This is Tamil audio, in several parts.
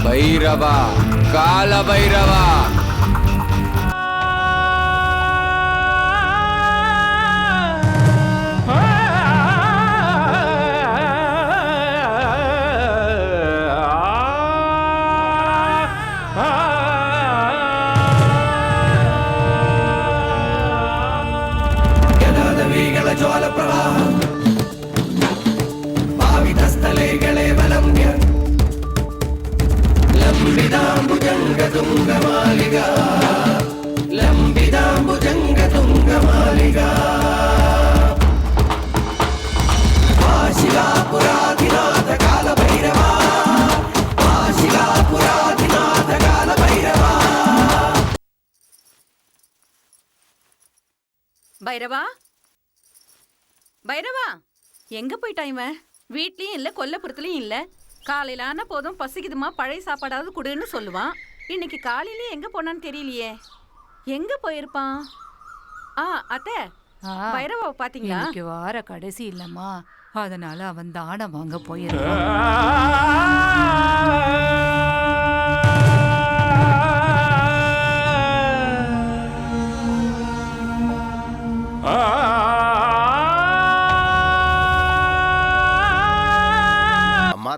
பைரவா, கால பைரவா. ಜ್ವಾಲ ಪ್ರವಾಹ ಭಾವಿತಸ್ಥಲೆಗಳೇ ಬಲಮ್ಯ ಲಂಬಿದಾಂಬುಜಂಗತುಂಗಮಾಲಿಗ ಲಂಬಿದಾಂಬುಜಂಗತುಂಗಮಾಲಿಗ ಶಿಲಾಪುರಾಧಿನಾಥ ಕಾಲ ಭೈರವ ಶಿಲಾಪುರಾಧಿನಾಥ ಕಾಲ ಭೈರವ பைரவா பைரவா, எங்க போயிட்டான் இவன்? வீட்லயும் இல்ல, கொல்லப்புறத்துலயும் இல்ல. காலையில ஆன போதும் பசிக்குதுமா, பழைய சாப்பாடாவது கொடுன்னு சொல்லுவான். இன்னைக்கு காலையில எங்க போனான்னு தெரியலையே. எங்க போயிருப்பான்? அத்தை, பைரவாவை பாத்தீங்களா? இன்னைக்கு வார கடைசி இல்லம்மா, அதனால அவன் தானம் வாங்க போயிருக்கான்.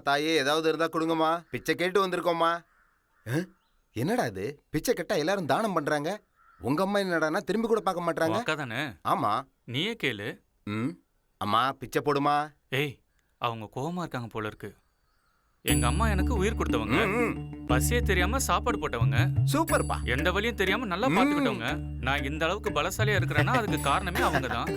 தாயே, ஏதாவது இருந்தா கொடுங்கம்மா, பிச்சை கேட்டு வந்திருக்கோம்மா. என்னடா இது, பிச்சை கேட்டா எல்லாரும் தானம் பண்றாங்க, உங்க அம்மா என்னடானா திரும்பி கூட பார்க்க மாட்டாங்க. ஆமா, நீயே கேளு. அம்மா பிச்சை போடுமா. ஏய், அவங்க கோவமா இருக்காங்க போல இருக்கு. எங்க அம்மா எனக்கு உயிர் கொடுத்தவங்க, பசியே தெரியாம சாப்பாடு போட்டவங்க, சூப்பர்ப்பா, எந்த வழியும் தெரியாம நல்லா பாத்துக்கிட்டவங்க. நான் இந்த அளவுக்கு பலசாலியா இருக்கிறேன்னா அதுக்கு காரணமே அவங்க தான்.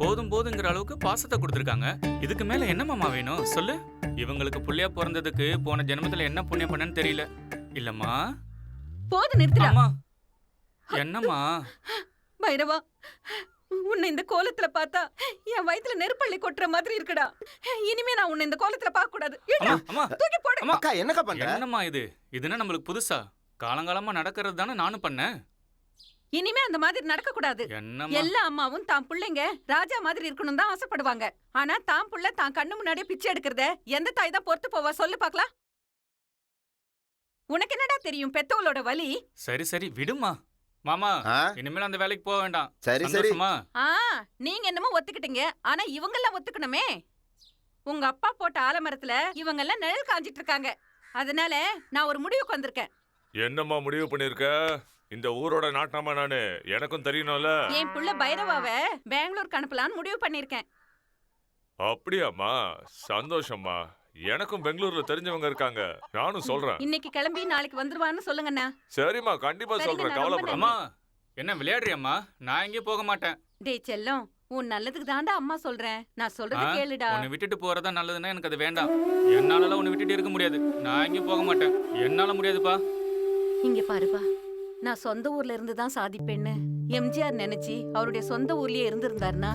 போதும் போதுங்கிற அளவுக்கு பாசத்தை கொடுத்துருக்காங்க. இதுக்கு மேல என்னமாமா வேணும் சொல்லு? இவங்களுக்கு புள்ளையா பிறந்ததுக்கு போன ஜென்மத்துல என்ன புண்ணியம் பண்ணன்னு தெரியல. இல்லம்மா போது நிறுத்துடா. என்னம்மா பைரவா, உன்னை இந்த கோலத்துல பார்த்தா என் வயித்துல நெருப்பள்ளி கொட்டுற மாதிரி இருக்குடா. இனிமே நான் உன்னை இந்த கோலத்துல பார்க்க கூடாது. தூக்கி போடு. அக்கா, என்னக்கா பண்ற? என்னம்மா இது? இதுனா நம்மளுக்கு புதுசா? காலங்காலமா நடக்கிறது தானே நானும் பண்ணேன். இனிமே அந்த மாதிரி நடக்க கூடாது. எல்லா அம்மாவும் தான் பிள்ளைங்க ராஜா மாதிரி இருக்கணும் தான் ஆசைப்படுவாங்க. ஆனா தான் புள்ள தான் கண்ணு முன்னாடியே பிச்சை எடுக்கிறத எந்த தாய் தான் பொறுத்து போவா சொல்லு பாக்கலாம்? உனக்கு என்னடா தெரியும் பெத்தவளோட வலி? சரி சரி விடுமா. மாமா, இனிமேல் அந்த வேலைக்கு போக வேண்டாம். சரி சரி. நீங்க என்னமோ ஒத்துக்கிட்டீங்க, ஆனா இவங்க எல்லாம் ஒத்துக்கணுமே. உங்க அப்பா போட்ட ஆலமரத்துல இவங்க எல்லாம் நிழல் காஞ்சிட்டு இருக்காங்க. அதனால நான் ஒரு முடிவுக்கு வந்திருக்கேன். என்னம்மா முடிவு பண்ணிருக்க? இந்த ஊரோட நாட்டாமா நானு, எனக்கும் தெரியணும்ல. என் புள்ள பைரவாவை பெங்களூருக்கு அனுப்பலான்னு முடிவு பண்ணிருக்கேன். அப்படியாம்மா, சந்தோஷம்மா. எனக்கும் பெங்களூர்ல தெரிஞ்சவங்க இருக்காங்க, நானும் சொல்றேன். இன்னைக்கு கிளம்பி நாளைக்கு வந்துருவான்னு சொல்லுங்கண்ணா. சரிம்மா, கண்டிப்பா சொல்றேன், கவலைப்படாம. என்ன விளையாடுறியம்மா? நான் எங்கேயும் போக மாட்டேன். டேய் செல்லம், உன் நல்லதுக்கு தாண்டா அம்மா சொல்றேன். நான் சொல்றது கேளுடா. உன்னை விட்டுட்டு போறதா நல்லதுன்னா எனக்கு அது வேண்டாம். என்னால உன்னை விட்டுட்டு இருக்க முடியாது. நான் எங்கேயும் போக மாட்டேன், என்னால முடியாதுப்பா. இங்க பாருப்பா, நான் சொந்த ஊர்ல இருந்து தான் சாதிப்பேன்னு எம்ஜிஆர் நினைச்சு அவருடைய சொந்த ஊர்லயே இருந்திருந்தாருன்னா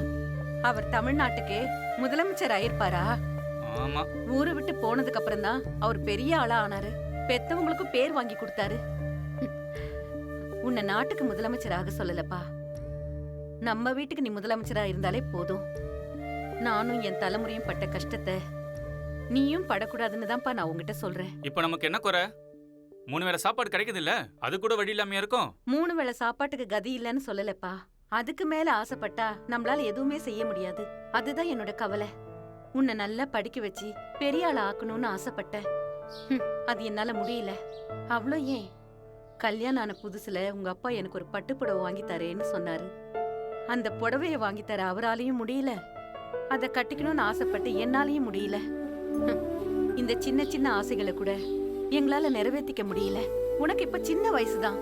அவர் தமிழ்நாட்டுக்கு முதலமைச்சர் ஆயிருப்பாரா? ஆமா. ஊரை விட்டு போனதுக்கு அப்புறம் தான் அவர் பெரிய ஆளா ஆனாரு. பெத்தவங்களுக்கும் பேர் வாங்கி கொடுத்தாரு. உன்னை நாட்டுக்கு முதலமைச்சராக சொல்லலப்பா, நம்ம வீட்டுக்கு நீ முதலமைச்சரா இருந்தாலே போதும். நானும் என் தலைமுறையும் பட்ட கஷ்டத்தை நீயும் படக்கூடாதுன்னு தான்ப்பா நான் உங்ககிட்ட சொல்றேன். இப்ப நமக்கு என்ன குறை? 3 வேளை சாப்பாடு கிடைக்குது இல்ல, அது கூட வழி இல்லாம இருக்கும். 3 வேளை சாப்பாட்டுக்கு கதி இல்லன்னு சொல்லலப்பா. அதுக்கு மேல ஆசைப்பட்டா நம்மளால எதுவுமே செய்ய முடியாது. அதுதான் என்னோட கவலை. உன்னை நல்லா படிக்க வச்சு பெரிய ஆள ஆக்கணும்னு ஆசைப்பட்டேன். அது என்னால முடியல. அவ்வளோ ஏன், கல்யாணம் ஆன புதுசுல உங்க அப்பா எனக்கு ஒரு பட்டு புடவை வாங்கி தரேன்னு சொன்னாரு. அந்த புடவைய வாங்கி தர அவராலையும் முடியல, அதை கட்டிக்கணும்னு ஆசைப்பட்டு என்னாலையும் முடியல. இந்த சின்ன சின்ன ஆசைகளை கூட எங்களால நிறைவேற்றிக்க முடியல. உனக்கு இப்ப சின்ன வயசுதான்,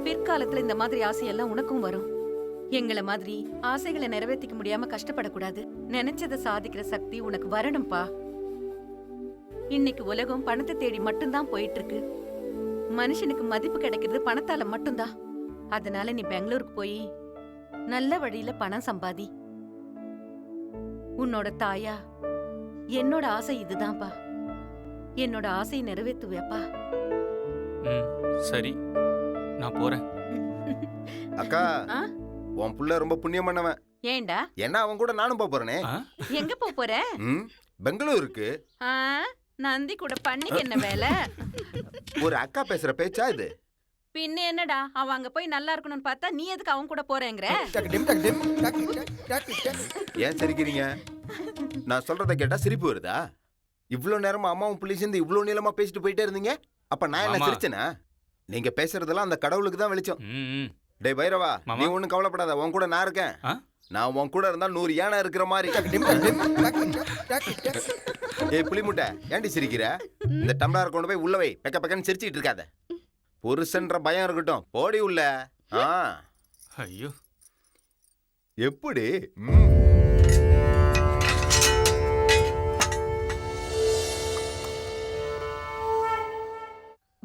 பிற்காலத்துல இந்த மாதிரி ஆசையெல்லாம் உனக்கும் வரும். எங்களை மாதிரி ஆசைகளை நிறைவேற்றிக்க முடியாம கஷ்டப்படக்கூடாது. நினைச்சதை சாதிக்கிற சக்தி உனக்கு வரணும்பா. இன்னைக்கு உலகம் பணத்தை தேடி மட்டும்தான் போயிட்டு இருக்கு. மனுஷனுக்கு மதிப்பு கிடைக்கிறது பணத்தால மட்டும்தான். அதனால நீ பெங்களூருக்கு போய் நல்ல வழியில பணம் சம்பாதி. உன்னோட தாயா என்னோட ஆசை இதுதான்ப்பா. என்னோட ஆசையை நிறைவேற்றுவேப்பா. சரி, நான் போறேன். அக்கா ஆ? உன் புள்ள ரொம்ப புண்ணியம் பண்ணவன். ஏன்டா ஏன்னா அவன் கூட நானும் போறேனே. ஆ? எங்க போற? பெங்களூருக்கு. ஆ, நந்தி கூட பண்ணிக்கு என்ன வேலை? ஒரு அக்கா பேசுற பேச்சா இது? பின்ன என்னடா, அவன் அங்க போய் நல்லா இருக்கணும்னு பார்த்தா நீ எதுக்கு அவன் கூட போறேங்கிற? ஏன் சிரிக்கிறீங்க? நான் சொல்றத கேட்டா சிரிப்பு வருதா? இவ்ளோ நேரமா அம்மாவும் புள்ளி சேர்ந்து இவ்ளோ நீளமா பேசிட்டு போயிட்டே இருந்தீங்க. அப்ப நான் என்ன மாமா. சிரிச்சேனா? நீங்க பேசுறதெல்லாம் அந்த கடவுளுக்கு தான் வெளிச்சம். ம், ம். டேய் பைரவா, மாமா. நீ ஒண்ணும் கவலைப்படாத. உன் கூட நான் இருக்கேன். ஆ? நான் உன் கூட இருந்தா 100 யானை இருக்கிற மாதிரி. ஏய் புளிமுட்டை, ஏன்டி சிரிக்கிற? இந்த டம்ளர் கொண்டு போய் உள்ள வை. பெக்க பெக்கன்னு சிரிச்சிட்டு இருக்காத. புருஷன்ற பயம் இருக்கட்டும். போடி உள்ள. ஆ, ஐயோ எப்படி?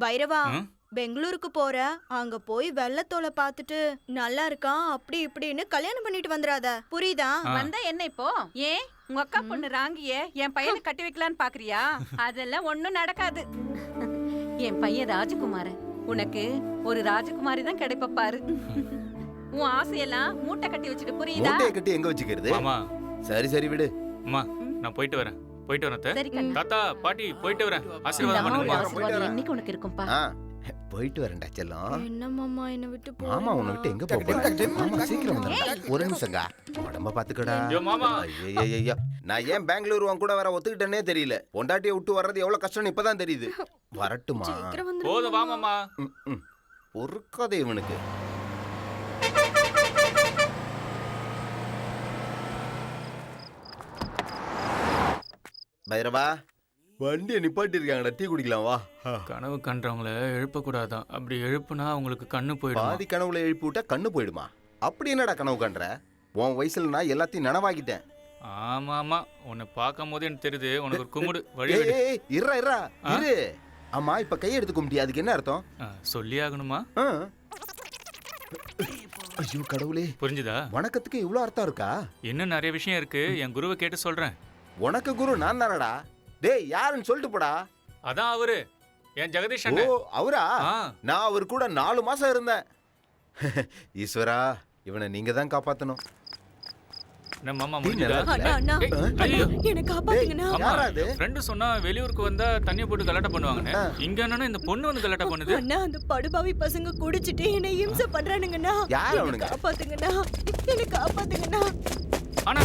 பைரவா, ம்? பெங்களூருக்கு போற, அங்க போய் வெள்ளத்தோலை பார்த்துட்டு நல்லா இருக்கான் அப்படி இப்படின்னு கல்யாணம் பண்ணிட்டு வந்துடாத, புரியுதா? ஆ. வந்தா என்ன இப்போ? ஏன் உங்க அக்கா பொண்ணு ராங்கிய என் பையனை கட்டி வைக்கலான்னு பாக்குறியா? அதெல்லாம் ஒண்ணும் நடக்காது. என் பையன் ராஜகுமாரன். உனக்கு ஒரு ராஜகுமாரி தான் கிடைப்ப பாரு. உன் ஆசையெல்லாம் மூட்டை கட்டி வச்சுட்டு புரியுதா? மூட்டையை கட்டி எங்க வச்சுக்கிறது? மாமா சரி சரி விடு. அம்மா நான் போயிட்டு வரேன் அத்தை. சரி கண்ணு. தாத்தா பாட்டி போயிட்டு வரேன். இந்த ஆசீர்வாதம் அம்மாவோட பண்ணுங்கம்மா. ஆசீர்வாதம் என்னைக்கு உனக்கு இருக்கும்பா. ஆ, போயிட்டு வரேன்டா செல்லம். என்ன மாமா என்ன விட்டு மாமா உன்னை விட்டு எங்க போற? மாமா சீக்கிரம் வந்துடா. ஒரு நிமிஷங்க. உடம்ப பாத்துக்கடா. ஐயோ, மாமா. ஐயையையா. நான் ஏன் பெங்களூர் உன் கூட வர ஒத்துக்கிட்டேனே தெரியல. பொண்டாட்டியை விட்டு வர்றது எவ்வளவு கஷ்டம்னு இப்பதான் தெரியுது. வரட்டுமா? சீக்கிரம் வந்து போதும் வா மாமா. பொறுக்காத இவனுக்கு. பைரவா, வண்டியை நிப்பாட்டி இருக்காங்கடா. டீ குடிக்கலாம் வா. கனவு கண்டவங்கள எழுப்ப கூடாதான். அப்படி எழுப்புனா அவங்களுக்கு கண்ணு போயிடும். பாதி கனவுல எழுப்பி விட்டா கண்ணு போயிடுமா? அப்படி என்னடா கனவு கண்ற? உன் வயசுல நான் எல்லாத்தையும் நனவாக்கிட்டேன். ஆமா ஆமா உன்னை பார்க்கும் போது எனக்கு தெரியுது உனக்கு ஒரு கும்பிடு வழி ஏய் விடு. ஏய், இருடா இருடா இரு. ஆமா, இப்ப கையை எடுத்து கும்பிட்டியா? அதுக்கு என்ன அர்த்தம்? சொல்லி ஆகணுமா? ஆ. ஐயோ கடவுளே, புரிஞ்சுதா? வணக்கத்துக்கு இவ்வளவு அர்த்தம் இருக்கா? இன்னும் நிறைய விஷயம் இருக்கு. என் குருவை கேட்டு சொல்றேன். உனக்கு குரு நான் தானடா. டேய் யாருன்னு சொல்லிட்டு போடா. அதான் அவரு என் ஜெகதீஷ் ஓ அண்ணன். அவரா? ஆ. நான் அவர் கூட 4 மாசம் இருந்தேன். ஈஸ்வரா, இவனை நீங்க தான் காப்பாத்தணும். என்ன மாமா டீ முடிஞ்சதா? நல்லா அண்ணா அண்ணா ஏய், ஐயோ. என்ன காப்பாத்துங்கண்ணா. டேய், யாரா அது? ஃப்ரெண்டு சொன்னா வெளியூருக்கு வந்தா தண்ணியை போட்டு கலாட்டம் பண்ணுவாங்கன்னு. இங்க என்னன்னா இந்த பொண்ணு வந்து கலாட்டம் பண்ணுது. அண்ணா அந்த படுபாவி பசங்க குடிச்சிட்டு என்ன இம்சை பண்றானுங்கண்ணா. யார் என்னை அவனுங்க? காப்பாத்துங்கண்ணா, என்ன காப்பாத்துங்கண்ணா. ஆனா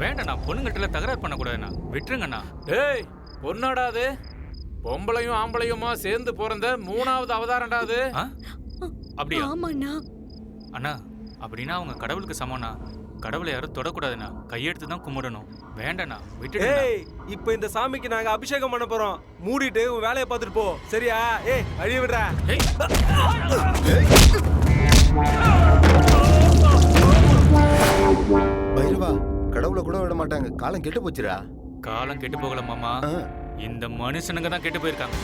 வேண்டாண்ணா, பொண்ணுங்கள்ட்ட தகராறு பண்ணக்கூடாதுண்ணா. விட்டுருங்கண்ணா. டேய் பொண்ணாடா அது? பொம்பளையும் ஆம்பளையுமா சேர்ந்து பிறந்த 3வது அவதாரம்டா அது. ஆ? அப்படியா? ஆமாண்ணா. அண்ணா அப்படின்னா அவங்க கடவுளுக்கு சமம்ண்ணா. கடவுளை யாரும் தொடக்கூடாதுண்ணா. கையெடுத்து தான் கும்பிடணும். வேண்டாண்ணா, விட்டுடுங்க. ஏய் இப்போ இந்த சாமிக்கு நாங்க அபிஷேகம் பண்ண போறோம். மூடிட்டு உன் வேலையை பார்த்துட்டு போ, சரியா? ஏய் அழிய விடுறா. ஏய், பைரவா, கடவுளை கூட விட மாட்டாங்க. காலம் கெட்டு போச்சுடா. காலம் கெட்டு போகல மாமா. ஆ. இந்த மனுஷனுங்க தான் கெட்டு போயிருக்காங்க.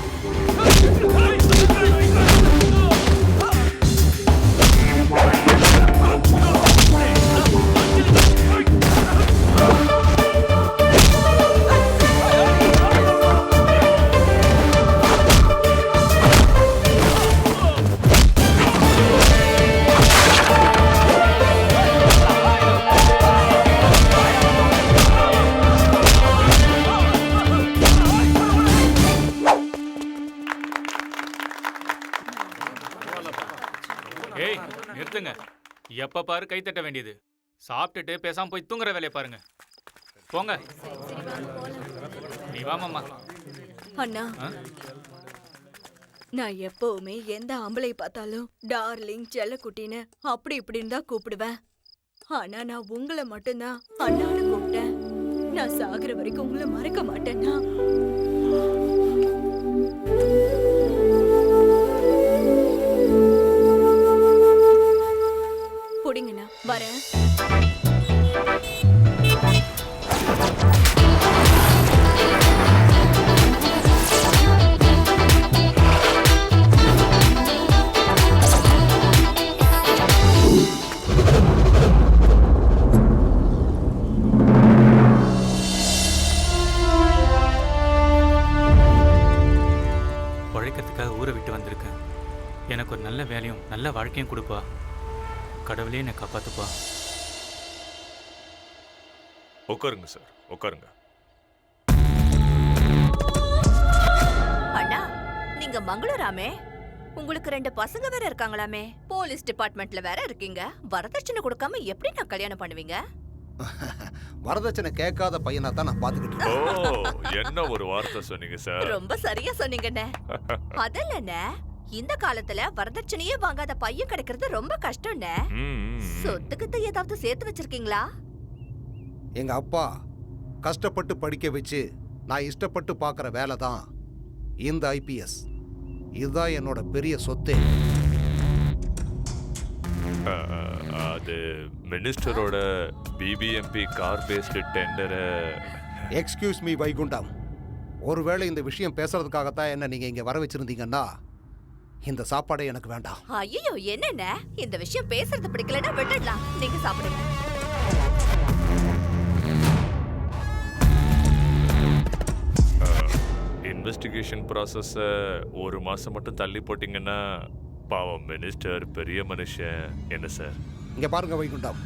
ஏய் நிறுத்துங்க. எப்ப பாரு கை தட்ட வேண்டியது. சாப்பிட்டுட்டு பேசாம போய் தூங்குற வேலையை பாருங்க. போங்க. நீ வா மாமா. அண்ணா ஆ? நான் எப்பவுமே எந்த ஆம்பளை பார்த்தாலும் டார்லிங் செல்லக்குட்டின்னு அப்படி இப்படின்னு தான் கூப்பிடுவேன். ஆனா நான் உங்களை மட்டும்தான் அண்ணான்னு கூப்பிட்டேன். நான் சாகுற வரைக்கும் உங்களை மறக்க மாட்டேன்னா. புடிங்கண்ணா, வரேன். நல்ல வேலையும் நல்ல வாழ்க்கையும் கொடுப்பா. கடவுளே என்னை காப்பாத்துப்பா. உட்காருங்க சார், உட்காருங்க. அண்ணா, நீங்க மங்களூராமே? உங்களுக்கு 2 பசங்க வேற இருக்காங்களாமே? போலீஸ் டிபார்ட்மெண்ட்ல வேற இருக்கீங்க. வரதட்சணை கொடுக்காம எப்படி நான் கல்யாணம் பண்ணுவீங்க? வரதட்சணை கேட்காத பையனா தான் நான் பாத்துக்கிட்டு ஓ, என்ன ஒரு வார்த்தை சொன்னீங்க சார். ரொம்ப சரியா சொன்னீங்கண்ணே. அதல்லண்ணே, இந்த காலத்துல வரதட்சணையே வாங்காத பையன் கிடைக்கிறது ரொம்ப கஷ்டம்ண்ணே. சொத்துக்கிட்ட ஏதாவது சேர்த்து வச்சிருக்கீங்களா? எங்க அப்பா கஷ்டப்பட்டு படிக்க வச்சு நான் இஷ்டப்பட்டு பார்க்குற வேலை தான் இந்த ஐபிஎஸ். இதுதான் என்னோட பெரிய சொத்தே. அது மினிஸ்டரோட பிபிஎம்பி கார் பேஸ்டு டெண்டரை. எக்ஸ்கியூஸ் மீ வைகுண்டம், ஒருவேளை இந்த விஷயம் பேசுறதுக்காகத்தான் என்ன நீங்க இங்க வர வச்சிருந்தீங்கன்னா இந்த சாப்பாடே எனக்கு வேண்டாம். ஐயோ, என்னண்ணே, இந்த விஷயம் பேசுறது பிடிக்கலன்னா விட்டுடலாம். நீங்க சாப்பிடுங்க. இன்வெஸ்டிகேஷன் ப்ராசஸை 1 மாசம் மட்டும் தள்ளி போட்டிங்கன்னா பாவம் மினிஸ்டர் பெரிய மனுஷன். என்ன சார்? இங்க பாருங்க வைகுண்டம்,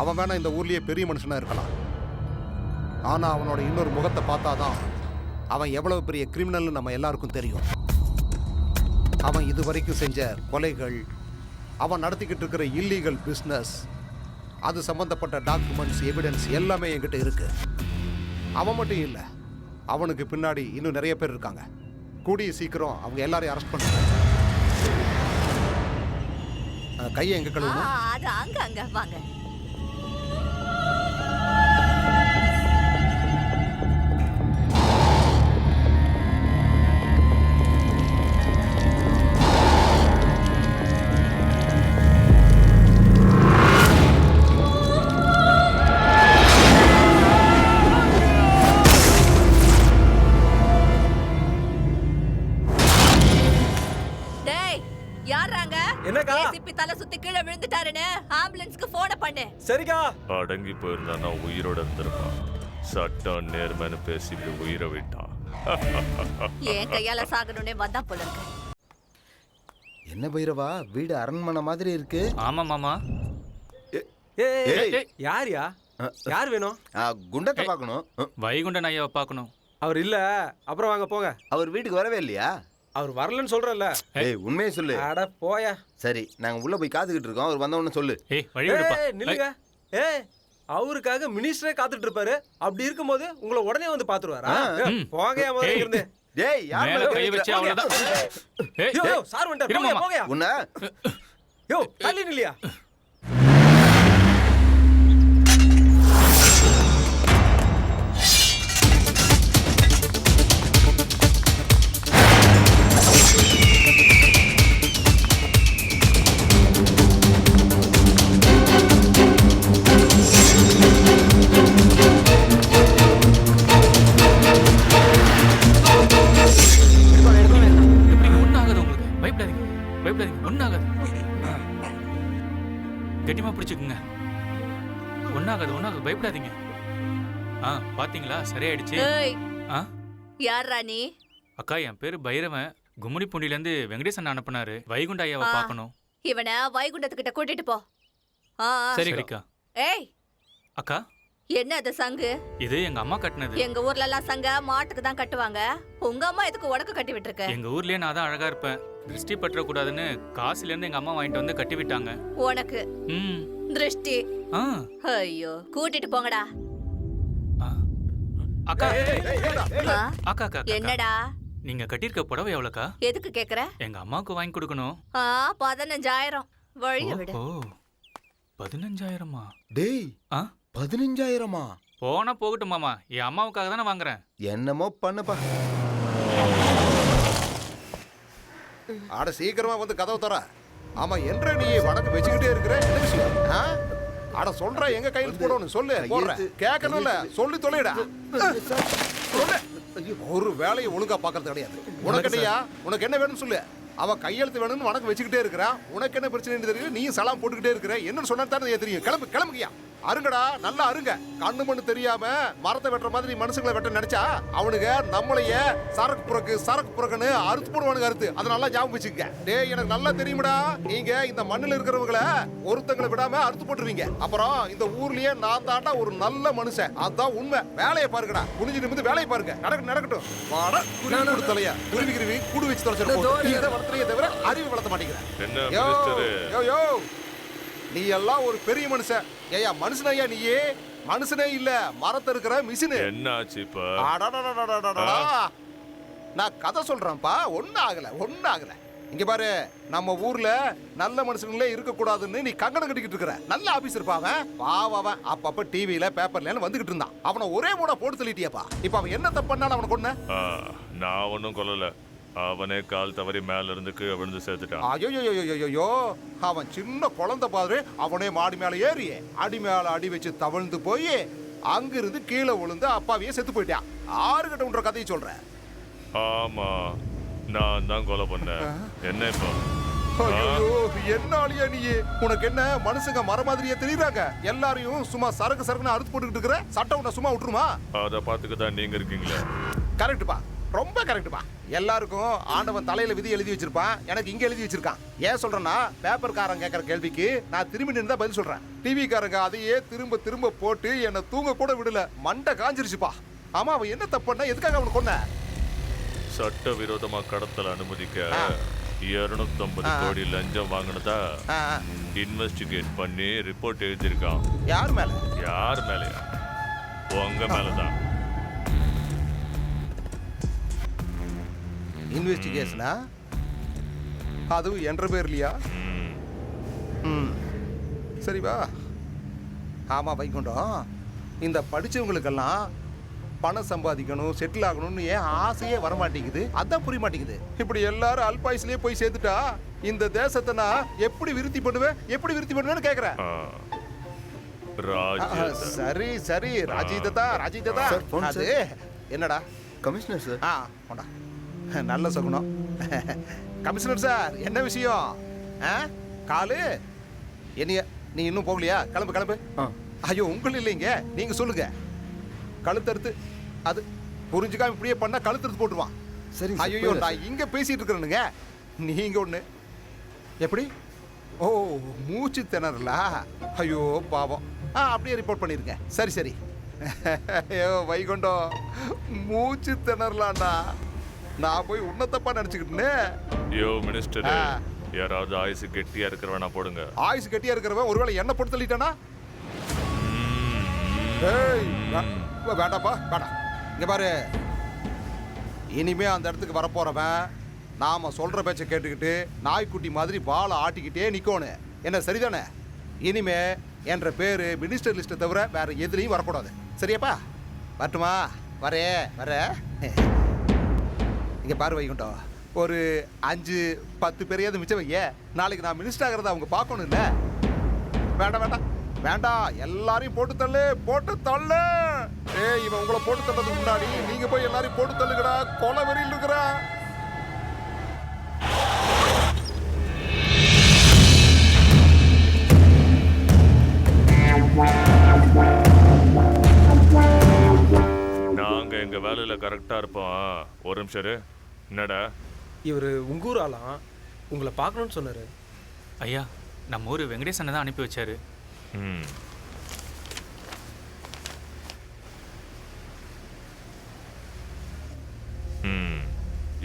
அவன் வேணா இந்த ஊர்லயே பெரிய மனுஷனா இருக்கலாம். ஆனா அவனோட இன்னொரு முகத்தை பார்த்தாதான் அவன் எவ்வளவு பெரிய கிரிமினல்னு நம்ம எல்லாருக்கும் தெரியும். அவன் இதுவரைக்கும் செஞ்ச கொலைகள், அவன் நடத்திக்கிட்டு இருக்கிற இல்லீகல் பிஸ்னஸ், அது சம்பந்தப்பட்ட டாக்குமெண்ட்ஸ், எவிடன்ஸ் எல்லாமே என்கிட்ட இருக்கு. அவன் மட்டும் இல்லை, அவனுக்கு பின்னாடி இன்னும் நிறைய பேர் இருக்காங்க. கூடிய சீக்கிரம் அவங்க எல்லாரையும் அரெஸ்ட் பண்ணுறாங்க. கையை எங்க கழுவணும்? அது அங்க அங்க வாங்க. என்னக்கா? ஏசிபி தலை சுத்தி கீழே விழுந்துட்டாருன்னு ஆம்புலன்ஸ்க்கு போன் பண்ணு. சரிக்கா. அடங்கி போயிருந்தானா உயிரோட இருந்திருப்பான். சட்டம் நேர்மைன்னு பேசிட்டு உயிரை விட்டான். ஏன் கையால சாகணும்னே வந்தா போல இருக்கு. என்ன பைரவா, வீடு அரண்மனை மாதிரி இருக்கு. ஆமா மாமா. யாரியா? யார் வேணும்? குண்டத்தை பார்க்கணும். வைகுண்டன் ஐயாவை பார்க்கணும். அவர் இல்ல, அப்புறம் வாங்க போங்க. அவர் வீட்டுக்கு வரவே இல்லையா? அவர் வரலன்னு சொல்றல. ஏய், உண்மையே சொல்லு. அட போயா. சரி, நாங்க உள்ள போய் காத்துக்கிட்டு இருக்கோம். அவர் வந்தவொன்னு சொல்லு. ஏய், வழி விடுப்பா. நில்லுங்க. அவருக்காக மினிஸ்டரே காத்துட்டு இருப்பாரு. அப்படி இருக்கும்போது உங்களை உடனே வந்து பாத்துருவாரா? போங்க முதல்ல இருந்து. டேய், யார் மேல கை வச்சு அவ்வளவுதான். ஏய், யோ சார் வந்துட்டார். போங்க போங்க. உன்ன யோ தள்ளி நில்லையா? கெட்டிமா பிடிச்சுக்குங்க. ஒன்னாகாது, பயப்படாதீங்க. பாத்தீங்களா, சரியாயிடுச்சு. யாரா நீ? அக்கா, என் பேரு பைரவன். கும்முடி பூண்டில இருந்து வெங்கடேசன் அனுப்புனாரு. வைகுண்ட ஐயாவை பார்க்கணும். இவனை வைகுண்டத்துக்கிட்ட கூட்டிட்டு போ. சரிக்கா. ஏய் அக்கா, என்ன அது சங்கு? இது எங்க அம்மா கட்டினது. எங்க ஊர்ல எல்லாம் சங்க மாட்டுக்கு தான் கட்டுவாங்க. உங்க அம்மா எதுக்கு உனக்கு கட்டி விட்டுருக்க? எங்க ஊர்லயே நான் தான் அழகா இருப்பேன். திருஷ்டி பற்ற கூடாதுன்னு காசுல இருந்து எங்க அம்மா வாங்கிட்டு வந்து கட்டி விட்டாங்க. உனக்கு திருஷ்டி? ஐயோ, கூட்டிட்டு போங்கடா. அக்கா அக்கா என்னடா? நீங்க கட்டிருக்க புடவை எவ்வளவுக்கா? எதுக்கு கேக்குற? எங்க அம்மாவுக்கு வாங்கி கொடுக்கணும். 15,000. வழிய விடு. 15,000மா? டேய், 15,000மா? போனா போகட்டும் மாமா, என் அம்மாவுக்காக தானே வாங்குறேன். என்னமோ பண்ணுப்பா. ஆட சீக்கிரமா வந்து கதவு தர. ஆமா, என்ற நீ வடக்கு வச்சுக்கிட்டே இருக்கிற என்ன விஷயம்? ஆட சொல்ற, எங்க கையில் போடணும் சொல்லு. போடுற கேட்கறதுல சொல்லி தொலைடா. ஒரு வேலையை ஒழுங்கா பாக்குறது கிடையாது. உனக்கிட்டயா உனக்கு என்ன வேணும்னு சொல்லு. அவ கையெழுத்து வேணும்னு வடக்கு வச்சுக்கிட்டே இருக்கிறா. உனக்கு என்ன பிரச்சனை தெரியும்? நீயும் சலாம் போட்டுக்கிட்டே இருக்கிற. என்ன சொன்னா தானே தெரியும். கிளம்புக்கியா? அருங்கடா, நல்லா அருங்க. கண்ணு மண்ணு தெரியாம மரத்தை வெட்டுற மாதிரி மனுஷங்களை வெட்ட நினைச்சா அவனுங்க நம்மளைய சரக்கு புறக்குன்னு அறுத்து போடுவானுங்க. அறுத்து அதை நல்லா ஞாபகம் வச்சுக்க. டேய், எனக்கு நல்லா தெரியுமடா, நீங்க இந்த மண்ணுல இருக்கிறவங்களை ஒருத்தங்களை விடாம அறுத்து போட்டுருவீங்க. அப்புறம் இந்த ஊர்லயே நான் தாண்டா ஒரு நல்ல மனுஷன். அதான் உண்மை. வேலையை பாருங்கடா, குனிஞ்சு நிமிந்து வேலையை பாருங்க. நடக்கட்டும். வாடா குருவி கூடு தலையா, குருவி கூடு வச்சு தொலைச்சிருப்போம். இதை வளர்த்துறீங்க தவிர அறிவு வளர்த்த மாட்டேங்கிறேன். யோ, நீ எல்லாம் ஒரு பெரிய மனுஷன். ஏயா மனுஷனையா நீயே? மனுஷனே இல்ல, மரத்தை இருக்கிற மிஷினு. என்ன ஆச்சு இப்ப? நான் கதை சொல்றேன்ப்பா. ஒன்னும் ஆகல. இங்க பாரு, நம்ம ஊர்ல நல்ல மனுஷங்களே இருக்க கூடாதுன்னு நீ கங்கணம் கட்டிக்கிட்டு இருக்கிற. நல்ல ஆபீசர் பாவன் அப்பப்ப டிவில பேப்பர்ல வந்துகிட்டு இருந்தான். அவனை ஒரே மூட போட்டு தள்ளிட்டியாப்பா. இப்ப அவன் என்ன தப்பு பண்ணாலும் அவனை கொன்ன? நான் ஒன்னும் கொல்லல. அவனே கால் தவறி மேல இருந்து கீழே விழுந்து சேர்த்துட்டான். ஐயோ, அவன் சின்ன குழந்தை பாரு. அவனே மாடி மேல ஏறி அடி மேல அடி வச்சு தவழ்ந்து போய் அங்கிருந்து கீழே விழுந்து அப்பாவையே செத்து போயிட்டான். 6 கட்ட உன்ற கதையை சொல்றேன். ஆமா, நான் தான் கொலை பண்ணேன். என்ன இப்போ? என்ன ஆளியா நீ? உனக்கு என்ன மனுஷங்க மர மாதிரியே தெரியுறாங்க? எல்லாரையும் சும்மா சரக்குன்னு அறுத்து போட்டுக்கிட்டு இருக்கிற. சட்டம் உன்னை சும்மா விட்டுருமா? அதை பார்த்துக்கதான் நீங்க இருக்கீங்களே. கரெக்டுப்பா, ரொம்ப கரெக்டுப்பா. எல்லாருக்கும் ஆண்டவன் தலையில விதி எழுதி வச்சிருப்பான். எனக்கு இங்க எழுதி வச்சிருக்கான். ஏன் சொல்றேன்னா, பேப்பர்காரன் கேட்கற கேள்விக்கு நான் திரும்பி நின்று பதில் சொல்றேன். டிவிக்காரங்க அதையே திரும்ப போட்டு என்ன தூங்க கூட விடல. மண்டை காஞ்சிருச்சுப்பா. ஆமா, அவன் என்ன தப்பு பண்ணா? எதுக்காக அவனுக்கு கொன்ன? சட்ட விரோதமா கடத்தல் அனுமதிக்க 250 கோடி லஞ்சம் வாங்கினதா இன்வெஸ்டிகேட் பண்ணி ரிப்போர்ட் எழுதியிருக்கான். யார் மேல? யார் மேலயா? உங்க மேலதான். இன்வெஸ்டிகேஷனா? அதுவும் என்ற பேர்லையா? சரி வா. ஆமா வைகுண்டம், இந்த படிச்சவங்களுக்கெல்லாம் பணம் சம்பாதிக்கணும், செட்டில் ஆகணும்னு ஏன் ஆசையே வரமாட்டேங்குது? அதான் புரிய மாட்டேங்குது. இப்படி எல்லாரும் அல்பாயுஸ்லயே போய் சேர்த்துட்டா இந்த தேசத்தை நான் எப்படி விருத்தி பண்ணுவேன்னு கேக்குறேன். சரி ராஜீதா. அது என்னடா? Commissioner sir. போடா, நல்ல சகுனம். கமிஷனர் சார், என்ன விஷயம்? காலு என்னைய நீ இன்னும் போகலையா? கிளம்பு. ஐயோ, உங்கள் இல்லைங்க, நீங்க சொல்லுங்க. கழுத்தறுத்து அது புரிஞ்சுக்காம இப்படியே பண்ணா கழுத்தறுத்து போட்டுருவான். சரி. ஐயோ, நான் இங்க பேசிட்டு இருக்கிறேனுங்க, நீங்க ஒண்ணு. எப்படி? ஓ, மூச்சு திணறலா? ஐயோ பாவம். அப்படியே ரிப்போர்ட் பண்ணிருங்க. சரி. ஐயோ வைகுண்டம், மூச்சு திணறலாண்டா. நான் போய் உன்னத்தப்பா நினைச்சுக்கிட்டேனே. யோ மினிஸ்டர், யாராவது ஆயுசு கெட்டியா இருக்கிறவனா போடுங்க. ஆயுசு கெட்டியா இருக்கிறவன் ஒருவேளை என்ன போட்டு தள்ளிட்டானா? வேண்டாப்பா, வேண்டாம். இங்க பாரு, இனிமே அந்த இடத்துக்கு வரப்போறவன் நாம சொல்ற பேச்சை கேட்டுக்கிட்டு நாய்க்குட்டி மாதிரி வாழை ஆட்டிக்கிட்டே நிக்கணும். என்ன சரிதானே? இனிமே என்ற பேரு மினிஸ்டர் லிஸ்ட்டை தவிர வேற எதுலையும் வரக்கூடாது. சரியாப்பா? வரட்டுமா? வர இங்க பாரு வைகுண்டம், ஒரு 5-10 பேரையாவது மிச்சம் வைய. நாளைக்கு நான் மினிஸ்டர் ஆகிறத அவங்க பார்க்கணும். இல்ல வேண்டாம், எல்லாரையும் போட்டு தள்ளு. ஏய், இவன் உங்களை போட்டு தள்ளதுக்கு முன்னாடி நீங்க போய் எல்லாரையும் போட்டு தள்ளுங்கடா. கொலை வெறியில் இருக்கிறா. நாங்க எங்க வேலையில கரெக்டா இருப்போம். ஒரு நிமிஷம். என்னடா? இவரு உங்கூர் ஆளாம், உங்களை பார்க்கணும்னு சொன்னாரு. ஐயா, நம்ம ஊர் வெங்கடேசனை தான் அனுப்பி வச்சாரு.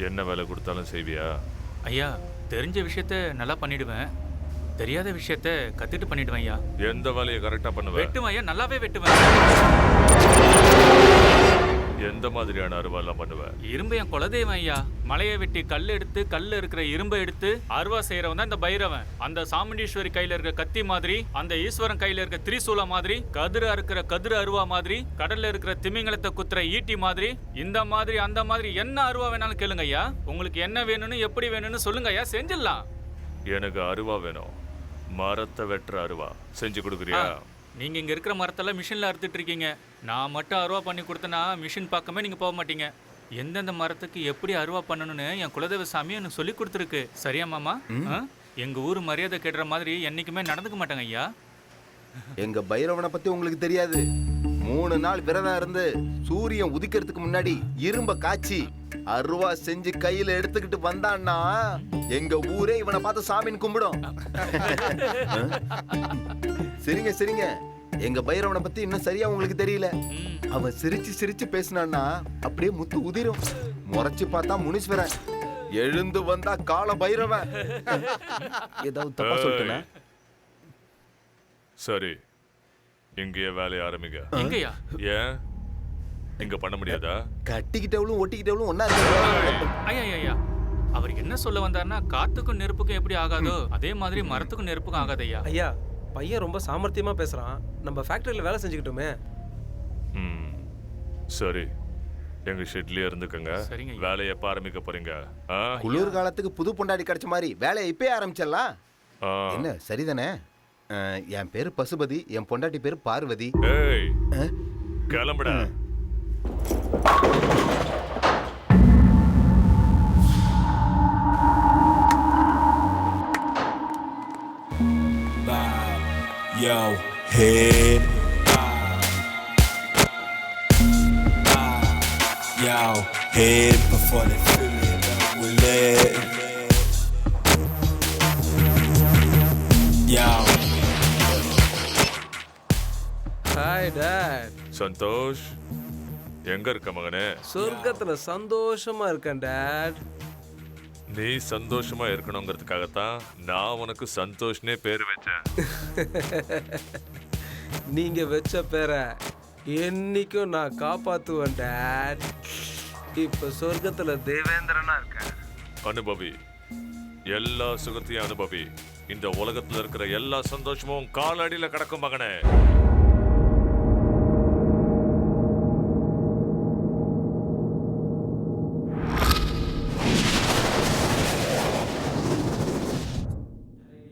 என்ன வேலை கொடுத்தாலும் செய்வியா? ஐயா, தெரிஞ்ச விஷயத்த நல்லா பண்ணிடுவேன், தெரியாத விஷயத்த கத்துட்டு பண்ணிடுவேன் ஐயா. எந்த வேலையை கரெக்டா பண்ணுவேன்? வெட்டுவேன் ஐயா, நல்லாவே வெட்டுவேன். எந்த மாதிரியான அருவாலாம் பண்ணுவேன்? இரும்பு என் குலதெய்வம் ஐயா. மலையை வெட்டி கல் எடுத்து, கல்ல இருக்கிற இரும்பை எடுத்து அருவா செய்யறவன் தான் இந்த பைரவன். அந்த சாமுண்டீஸ்வரி கையில இருக்க கத்தி மாதிரி, அந்த ஈஸ்வரன் கையில இருக்க திரிசூலா மாதிரி, கதிர இருக்கிற கதிர அருவா மாதிரி, கடல்ல இருக்கிற திமிங்கலத்தை குத்துற ஈட்டி மாதிரி, இந்த மாதிரி அந்த மாதிரி என்ன அருவா வேணாலும் கேளுங்க ஐயா. உங்களுக்கு என்ன வேணும்னு எப்படி வேணும்னு சொல்லுங்க ஐயா, செஞ்சிடலாம். எனக்கு அருவா வேணும். மரத்தை வெட்டுற அருவா செஞ்சு கொடுக்குறியா? நீங்க இங்க இருக்கிற மரத்தெல்லாம் மிஷின்ல அறுத்துட்டு இருக்கீங்க. நான் மட்டும் அருவா பண்ணி கொடுத்தனா மிஷின் பக்கமே நீங்க போக மாட்டீங்க. எந்தெந்த மரத்துக்கு எப்படி அருவா பண்ணணும்னு என் குலதெய்வ சாமி எனக்கு சொல்லி கொடுத்துருக்கு. சரியா மாமா? எங்க ஊர் மரியாதை கெடுற மாதிரி என்னைக்குமே நடந்துக்க மாட்டாங்க ஐயா. எங்க பைரவனை பத்தி உங்களுக்கு தெரியாது. 3 நாள் விரதம் இருந்து சூரியன் உதிக்கிறதுக்கு முன்னாடி இரும்ப காய்ச்சி அருவா செஞ்சு கையில எடுத்துக்கிட்டு வந்தான்னா எங்க ஊரே இவனை பார்த்து சாமின்னு கும்பிடும். சரிங்க சரிங்க, எங்க பைரவனை பத்தி இன்னும் சரியா உங்களுக்கு தெரியல. அவன் சிரிச்சு சிரிச்சு பேசினான்னா அப்படியே முத்து உதிரும். முறைச்சு பார்த்தா முனீஸ்வரன், எழுந்து வந்தா கால பைரவன். ஏதாவது தப்பா சொல்லிட்டேனா? சரி, இங்கேயே வேலையை ஆரம்பிங்க. எங்கயா? ஏன் இங்க பண்ண முடியாதா? கட்டிக்கிட்டவளும் ஒட்டிக்கிட்டவளும் ஒன்னா இருக்காங்க. ஐயா, அவர் என்ன சொல்ல வந்தாருன்னா, காத்துக்கும் நெருப்புக்கும் எப்படி ஆகாதோ அதே மாதிரி மரத்துக்கும் நெருப்புக்கும் ஆகாதையா. ஐயா, பையன் ரொம்ப சாமர்த்தியமா பேசுறான். நம்ம ஃபேக்டரியில வேலை செஞ்சுக்கிட்டோமே. சரி, எங்க ஷெட்லயே இருந்துக்கங்க. சரிங்க. வேலையை எப்ப ஆரம்பிக்க போறீங்க? குளிர் காலத்துக்கு புது பொண்டாடி கிடைச்ச மாதிரி வேலையை இப்பயே ஆரம்பிச்சிடலாம். என்ன சரிதானே? என் பேரு பசுபதி, என் பொண்டாட்டி பேரு பார்வதி. ஏய், கிளம்புடா. Yo, head. Yo, head before they fill it up with lead. Yo. Hi dad. Santhosh, எங்க இருக்க மகனே? சொர்க்கத்துல சந்தோஷமா இருக்கேன் டாட். நீ சந்தோஷமா இருக்கணுங்கிறதுக்காகத்தான் நான் உனக்கு சந்தோஷ்னே பேர் வச்சேன். நீங்க வச்ச பேரை என்னைக்கும் நான் காப்பாத்துவேன் டாட். இப்ப சொர்க்கத்துல தேவேந்திரனா இருக்கேன். அனுபவி, எல்லா சுகத்தையும் அனுபவி. இந்த உலகத்துல இருக்கிற எல்லா சந்தோஷமும் காலடியில கிடக்கும் மகனே.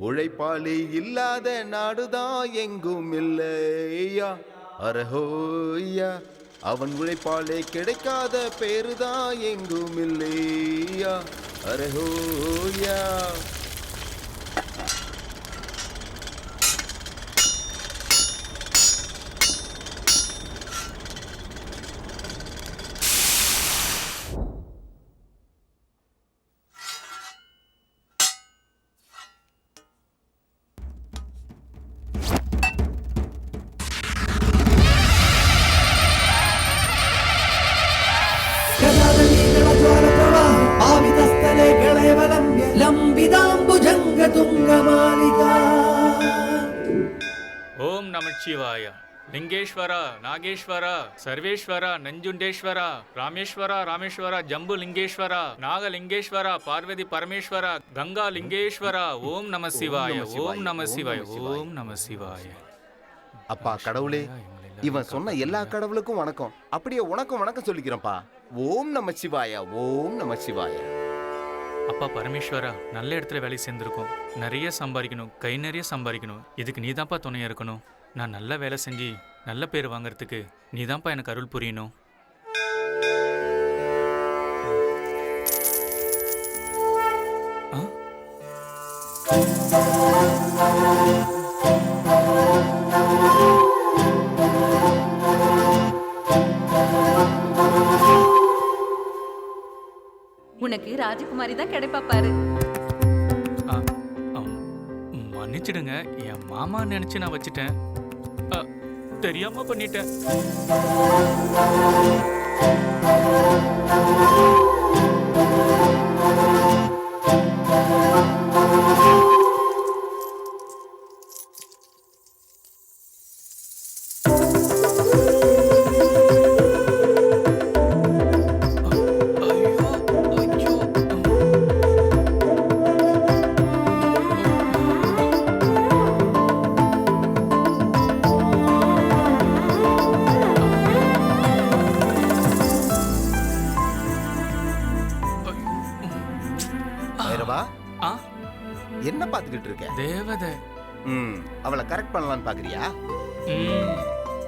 உழைப்பாளி இல்லாத நாடுதான் எங்கும் இல்லையா, அரஹோய்யா. அவன் உழைப்பாளே கிடைக்காத பேருதான் எங்கும் இல்லையா, அரஹோய்யா. ஓம் நமச்சிவாய. லிங்கேஸ்வரா, நாகேஸ்வரா, சர்வேஸ்வரா, நஞ்சுண்டேஸ்வரா, ராமேஸ்வரா, ராமேஸ்வரா, ஜம்பு லிங்கேஸ்வரா, நாகலிங்கேஸ்வரா, பார்வதி பரமேஸ்வரா, கங்கா லிங்கேஸ்வரா. ஓம் நம சிவாய, ஓம் நம சிவாய, ஓம் நம சிவாய. அப்பா கடவுளே, இவன் சொன்ன எல்லா கடவுளுக்கும் வணக்கம். அப்படியே உனக்கும் வணக்கம் சொல்லிக்கிறேன்ப்பா. ஓம் நம சிவாய, ஓம் நம சிவாய. அப்பா பரமேஸ்வரா, நல்ல இடத்துல வேலை சேர்ந்துருக்கோம். நிறைய சம்பாதிக்கணும், கை நிறைய சம்பாதிக்கணும். இதுக்கு நீதான்ப்பா துணையா இருக்கணும். நான் நல்ல வேலை செஞ்சு நல்ல பேர் வாங்கறதுக்கு நீதான்ப்பா எனக்கு அருள் புரியணும். உனக்கு ராஜகுமாரி தான் கிடைப்பா பாரு. மன்னிச்சிடுங்க, என் மாமா நினைச்சு நான் வச்சுட்டேன். தெரியாம பண்ணிட்டேன். என்ன பாத்துக்கிட்டு இருக்க? தேவதை. அவளை கரெக்ட் பண்ணலாம்னு பாக்குறியா?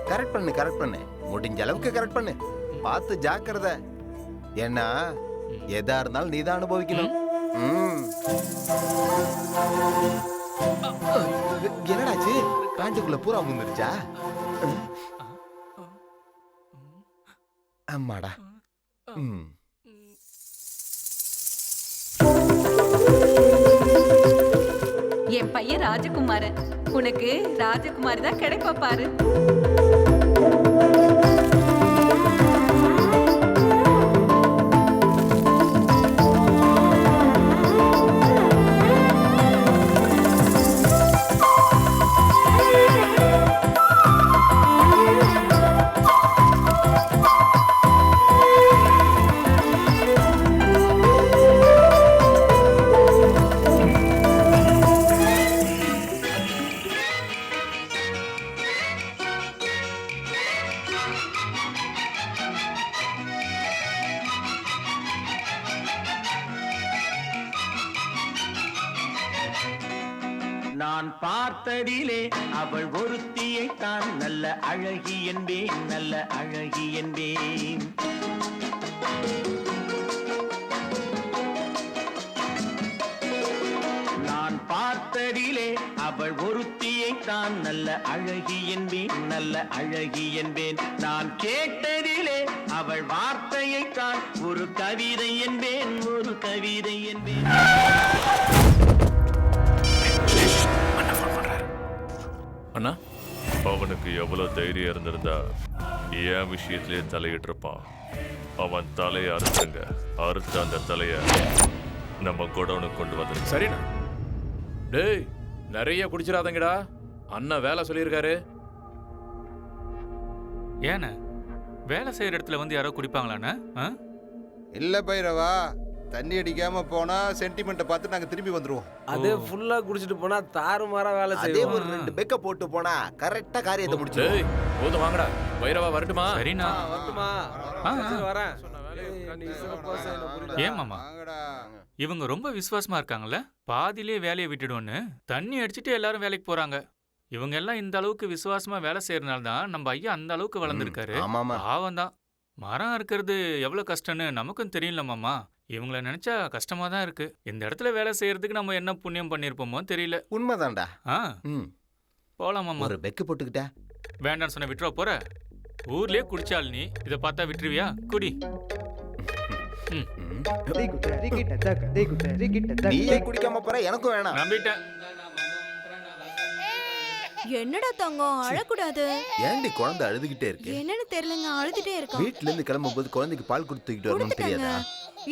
கரெக்ட் பண்ணு. முடிஞ்ச அளவுக்கு கரெக்ட் பண்ணு. பார்த்து ஜாக்கிரதை. ஏன்னா எதா இருந்தாலும் நீதான் அனுபவிக்கணும். என்னடாச்சு? பேண்ட்டுக்குள்ள பூரா முந்துருச்சா? அம்மாடா. என் பையன் ராஜகுமாரன், உனக்கு ராஜகுமாரி தான் கிடைப்பா பாரு. நான் பார்த்ததிலே அவள் ஒருத்தியை தான் நல்ல அழகி என்பேன், நல்ல அழகி என்பேன். நான் பார்த்ததிலே அவள் ஒருத்தியை தான் நல்ல அழகி என்பேன், நல்ல அழகி என்பேன். நான் கேட்டதிலே அவள் வார்த்தையை தான் ஒரு கவிதை என்பேன், ஒரு கவிதை என்பேன். அண்ணா, அவனுக்கு எவ்வளவு தைரியம் இருந்திருந்தா என் விஷயத்திலே தலையிட்டு இருப்பான். அவன் தலையை அறுத்துங்க, அறுத்த அந்த தலைய நம்ம குடோனுக்கு கொண்டு வந்துருங்க. சரிண்ணா. டேய், நிறைய குடிச்சிடாதங்கடா. அண்ணா வேலை சொல்லியிருக்காரு. ஏண்ணே, வேலை செய்யற இடத்துல வந்து யாரோ குடிப்பாங்களாண்ணே? இல்ல பைரவா, தண்ணி அடிக்காம போனா சென்டிமெண்ட்டை பார்த்து நாங்க திரும்பி வந்துருவோம். அதே ஃபுல்லா குடிச்சிட்டு போனா தாறுமாறா வேலை அதே செய்வோம். ஒரு 2 பெக்க போட்டு போனா கரெக்டா காரியத்தை முடிச்சு. டேய், போதும் வாங்கடா. பைரவா வரட்டுமா? சரிண்ணா. வரட்டுமா? சரி, வரேன். ஏன் மாமா, இவங்க ரொம்ப விசுவாசமா இருக்காங்கல்ல? பாதியிலே வேலையை விட்டுடுவோன்னு தண்ணி அடிச்சுட்டு எல்லாரும் வேலைக்கு போறாங்க. இவங்க எல்லாம் இந்த அளவுக்கு விசுவாசமா வேலை செய்யறதுனால தான் நம்ம ஐயா அந்த அளவுக்கு வளர்ந்துருக்காரு. பாவம் தான். மரம் இருக்கிறது எவ்வளவு கஷ்டம்னு நமக்கும் தெரியல மாமா. இவங்கள நினைச்சா கஷ்டமா தான் இருக்கு. இந்த இடத்துல வேலை செய்யறதுக்கு நம்ம என்ன புண்ணியம் பண்ணிருப்போமோ தெரியல. உண்மைதான்டா. போலாம் மாமா. ஒரு பெக்கு போட்டுக்கிட்ட. வேண்டான்னு சொன்ன விட்டுற போற? ஊர்லயே குடிச்சால் நீ இதை பார்த்தா விட்டுருவியா? குடி. நீயே குடிக்காம போற, எனக்கும் வேணாம். நம்பிட்டேன். என்னடா தங்கம், அழக்கூடாது. ஏண்டி குழந்தை அழுதுகிட்டே இருக்கு? என்னன்னு தெரியலங்க, அழுதுட்டே இருக்கா. வீட்ல இருந்து கிளம்பும்போது குழந்தைக்கு பால் கொடுத்துக்கிட்டு வரணும்னு தெரியாதா?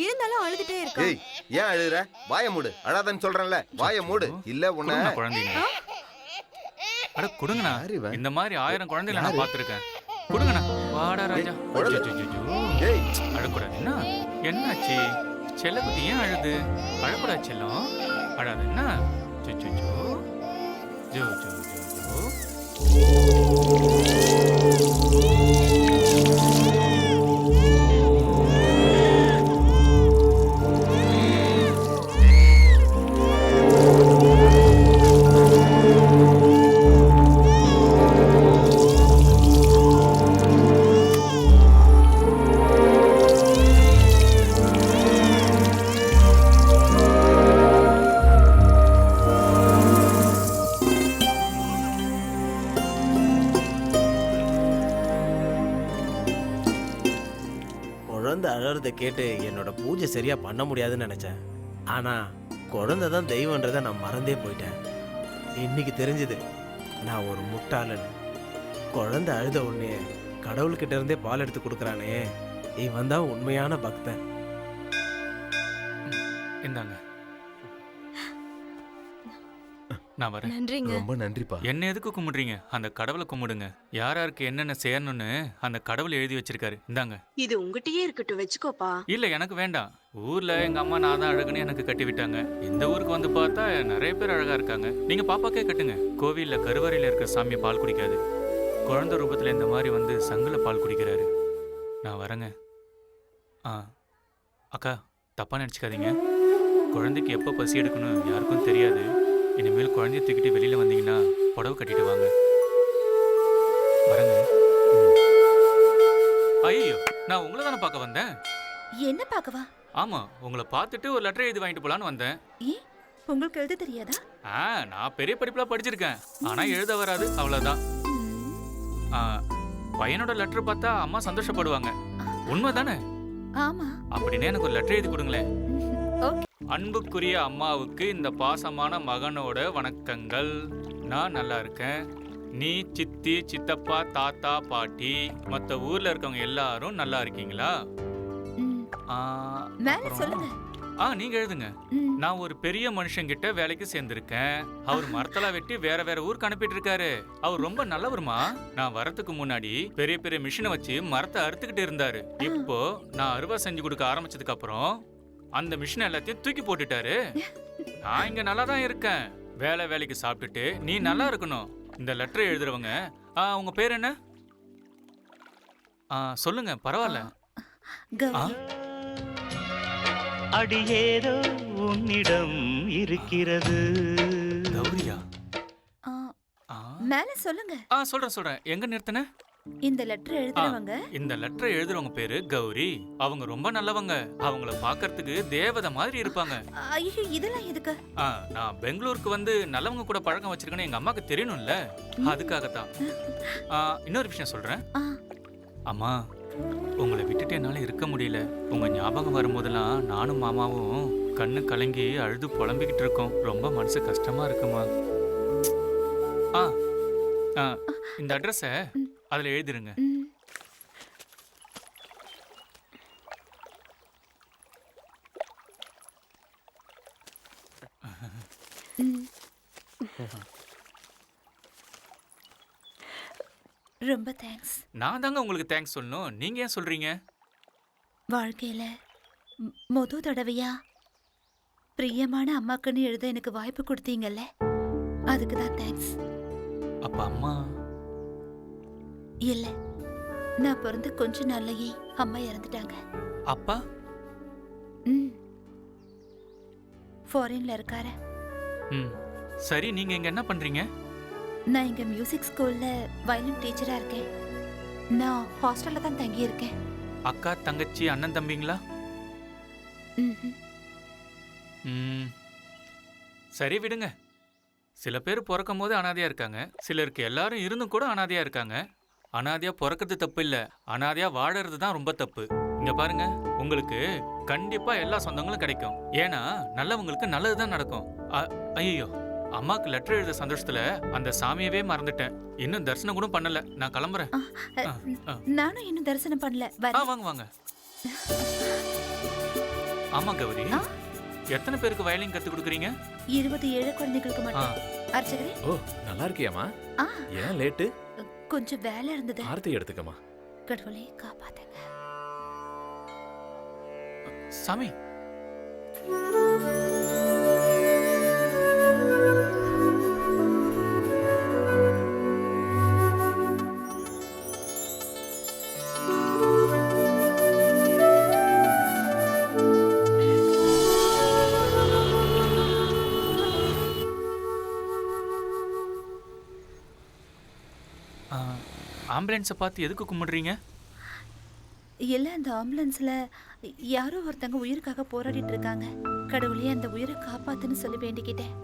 இருந்தாலும் அழுதுட்டே இருக்கா. ஏய், ஏன் அழுகுற? வாயை மூடு. அழாதன்னு சொல்றேன்ல, வாயை மூடு. இல்ல உன்ன குழந்தைங்க அட கொடுங்கண்ணா. இந்த மாதிரி 1000 குழந்தைகளை நான் பார்த்திருக்கேன். கொடுங்கண்ணா. வாடா ராஜா. ஏய், அழக்கூடாது. என்ன என்னாச்சு? செல்லக்குட்டி ஏன் அழுது? அழக்கூடாது செல்லம். அழாது. என்ன Joe Joe Joe Joe Joe. குழந்தை அழறத கேட்டு என்னோட பூஜை சரியா பண்ண முடியாதுன்னு நினைச்சேன். ஆனா குழந்தை தான் தெய்வன்றதை நான் மறந்தே போயிட்டேன். இன்னைக்கு தெரிஞ்சது நான் ஒரு முட்டாளன். குழந்தை அழுத உடனே கடவுள்கிட்ட இருந்தே பால் எடுத்து கொடுக்குறானே, இவன் தான் உண்மையான பக்தன். இந்தாங்க, நான் வரேன். நன்றிங்க. ரொம்ப நன்றிப்பா. என்ன எதுக்கு கும்பிடுறீங்க? அந்த கடவுளை கும்பிடுங்க. யார் யாருக்கு என்னென்ன செய்யணும்னு அந்த கடவுள் எழுதி வச்சிருக்காரு. இந்தாங்க. இது உங்ககிட்டயே இருக்கட்டும், வச்சுக்கோப்பா. இல்ல, எனக்கு வேண்டாம். ஊர்ல எங்க அம்மா நான் தான் அழகுன்னு எனக்கு கட்டி விட்டாங்க. இந்த ஊருக்கு வந்து பார்த்தா நிறைய பேர் அழகா இருக்காங்க. நீங்க பாப்பாக்கே கட்டுங்க. கோவில்ல கருவறையில இருக்க சாமி பால் குடிக்காது. குழந்தை ரூபத்துல இந்த மாதிரி வந்து சங்குல பால் குடிக்கிறாரு. நான் வரேங்க. அக்கா, தப்பா நினைச்சுக்காதீங்க. குழந்தைக்கு எப்போ பசி எடுக்கணும் யாருக்கும் தெரியாது. இனிமேல் குழந்தைய தூக்கிட்டு வெளியில வந்தீங்கன்னா புடவை கட்டிட்டு வாங்க. வரேங்க. ஐயோ, நான் உங்களை தானே பார்க்க வந்தேன். என்ன பார்க்கவா? ஆமா, உங்களை பார்த்துட்டு ஒரு லெட்டர் எழுதி வாங்கிட்டு போலான்னு வந்தேன். உங்களுக்கு எழுத தெரியாதா? நான் பெரிய படிப்புலாம் படிச்சிருக்கேன், ஆனா எழுத வராது, அவ்வளவுதான். பையனோட லெட்டர் பார்த்தா அம்மா சந்தோஷப்படுவாங்க. உண்மைதானே? ஆமா. அப்படின்னு எனக்கு ஒரு லெட்டர் எழுதி கொடுங்களேன். ஓகே. அன்புக்குரிய அம்மாவுக்கு இந்த பாசமான மகனோட வணக்கங்கள். நான் நல்லா இருக்கேன். நீ, சித்தி, சித்தப்பா, தாத்தா, பாட்டி, மற்ற ஊர்ல இருக்கவங்க எல்லாரும் நல்லா இருக்கீங்களா? சொல்லுங்க. நீங்க எழுதுங்க. நான் ஒரு பெரிய மனுஷங்கிட்ட வேலைக்கு சேர்ந்திருக்கேன். அவர் மரத்தெல்லாம் வெட்டி வேற வேற ஊருக்கு அனுப்பிட்டு இருக்காரு. அவர் ரொம்ப நல்லவருமா. நான் வரதுக்கு முன்னாடி பெரிய பெரிய மிஷினை வச்சு மரத்தை அறுத்துக்கிட்டு இருந்தாரு. இப்போ நான் அறுவடை செஞ்சு கொடுக்க ஆரம்பிச்சதுக்கு அப்புறம் அந்த மிஷின் எல்லாத்தையும் தூக்கி போட்டுட்டாரு. நான் இங்க நல்லா தான் இருக்கேன். வேலைக்கு சாப்பிட்டுட்டு நீ நல்லா இருக்கணும். இந்த லெட்டர் எழுதுறவங்க உங்க பேர் என்ன? சொல்லுங்க, பரவாயில்ல. அடியேதோ உன்னிடம் இருக்கிறது. கௌரியா? மேல சொல்லுங்க. சொல்றேன். எங்க நிறுத்தன? இந்த லெட்டர் எழுதுறவங்க. இந்த லெட்டர் எழுதுறவங்க பேரு கௌரி. அவங்க ரொம்ப நல்லவங்க. அவங்கள பார்க்கிறதுக்கு தேவதை மாதிரி இருப்பாங்க. ஐயோ, இதெல்லாம் எதுக்கு? நான் பெங்களூருக்கு வந்து நல்லவங்க கூட பழக்கம் வச்சிருக்கேன்னு எங்க அம்மாக்கு தெரியணும்ல, அதுக்காகத்தான். இன்னொரு விஷயம் சொல்றேன். அம்மா, உங்களை விட்டுட்டு என்னால இருக்க முடியல. உங்க ஞாபகம் வரும்போதெல்லாம் நானும் மாமாவும் கண்ணு கலங்கி அழுது புலம்பிக்கிட்டு இருக்கோம். ரொம்ப மனசு கஷ்டமா இருக்குமா. இந்த அட்ரஸ அதுல எழுதிருங்க. ரொம்ப தேங்க்ஸ். நான் தாங்க உங்களுக்கு தேங்க்ஸ் சொல்லணும். நீங்க ஏன் சொல்றீங்க? வாழ்க்கையில மொத தடவையா பிரியமான அம்மாக்குன்னு எழுத எனக்கு வாய்ப்பு கொடுத்தீங்கல்ல, அதுக்கு தான் தேங்க்ஸ். அப்ப அம்மா? இல்ல, நான் பிறந்த கொஞ்ச நாள்லயே அம்மா இறந்துட்டாங்க. அப்பா? ஃபாரின்ல இருக்காரு. சரி, நீங்க இங்க என்ன பண்றீங்க? நான் இங்க மியூசிக் ஸ்கூல்ல வயலின் டீச்சரா இருக்கேன். நான் ஹாஸ்டல்ல தான் தங்கி இருக்கேன். அக்கா, தங்கச்சி, அண்ணன், தம்பிங்களா? சரி, விடுங்க. சில பேர் பிறக்கும் போது அனாதையா இருக்காங்க. சிலருக்கு எல்லாரும் இருந்தும் கூட அனாதையா இருக்காங்க. அனாதையா பிறக்கிறது தப்பு இல்ல, அனாதையா வாழறது தான் ரொம்ப தப்பு. இங்க பாருங்க, உங்களுக்கு கண்டிப்பா எல்லா சொந்தங்களும் கிடைக்கும். ஏன்னா நல்லவங்களுக்கு நல்லதுதான் நடக்கும். ஐயோ, அம்மாக்கு லெட்டர் எழுத சந்தோஷத்துல அந்த சாமியவே மறந்துட்டேன். இன்னும் தரிசனம் கூட பண்ணல. நான் கிளம்புறேன். நானும் இன்னும் தரிசனம் பண்ணல. வாங்க. ஆமா கௌரி, எத்தனை பேருக்கு வயலின் கத்து கொடுக்குறீங்க? 27 குழந்தைகளுக்கு மட்டும். அர்ச்சகரே. ஓ, நல்லா இருக்கியாமா? ஏன் லேட்டு? கொஞ்சம் வேலை இருந்தது. ஆர்த்தி எடுத்துக்கமா. கடவுளே காப்பாத்துங்க. சாமி. ஆம்புலன்ஸை பார்த்து எதுக்கு கும்பிடுறீங்க? இல்ல, அந்த ஆம்புலன்ஸ்ல யாரோ ஒருத்தங்க உயிருக்காக போராடிட்டு இருக்காங்க. கடவுளே அந்த உயிரை காப்பாத்துன்னு சொல்லி வேண்டிக்கிட்டேன்.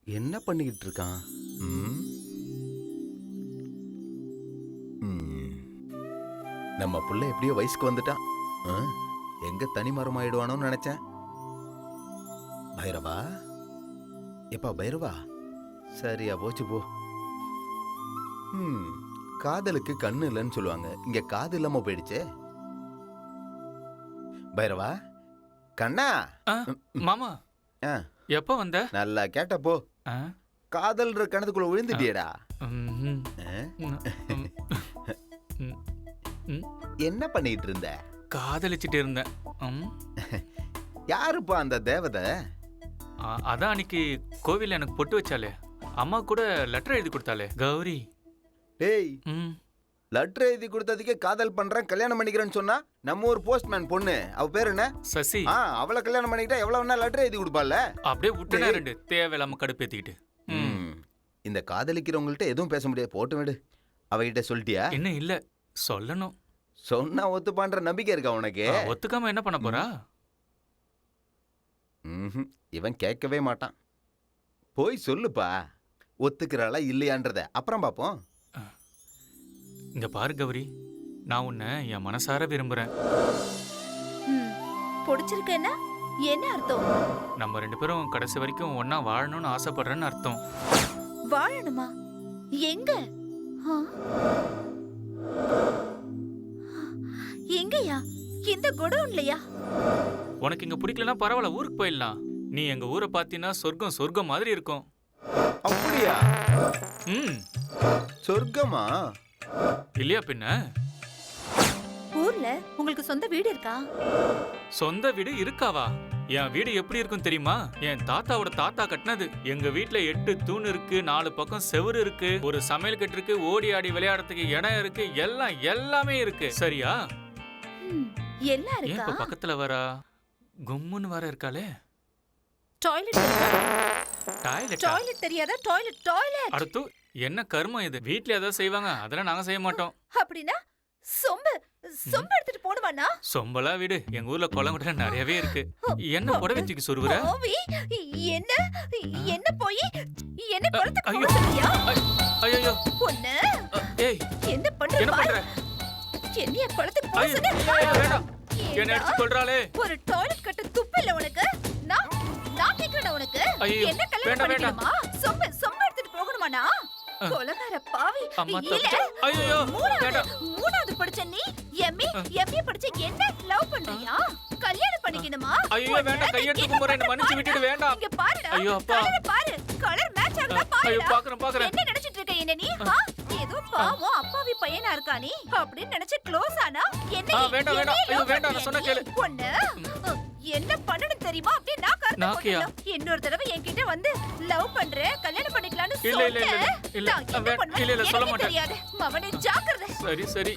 என்ன பண்ணிக்கிட்டு இருக்கான்? நம்ம புள்ள எப்படியோ வயசுக்கு வந்துட்டான். எங்க தனி மரம் ஆயிடுவானோன்னு நினைச்சேன். பைரவா, எப்பா பைரவா, சரியா போச்சு போ. காதலுக்கு கண்ணு இல்லைன்னு சொல்லுவாங்க. இங்க காது இல்லாம போயிடுச்சே. பைரவா, கண்ணா. மாமா, எப்ப வந்த? நல்லா கேட்டப்போ காதல்ன்ற கணத்துக்குள்ள விழுந்துட்டியடா. என்ன பண்ணிட்டு இருந்த? காதலிச்சிட்டு இருந்தேன். யாருப்பா அந்த தேவதை? அதான் அன்னைக்கு கோவில்ல எனக்கு பொட்டு வச்சாலே, அம்மா கூட லெட்டர் எழுதி கொடுத்தாலே, கௌரி. டேய், லெட்டர் எழுதி கொடுத்ததுக்கே காதல் பண்றேன் கல்யாணம் பண்ணிக்கிறேன்னு சொன்னா நம்ம ஒரு போஸ்ட்மேன் பொண்ணு, அவ பேர் என்ன? சசி. அவளை கல்யாணம் பண்ணிக்கிட்டா எவ்வளவு வேணா லெட்டர் எழுதி கொடுப்பால. அப்படியே விட்டுனா ரெண்டு தேவையில்லாம கடுப்பேத்திக்கிட்டு. இந்த காதலிக்கிறவங்கள்ட்ட எதுவும் பேச முடியாது, போட்டு விடு. அவகிட்ட சொல்லிட்டியா? இன்னும் இல்ல. சொல்லணும். சொன்னா ஒத்துப்பான்ற நம்பிக்கை இருக்கா உனக்கு? ஒத்துக்காம என்ன பண்ண போறா? இவன் கேட்கவே மாட்டான். போய் சொல்லுப்பா, ஒத்துக்கிறாளா இல்லையான்றத அப்புறம் பாப்போம். இங்க பாரு கௌரி, நான் உன்னை என் மனசார விரும்புறேன். பிடிச்சிருக்கேன்னா என்ன அர்த்தம்? நம்ம 2 பேரும் கடைசி வரைக்கும் ஒன்னா வாழணும்னு ஆசைப்படுறேன்னு அர்த்தம். வாழணுமா? எங்க? எங்கயா? இந்த குடோன்லயா? உனக்கு இங்க பிடிக்கலன்னா பரவாயில்ல, ஊருக்கு போயிடலாம். நீ எங்க ஊரை பாத்தீங்கன்னா சொர்க்கம் சொர்க்கம் மாதிரி இருக்கும். அப்படியா? சொர்க்கமா? இல்லையா பின்ன? ஊர்ல உங்களுக்கு சொந்த வீடு இருக்கா? சொந்த வீடு இருக்காவா? என் வீடு எப்படி இருக்கும் தெரியுமா? என் தாத்தாவோட தாத்தா கட்டினது. எங்க வீட்டுல 8 தூண் இருக்கு, 4 பக்கம் செவுரு இருக்கு, ஒரு சமையல் கட்டு இருக்கு, ஓடி ஆடி விளையாடுறதுக்கு இடம் இருக்கு, எல்லாமே இருக்கு. சரியா? எல்லாம் ஏன் இருக்கா? இப்ப பக்கத்துல வரா? கும்முன்னு வர இருக்காளே. டாய்லெட் டாய்லெட் தெரியாதா? டாய்லெட். அடுத்து என்ன கர்மம் இது? வீட்ல ஏதாவது செய்வாங்க, அதெல்லாம் நாங்க செய்ய மாட்டோம். அப்படின்னா சொம்பு எடுத்துட்டு போடுவானா? சொம்பலா வீடு, எங்க ஊர்ல குளங்குட்டை நிறையவே இருக்கு. என்ன புடவை தூக்கி சொருவுற? என்ன போய் என்ன குளத்துக்கு ஐயோ போறியா? ஐயோ பொண்ணு, ஏய் என்ன பண்ற? என்னைய குளத்துக்கு போக சொன்ன? வேண்டாம், என்ன அடிச்சு கொல்றாளே. ஒரு டாய்லெட் கட்ட துப்பு இல்ல உனக்கு? நான் கேக்குறேன் உனக்கு. என்ன கல்யாணம் பண்ணிக்கணுமா? சொம்பு எடுத்துட்டு போகணுமானா? கொலகார பாவி. இல்ல ஐயோ வேண்டாம். மூணாவது படிச்ச நீ எம்ஏ படிச்ச என்ன லவ் பண்றியா? கல்யாணம் பண்ணிக்கணுமா? ஐயோ வேண்டாம், கையெடுத்து கும்பறேன், என்ன மன்னிச்சு விட்டுடு. வேண்டாம். இங்க பாருடா. ஐயோ அப்பா, கலர் மேட்ச் ஆகுதா பாருடா. ஐயோ பாக்குறேன். என்ன நினைச்சிட்டு இருக்க என்ன நீ? ஏதோ பாவம் அப்பாவி பையனா இருக்கா நீ அப்படின்னு நினைச்சு க்ளோஸ் ஆனா என்ன? வேண்டாம். ஐயோ வேண்டாம், நான் சொன்ன கேளு. பொண்ணு என்ன பண்ணணும் தெரியுமா? அப்படியே நான் நாக்கியா? இன்னொரு தடவை என்கிட்ட வந்து லவ் பண்றேன், கல்யாணம் பண்ணிக்கலாம்னு இல்ல சொல்ல மாட்டேன். தெரியாது மவனே, ஜாக்கிரதை. சரி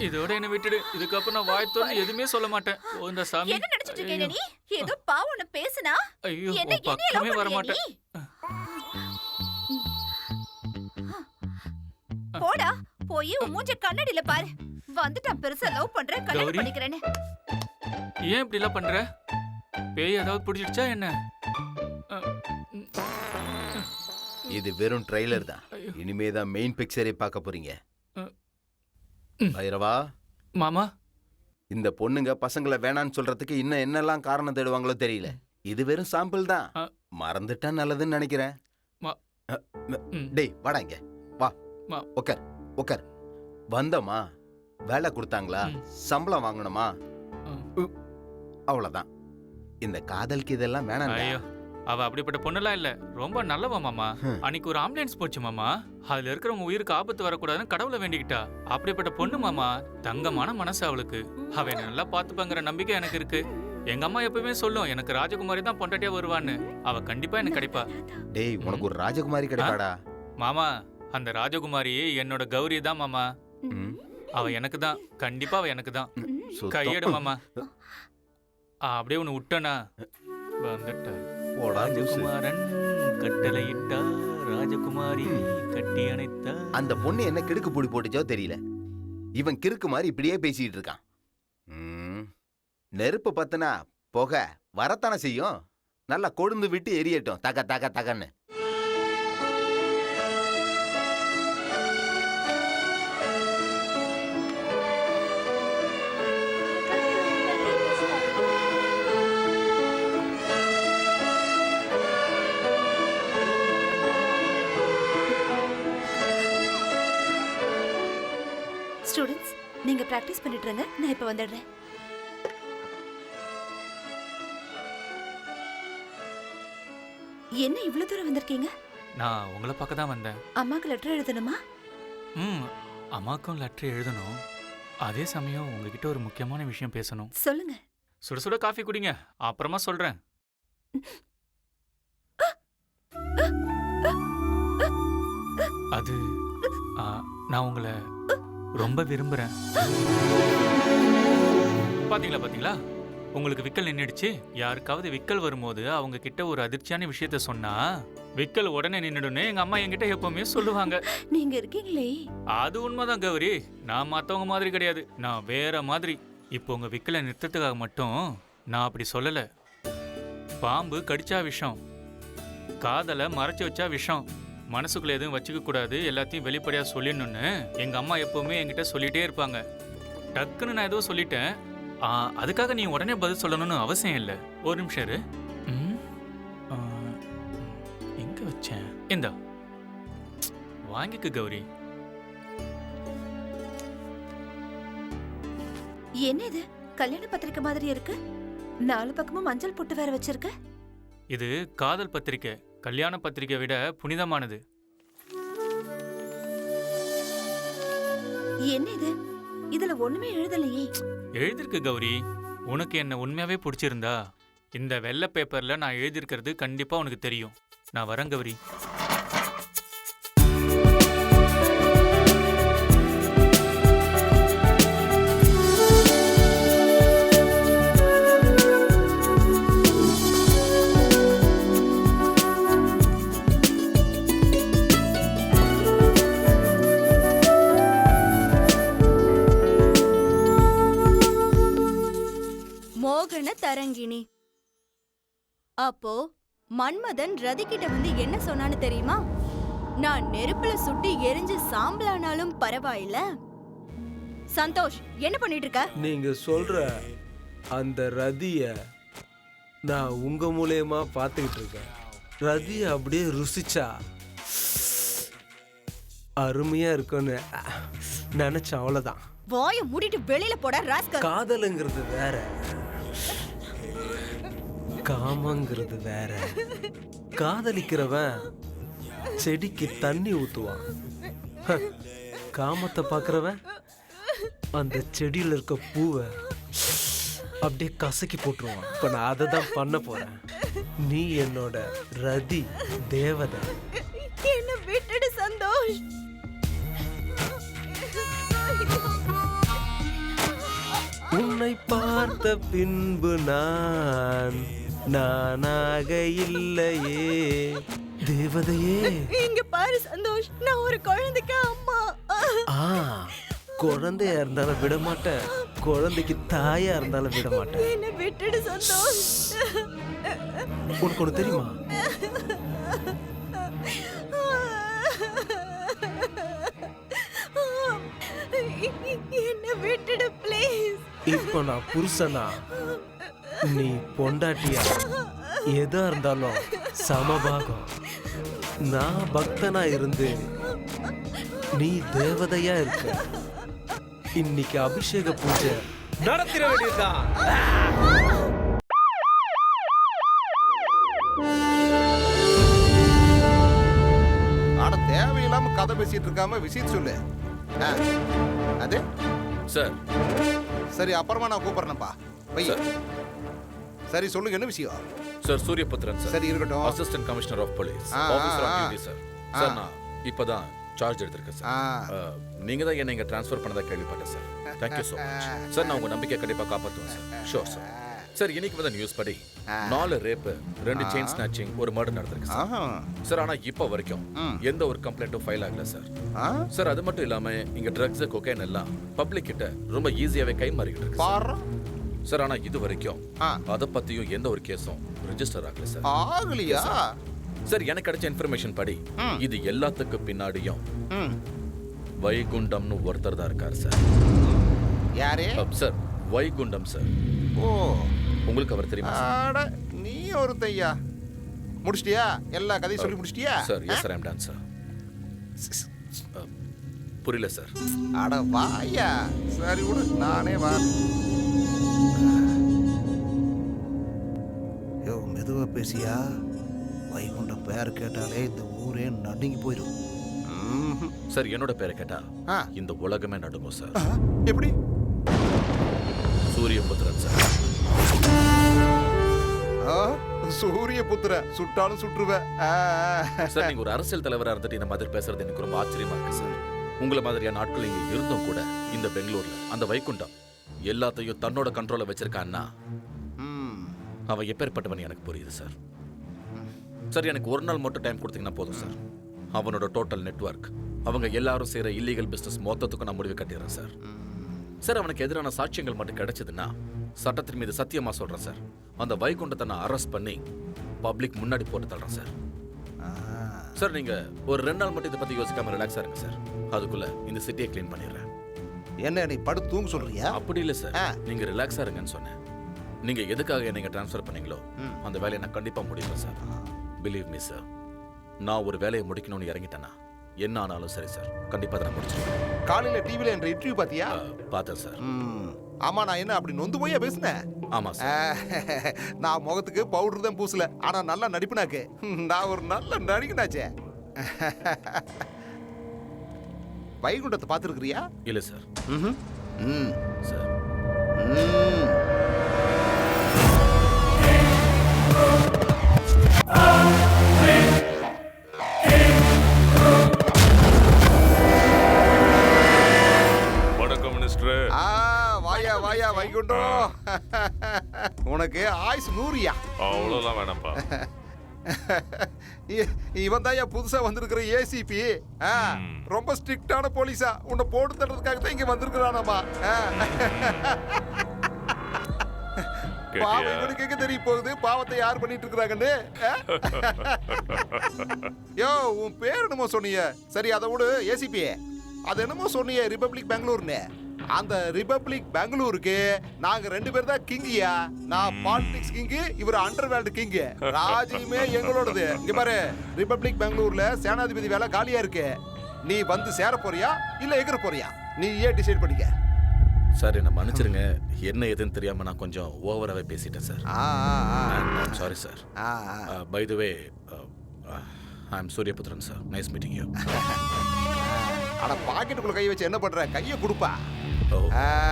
இதோட என்ன விட்டுடு. இதுக்கப்புறம் நான் வாய் திறந்து எதுவுமே சொல்ல மாட்டேன். இந்த சாமி என்ன நினைச்சிட்டு இருக்க நீ? ஏதோ பாவம்னு பேசுனா ஐயோ என்ன பக்கமே வர மாட்டேன். போடா, போய் உன் மூஞ்ச கண்ணாடியில பாரு. வந்துட்டான் பெருசா லவ் பண்றேன், கல்யாணம் பண்ணிக்கிறேன்னு. ஏன் இப்படி எல்லாம் பண்ற? பேய் ஏதாவது பிடிச்சிடுச்சா என்ன? இது வெறும் ட்ரைலர் தான். இனிமேதான் மெயின் பிக்சரை பார்க்க போறீங்க. பைரவா மாமா, இந்த பொண்ணுங்க பசங்களை வேணான்னு சொல்றதுக்கு இன்னும் என்னெல்லாம் காரணம் தேடுவாங்களோ தெரியல. இது வெறும் சாம்பிள் தான். மறந்துட்டா நல்லதுன்னு நினைக்கிறேன். டேய் வாடா இங்க வா. உக்கார். வந்தமா, வேலை கொடுத்தாங்களா, சம்பளம் வாங்கணுமா, அவ்வளவுதான். இந்த காதலுக்கு இதெல்லாம் வேணாம். ஐயோ அவ அப்படிப்பட்ட பொண்ணுலாம் இல்ல, ரொம்ப நல்லவ மாமா. அன்னைக்கு ஒரு ஆம்புலன்ஸ் போச்சு மாமா, அதுல இருக்கிறவங்க உயிருக்கு ஆபத்து வரக்கூடாதுன்னு கடவுளை வேண்டிக்கிட்டா. அப்படிப்பட்ட பொண்ணு மாமா, தங்கமான மனசு அவளுக்கு. அவ என்ன நல்லா பாத்துப்பாங்கிற நம்பிக்கை எனக்கு இருக்கு. எங்க அம்மா எப்பவுமே சொல்லும், எனக்கு ராஜகுமாரி தான் பொண்டாட்டியா வருவான்னு. அவ கண்டிப்பா எனக்கு கிடைப்பா. டேய் உனக்கு ஒரு ராஜகுமாரி கிடைப்பாடா மாமா. அந்த ராஜகுமாரி என்னோட கௌரி தான் மாமா. அவ எனக்கு தான், கண்டிப்பா அவ எனக்கு தான். கையெடு மாமா. அப்படியே உன்னை விட்டனா வந்துட்ட. ராஜகுமாரன் கட்டளையிட்டா, ராஜகுமாரி கட்டி அணைத்தா. அந்த பொண்ணு என்ன கிடுக்கு பொடி போட்டுச்சோ தெரியல. இவன் கிறுக்கு மாதிரி இப்படியே பேசிட்டு இருக்கான். நெருப்பு பத்தினா புகை வரத்தானே செய்யும். நல்லா கொழுந்து விட்டு எரியட்டும், தகன்னு. ஸ்டூடண்ட்ஸ், நீங்க பிராக்டிஸ் பண்ணிட்டு இருங்க, நான் இப்ப வந்துடுறேன். என்ன இவ்வளவு தூரம் வந்திருக்கீங்க? நான் உங்களை பார்க்க தான் வந்தேன். அம்மாக்கு லெட்டர் எழுதணுமா? அம்மாக்கும் லெட்டர் எழுதணும். அதே சமயம் உங்ககிட்ட ஒரு முக்கியமான விஷயம் பேசணும். சொல்லுங்க. சுட சுட காஃபி குடிங்க, அப்புறமா சொல்றேன். அது நான் உங்களை ரொம்ப விரும்புறேன். பாத்தீங்களா, உங்களுக்கு விக்கல் நின்னுடுச்சு. யாருக்காவது விக்கல் வரும்போது அவங்க கிட்ட ஒரு அதிர்ச்சியான விஷயத்த சொன்னா விக்கல் உடனே நின்னுடுன்னு எங்க அம்மா என்கிட்ட எப்பவுமே சொல்லுவாங்க. நீங்க இருக்கீங்களே. அது உண்மைதான் கௌரி. நான் மத்தவங்க மாதிரி கிடையாது, நான் வேற மாதிரி. இப்போ உங்க விக்கலை நிறுத்தத்துக்காக மட்டும் நான் அப்படி சொல்லல. பாம்பு கடிச்சா விஷம், காதலை மறைச்சு வச்சா விஷம், மனசுக்குள்ள எதுவும் வச்சுக்க கூடாது, எல்லாத்தையும் வெளிப்படையா சொல்லிடணும்னு எங்க அம்மா எப்பவுமே என்கிட்ட சொல்லிட்டே இருப்பாங்க. டக்குன்னு நான் ஏதோ சொல்லிட்டேன். அதுக்காக நீ உடனே பதில் சொல்லணும்னு அவசியம் இல்லை. ஒரு நிமிஷம் இரு. எங்க வச்சேன்? இந்தா வாங்கிக்க கௌரி. என்ன இது கல்யாண பத்திரிக்கை மாதிரி இருக்கு? 4 பக்கமும் மஞ்சள் போட்டு வேற வச்சிருக்க. இது காதல் பத்திரிக்கை. கல்யாண பத்திரிக்கை விட புனிதமானது. என்ன இது? இதுல ஒண்ணுமே எழுதலையே. எழுதிருக்கு கௌரி. உனக்கு என்ன உண்மையாவே பிடிச்சிருந்தா இந்த வெள்ளை பேப்பர்ல நான் எழுதியிருக்கிறது கண்டிப்பா உனக்கு தெரியும். நான் வரேன் கௌரி. மோகன தரங்கிணி. அப்போ மன்மதன் ரதிகிட்ட வந்து என்ன சொன்னான்னு தெரியுமா? நான் நெருப்புல சுட்டி எரிஞ்சு சாம்பலானாலும் பரவாயில்ல. சந்தோஷ், என்ன பண்ணிட்டு இருக்க? நீங்க சொல்ற அந்த ரதிய நான் உங்க மூலியமா பார்த்துக்கிட்டு இருக்கேன். ரதிய அப்படியே ருசிச்சா அருமையா இருக்கும்னு நினைச்ச, அவ்வளவுதான். வாய மூடிட்டு வெளியில போட ராஸ்கல். காதலுங்கிறது வேற, காமங்கிறது வேற. காதலிக்கிறவன் செடிக்கு தண்ணி ஊத்துவான். காமத்தை பாக்குறவன் அந்த செடியில இருக்க பூவை அப்படியே கசக்கி போட்டுருவான். இப்ப நான் அதை தான் பண்ண போறேன். நீ என்னோட ரதி தேவதை. என்ன விட்டுடு சந்தோஷ். உன்னை பார்த்த பின்பு நானாக இல்லையே தேவதையே. இங்க பாரு சந்தோஷ், நான் ஒரு குழந்தைக்கு அம்மா. குழந்தையா இருந்தாலும் விட மாட்டேன், குழந்தைக்கு தாயா இருந்தாலும் விட மாட்டேன். என்ன விட்டுடு சந்தோஷ். உனக்கு ஒண்ணு தெரியுமா? என்ன விட்டுடு ப்ளீஸ். இப்போ நான் புருஷனா, நீ பொண்டாட்டியா, எதா இருந்தாலும் சமபாகம். நான் பக்தனா இருந்து நீ தேவதையா இருக்க. இன்னைக்கு அபிஷேக பூஜை நடத்திட வேண்டியதுதான். ஆனா தேவையில்லாம கதை பேசிட்டு இருக்காம விஷயம் சொல்லு. அது சார். சரி, அப்புறமா நான் கூப்பிடுறேன்ப்பா. சரி, சொல்லுங்க, என்ன விஷயம்? Sir, Suryaputhiran sir. சரி, இருக்கட்டும். Assistant commissioner of police, officer of duty sir. Sir, நான் இப்பதான் சார்ஜ் எடுத்திருக்கேன் சார். நீங்க தான் என்ன இங்க ட்ரான்ஸ்ஃபர் பண்ணதா கேள்விப்பட்டேன் sir. Thank you so much sir. நான் உங்க நம்பிக்கை கண்டிப்பா காப்பாற்றுவேன் சார். Sure sir. சார், இன்னைக்கு வந்த நியூஸ் படி 4 ரேப்பு, 2 செயின் ஸ்நாச்சிங், ஒரு மர்டர் நடந்திருக்கு சார். சார், ஆனா இப்போ வரைக்கும் எந்த ஒரு கம்ப்ளைண்ட்டும் ஃபைல் ஆகல சார். சார், அது மட்டும் இல்லாம இங்க ட்ரக்ஸ், கொக்கைன் எல்லாம் பப்ளிக் கிட்ட ரொம்ப ஈஸியாவே கை மாறிக்கிட்டு இருக்கு சார். ஆனா இது வரைக்கும் அத பத்தியும் எந்த ஒரு கேஸும் ரெஜிஸ்டர் ஆகல சார். ஆகலையா சார்? எனக்கு கிடைச்ச இன்ஃபர்மேஷன் படி இது எல்லாத்துக்கு பின்னாடியும் வைகுண்டம்னு ஒருத்தர் தான் இருக்கார் சார். யாரே சார்? வைகுண்டம் சார். ஓ, உங்களுக்கு அவர் தெரியுமா? நீ ஒரு தையா முடிச்சிட்டியா? எல்லா கதையும் சொல்லி முடிச்சிட்டியா? Sir, yes sir, I am done sir. புரியல சார். அட வாயா. சரி விடு, நானே வா. யோ, மெதுவா பேசியா. வைகுண்டம் பேர் கேட்டாலே இந்த ஊரே நடுங்கி போயிடும். சார், என்னோட பேரை கேட்டா இந்த உலகமே நடுங்கும் சார். எப்படி? சூரியபுத்திரன் சார். சூரியபுத்திர, சுட்டாலும் சுற்றுவ சார். நீங்க ஒரு அரசியல் தலைவரா இருந்துட்டு இந்த மாதிரி பேசுறது எனக்கு ரொம்ப ஆச்சரியமா இருக்கு சார். உங்களை மாதிரியான நாட்கள் இங்க இருந்தும் கூட இந்த பெங்களூர்ல அந்த வைகுண்டம் எல்லாத்தையும் தன்னோட கண்ட்ரோல வச்சிருக்கான்னா அவன் எப்பேற்பட்டவன் எனக்கு புரியுது சார். சார் எனக்கு ஒரு நாள் மட்டும் டைம் கொடுத்தீங்கன்னா போதும் சார். அவனோட டோட்டல் நெட்வொர்க், அவங்க எல்லாரும் செய்கிற இல்லீகல் பிஸ்னஸ் மொத்தத்துக்கும் நான் முடிவு கட்டிடுறேன் சார். சார் அவனுக்கு எதிரான சாட்சியங்கள் மட்டும் கிடைச்சதுன்னா சட்டத்தின் மீது சத்தியமாக சொல்கிறேன் சார், அந்த வைகுண்டத்தை நான் அரெஸ்ட் பண்ணி பப்ளிக் முன்னாடி போட்டு தள்ளுறேன் சார். சார் நீங்கள் ஒரு 2 நாள் மட்டும் இதை பற்றி யோசிக்காமல் ரிலாக்ஸாக இருங்க சார். அதுக்குள்ளே இந்த சிட்டியை க்ளீன் பண்ணிடுறேன். என்ன நீ படுத்து தூங்க சொல்றியா? அப்படி இல்லை சார், நீங்கள் ரிலாக்ஸாக இருங்கன்னு சொன்னேன். நீங்கள் எதுக்காக என்னை ட்ரான்ஸ்ஃபர் பண்ணீங்களோ அந்த வேலையை நான் கண்டிப்பாக முடிப்பேன் சார். பிலீவ் மீ சார், நான் ஒரு வேலையை முடிக்கணும்னு இறங்கிட்டேன்னா என்ன ஆனாலும் சரி சார், கண்டிப்பாக அதை நான் முடிச்சிடுவேன். காலையில் டிவியில் என்ற இன்டர்வியூ பார்த்தியா? பார்த்தேன் சார். ஆமா, நான் என்ன அப்படி நொந்து போயா பேசினேன்? ஆமாம் சார். நான் முகத்துக்கு பவுடர் தான் பூசல, ஆனால் நல்லா நடிப்புனாக்கு. நான் ஒரு நல்ல நடிகனாச்சே. வைகுண்டத்தை பார்த்துருக்கிறியா? இல்லை சார். சார் வணக்கம் மினிஸ்டர். வாயா வாயா வைகுண்டம், உனக்கு ஆயுஸ் 100யா. அவ்வளோலாம் வேணாம்ப்பா. இவன் தான் புதுசா வந்திருக்கிற ஏசிபி. ரொம்ப ஸ்ட்ரிக்டான போலீஸா, உன்னை போட்டு தர்றதுக்காக தான் இங்க வந்திருக்கிறானாமா. பாவம் இவனுக்கு எங்க தெரிய போகுது பாவத்தை யார் பண்ணிட்டு இருக்கிறாங்கன்னு. யோ, உன் பேர் என்னமோ சொன்னீங்க? சரி அதை விடு ஏசிபி. அது என்னமோ சொன்னீங்க ரிபப்ளிக் பெங்களூர்னு. அந்த ரிபப்ளிக் பெங்களூருக்கு நாங்க 2 பேர் தான் கிங்கியா. நான் பாலிடிக்ஸ் கிங்கு, இவர் அண்டர்வேல்டு கிங்கு. ராஜ்யமே எங்களோடது. இங்க பாரு, ரிபப்ளிக் பெங்களூர்ல சேனாதிபதி வேலை காலியா இருக்கு. நீ வந்து சேர போறியா இல்ல எகிற போறியா? நீ ஏன் டிசைட் பண்ணிக்க. சார் என்ன மன்னிச்சிருங்க, என்ன எதுன்னு தெரியாம நான் கொஞ்சம் ஓவராகவே பேசிட்டேன் sir. Sorry sir. By the way, I am Suryaputhiran sir. Nice meeting you. ஆனா பாக்கெட்டுக்குள்ள கை வச்சு என்ன பண்ற? கையை கொடுப்பா.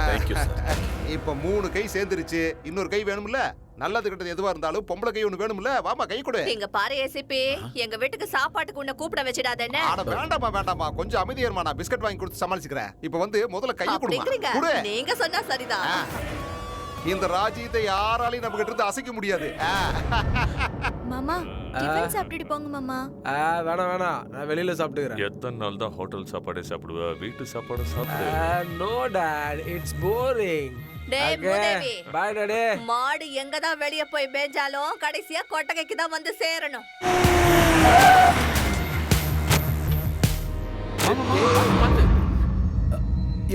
Thank you sir. இப்ப 3 கை சேர்ந்துருச்சு, இன்னொரு கை வேணும்ல? நல்லது கெட்டது எதுவா இருந்தாலும் பொம்பளை கை ஒண்ணு வேணும்ல? வாமா கை கொடு. எங்க பாரு ஏசிபி, எங்க வீட்டுக்கு சாப்பாட்டுக்கு உன்னை கூப்பிட வச்சிடாத என்ன? அட வேண்டாமா வேண்டாமா, கொஞ்சம் அமைதியர்மா, நான் பிஸ்கட் வாங்கி கொடுத்து சமாளிச்சுக்கிறேன். இப்ப வந்து முதல்ல கையை கொடுமா. கொடு. நீங்க சொன்னா சரிதான். இந்த ராஜ்யத்தை யாராலையும் நம்ம கிட்ட இருந்து அசைக்க முடியாது. மாமா டிபன் சாப்பிட்டுட்டு போங்க மாமா. வேணாம் வேணாம், நான் வெளியில சாப்பிட்டுக்கிறேன். எத்தனை நாள் தான் ஹோட்டல் சாப்பாடே சாப்பிடுவ? வீட்டு சாப்பாடு சாப்பிடு. No dad, it's boring. டேய் மூதேவி, பை டாடி. மாடு எங்க தான் வெளிய போய் மேஞ்சாலும் கடைசியா கொட்டகைக்கு தான் வந்து சேரணும்.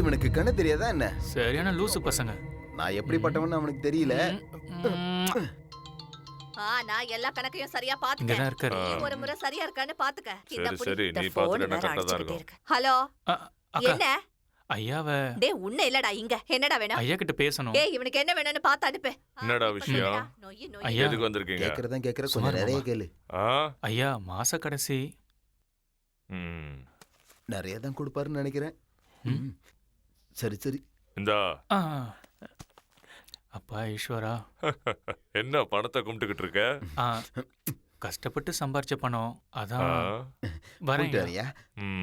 இவனுக்கு கண்ணு தெரியாதா என்ன? சரியான லூசு பசங்க. நான் எப்படிப்பட்டவன்னு அவனுக்கு தெரியல. நான் எல்லா கணக்கையும் சரியா இங்க தான் பாத்துட்டேன். இருக்காரு. நீ ஒரு முறை சரியா இருக்கான்னு பாத்துக்க. சரி, நீ பாத்துட்டேன்னா கரெக்டா தான் இருக்கும். ஹலோ, அக்கா, என்ன? ஐயாவ டேய் உன்ன இல்லடா இங்க. என்னடா வேணும்? ஐயா கிட்ட பேசணும். டேய் இவனுக்கு என்ன வேணும்னு பார்த்து அனுப்பு. என்னடா விஷயம்? ஐயா எதுக்கு வந்திருக்கீங்க? கேக்குறதா கேக்குற, கொஞ்சம் நிறைய கேளு. ஐயா மாச கடைசி நிறைய தான் கொடுப்பாருன்னு நினைக்கிறேன். சரி சரி இந்தா. அப்பா ஈஸ்வரா, என்ன பணத்தை கும்பிட்டுக்கிட்டு இருக்க? கஷ்டப்பட்டு சம்பாரிச்ச பணம், அதான் வரேன்.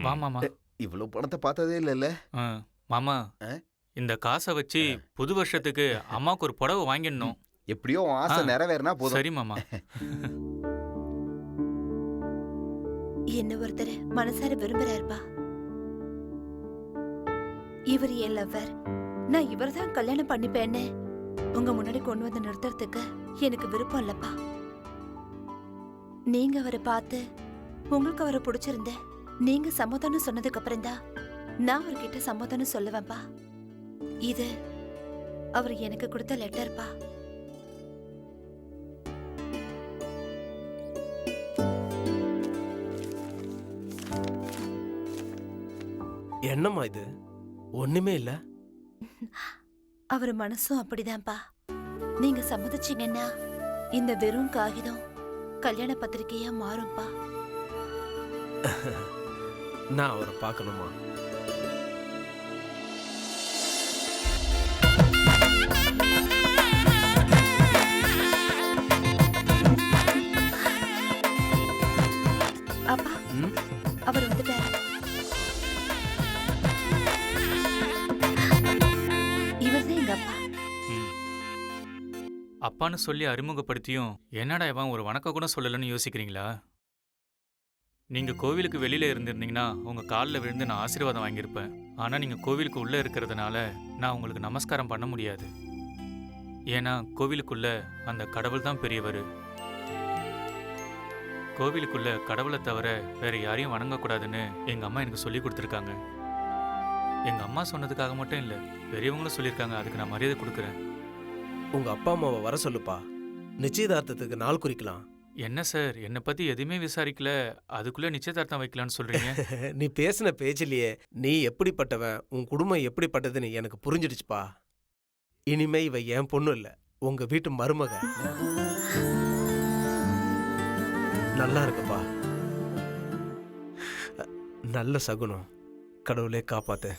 வா மாமா. இவ்வளவு பணத்தை பார்த்ததே இல்லைல்ல மாமா. இந்த காசை வச்சு புது வருஷத்துக்கு அம்மாவுக்கு ஒரு புடவை வாங்கிடணும். எப்படியோ ஆசை நிறைவேறினா போதும். சரி மாமா. என்ன ஒருத்தர் மனசார விரும்புறாருப்பா. இவர் என் லவ்வர். நான் இவர் தான் கல்யாணம் பண்ணிப்பேன்னு உங்க முன்னாடி கொண்டு வந்து நிறுத்துறதுக்கு எனக்கு விருப்பம் இல்லப்பா. நீங்க அவரை பார்த்து உங்களுக்கு அவரை பிடிச்சிருந்த நீங்க சமாதானம் சொன்னதுக்கு அப்புறம் தான் நான் அவர்கிட்ட சமாதானம் சொல்லுவேன்ப்பா. இது அவர் எனக்கு கொடுத்த லெட்டர்ப்பா. என்னம்மா இது? ஒண்ணுமே இல்ல. அவர் மனசும் அப்படிதான்ப்பா. நீங்க சம்மதிச்சீங்கன்னா இந்த வெறும் காகிதம் கல்யாண பத்திரிகையா மாறும்பா. நான் அவரை பார்க்கணுமா? அப்பா, அவர் வந்துட்டாரு. இவர்தான் எங்க அப்பா. அப்பான்னு சொல்லி அறிமுகப்படுத்தியும் என்னடா இவன் ஒரு வணக்கம் கூட சொல்லலன்னு யோசிக்கிறீங்களா? நீங்க கோவிலுக்கு வெளியில இருந்திருந்தீங்கன்னா உங்க காலில் விழுந்து நான் ஆசீர்வாதம் வாங்கியிருப்பேன். ஆனா நீங்க கோவிலுக்கு உள்ள இருக்கிறதுனால நான் உங்களுக்கு நமஸ்காரம் பண்ண முடியாது. ஏன்னா கோவிலுக்குள்ள அந்த கடவுள் தான் பெரியவர். கோவிலுக்குள்ள கடவுளை தவிர வேற யாரையும் வணங்கக்கூடாதுன்னு எங்க அம்மா எனக்கு சொல்லி கொடுத்துருக்காங்க. எங்க அம்மா சொன்னதுக்காக மட்டும் இல்ல, பெரியவங்களும் சொல்லியிருக்காங்க. அதுக்கு நான் மரியாதை கொடுக்குறேன். உங்க அப்பா அம்மாவை வர சொல்லுப்பா, நிச்சயதார்த்தத்துக்கு நாள் குறிக்கலாம். என்ன சார், என்னை பத்தி எதுவுமே விசாரிக்கல, அதுக்குள்ள நிச்சயதார்த்தம் வைக்கலான்னு சொல்றீங்க? நீ பேசின பேச்சிலேயே நீ எப்படிப்பட்டவன், உன் குடும்பம் எப்படிப்பட்டதுன்னு எனக்கு புரிஞ்சிடுச்சுப்பா. இனிமே இவ என் பொண்ணு இல்ல, உங்க வீட்டு மருமக. நல்லா இருக்குப்பா. நல்ல சகுனம். கடவுளே காப்பாத்து.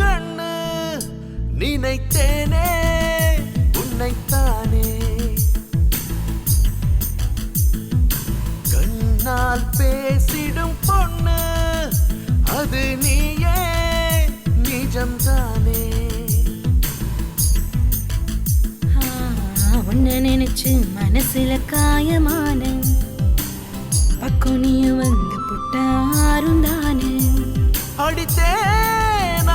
கண்ணு நினைத்தேனே உன்னைத்தானே, கண்ணால் பேசிடும் பொண்ணு அது நீயே, நிஜம்தானே. உன்னை நினைச்சு மனசுல காயமான பக்குனியும் வந்து புட்டாரும் தானே, அடித்தேனாய்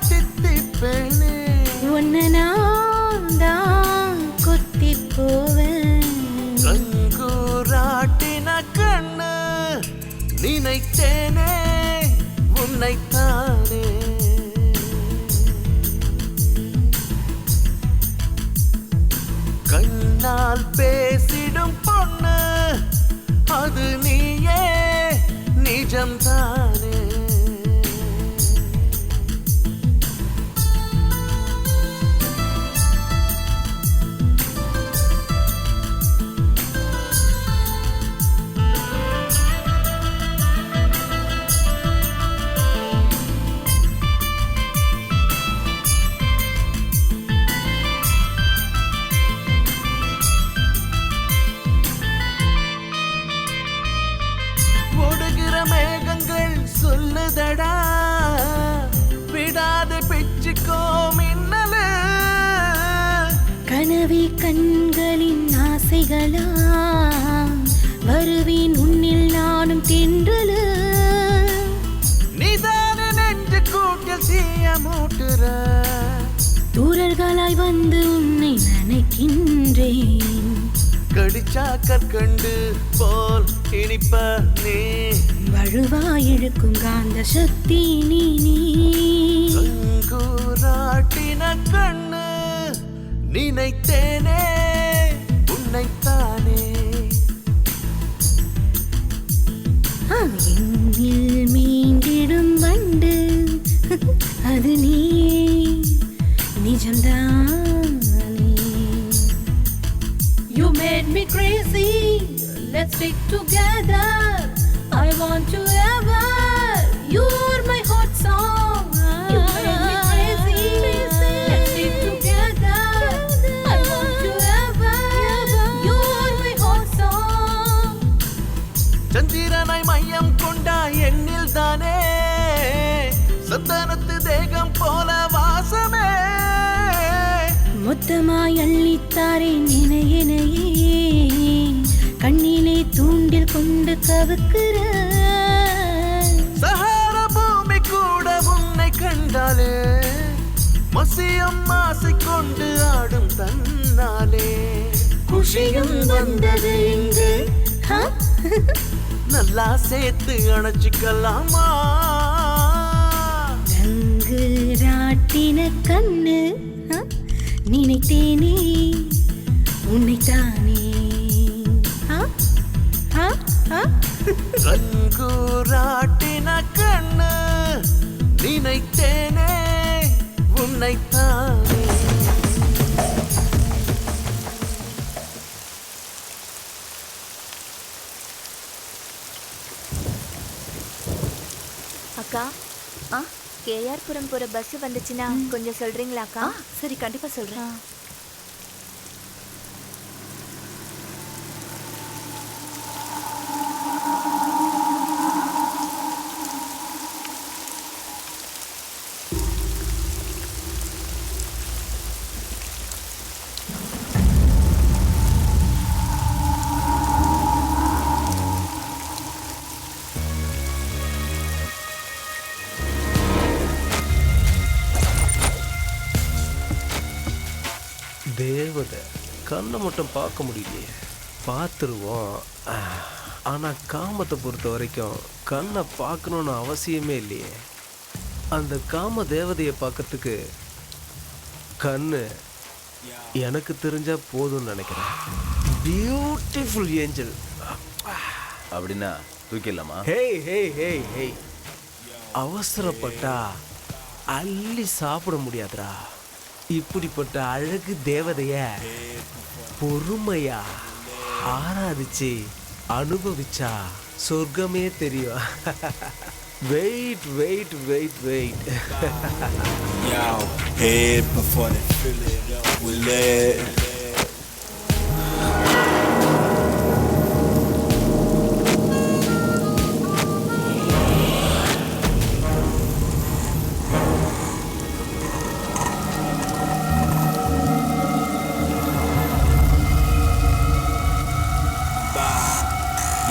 தித்திப்பேனே, உன்னை நான் தான் கொத்தி போவேன். கங்கூராட்டின கண்ணு நினைத்தேனே உன்னைத்தானே, கண்ணால் பேசிடும் பொண்ணு அது நீயே, நிஜம்தானே. சொல்லுதடா விடாது பிச்சுக்கோ மின்னல, கனவி கண்களின் ஆசைகளா வருவேன் உன்னில் நானும் தென்றல, நீதான நெஞ்சு கூட்டில் தீய மூட்டுற, தூரர்களாய் வந்து உன்னை நினைக்கின்றேன், கடிச்சா கற்கண்டு போல் இனிப்ப நீ, வழுவாய் இழுக்கும் காந்த சக்தி நீ, கங்கூராட்டின கண்ணு நினைத்தேனே உன்னைத்தானே, என்னில் மீண்டிடும் வண்டு அது நீ, நிஜம்தானே. You made me crazy, let's stick together, I want you ever, you're my hot song. You made me crazy, let's stick together, I want you ever, you're my hot song. சந்திரனாய் மையம் கொண்டா எண்ணில் தானே, சந்தனத்து தேகம் போல வாசமே, மொத்தமாய் அள்ளித்தாரே நினையனையே, கண்ணிலே தூண்டில் கொண்டு கவுக்குற, சஹார பூமி கூட உன்னை கண்டாலே, மசியம் ஆசை கொண்டு ஆடும் தன்னாலே, குஷியும் வந்தது இங்கு, நல்லா சேர்த்து அணைச்சிக்கலாமா, ரங்கு ராட்டின கண்ணு நினைத்தேனே உன்னைத்தானே. ரங்கூராட்டின கண்ணு நினைத்தேனே உன்னைத்தானே. அக்கா கேஆர்புரம் போற பஸ் வந்துச்சுன்னா கொஞ்சம் சொல்றீங்களாக்கா? சரி, கண்டிப்பா சொல்றேன். தேவதை கண்ணை மட்டும் பார்க்க முடியலையே. பார்த்துருவோம். ஆனால் காமத்தை பொறுத்த வரைக்கும் கண்ணை பார்க்கணுன்னு அவசியமே இல்லையே. அந்த காம தேவதையை பார்க்கறதுக்கு கண்ணு எனக்கு தெரிஞ்சா போதும்னு நினைக்கிறேன். Beautiful angel. அப்படின்னா தூக்கிடலாமா? ஹேய் ஹேய் ஹேய் ஹேய், அவசரப்பட்டா அள்ளி சாப்பிட முடியாதுடா. இப்படிப்பட்ட அழகு தேவதைய பொறுமையா ஆராதிச்சு அனுபவிச்சா சொர்க்கமே தெரியும். Wait wait wait wait. Yo, head before they fill it up with lead.